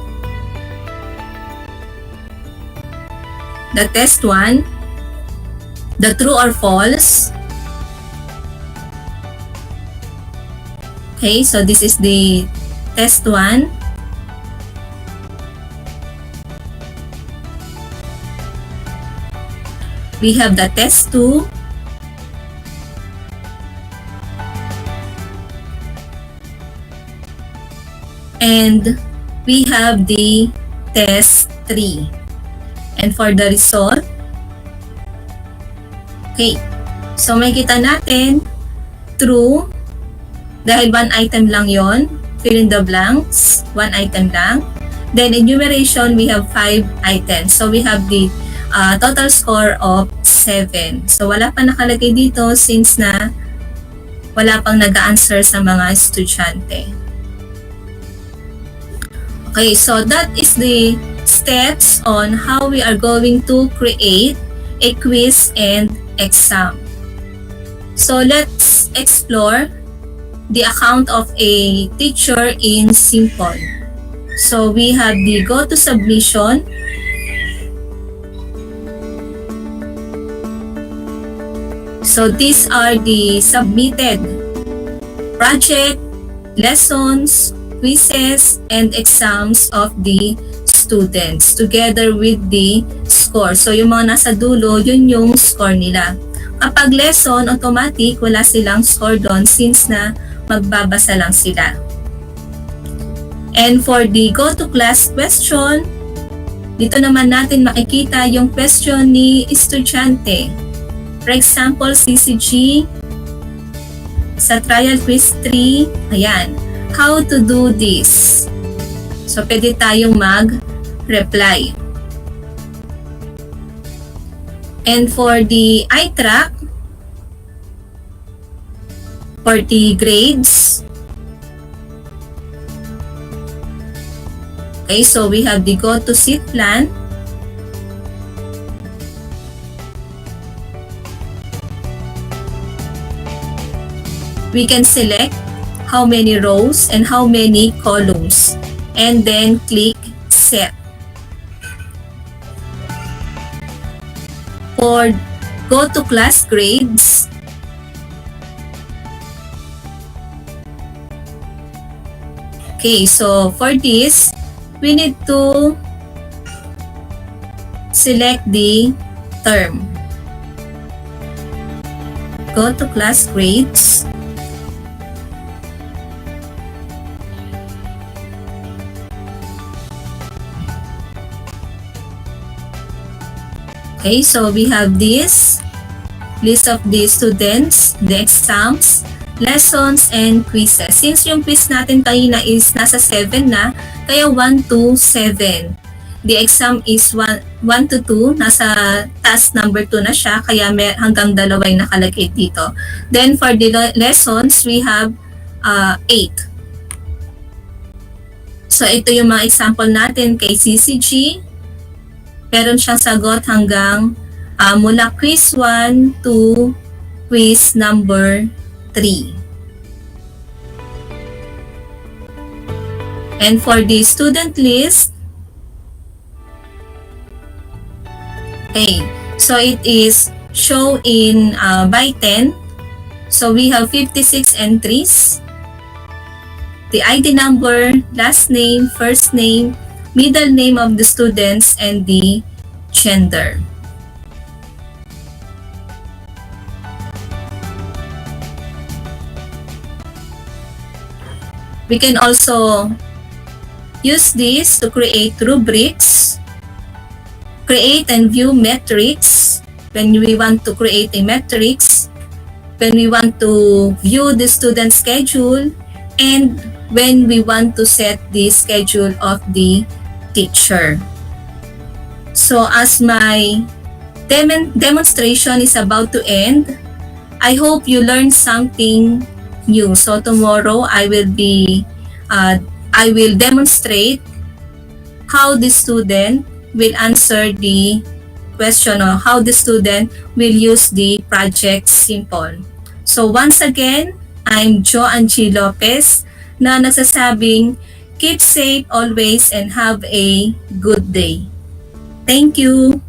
The test 1, the true or false. Okay, so this is the test 1. We have the test 2. And we have the test 3. And for the result, okay, so makikita natin true dahil one item lang yon, fill in the blanks, one item lang. Then enumeration, we have 5 items. So we have the total score of 7. So wala pa nakalagay dito since na wala pang nag-answer sa mga estudyante. Okay, so that is the steps on how we are going to create a quiz and exam. So let's explore the account of a teacher in Simple. So we have the go to submission. So these are the submitted project, lessons, quizzes, and exams of the students together with the score. So yung mga nasa dulo, yun yung score nila. Kapag lesson, automatic, wala silang score doon since na magbabasa lang sila. And for the go to class question, dito naman natin makikita yung question ni estudyante. For example, CCG, sa trial quiz 3, ayan, how to do this. So, pwede tayong mag-reply. And for the iTrack, for the grades, okay, so we have the go to seat plan. We can select how many rows and how many columns, and then click set. For go to class grades, okay, so for this, we need to select the term. Go to class grades. Okay, so we have this list of the students, the exams, lessons, and quizzes. Since yung quiz natin kanina is nasa 7 na, kaya 1 to 7. The exam is 1 to 2, nasa task number 2 na siya, kaya hanggang 2 ay nakalagay dito. Then for the lessons, we have 8. So ito yung mga example natin kay CCG. Meron siyang sagot hanggang mula quiz 1 to quiz number 3. And for the student list, okay, so it is shown in by 10. So we have 56 entries. The ID number, last name, first name, middle name of the students, and the gender. We can also use this to create rubrics, create and view metrics when we want to create a metrics, when we want to view the student schedule, and when we want to set the schedule of the teacher. So as my demonstration is about to end, I hope you learned something new. So tomorrow I will demonstrate how the student will answer the question or how the student will use the project simple. So once again, I'm Jo Angie Lopez na nagsasabing keep safe always and have a good day. Thank you.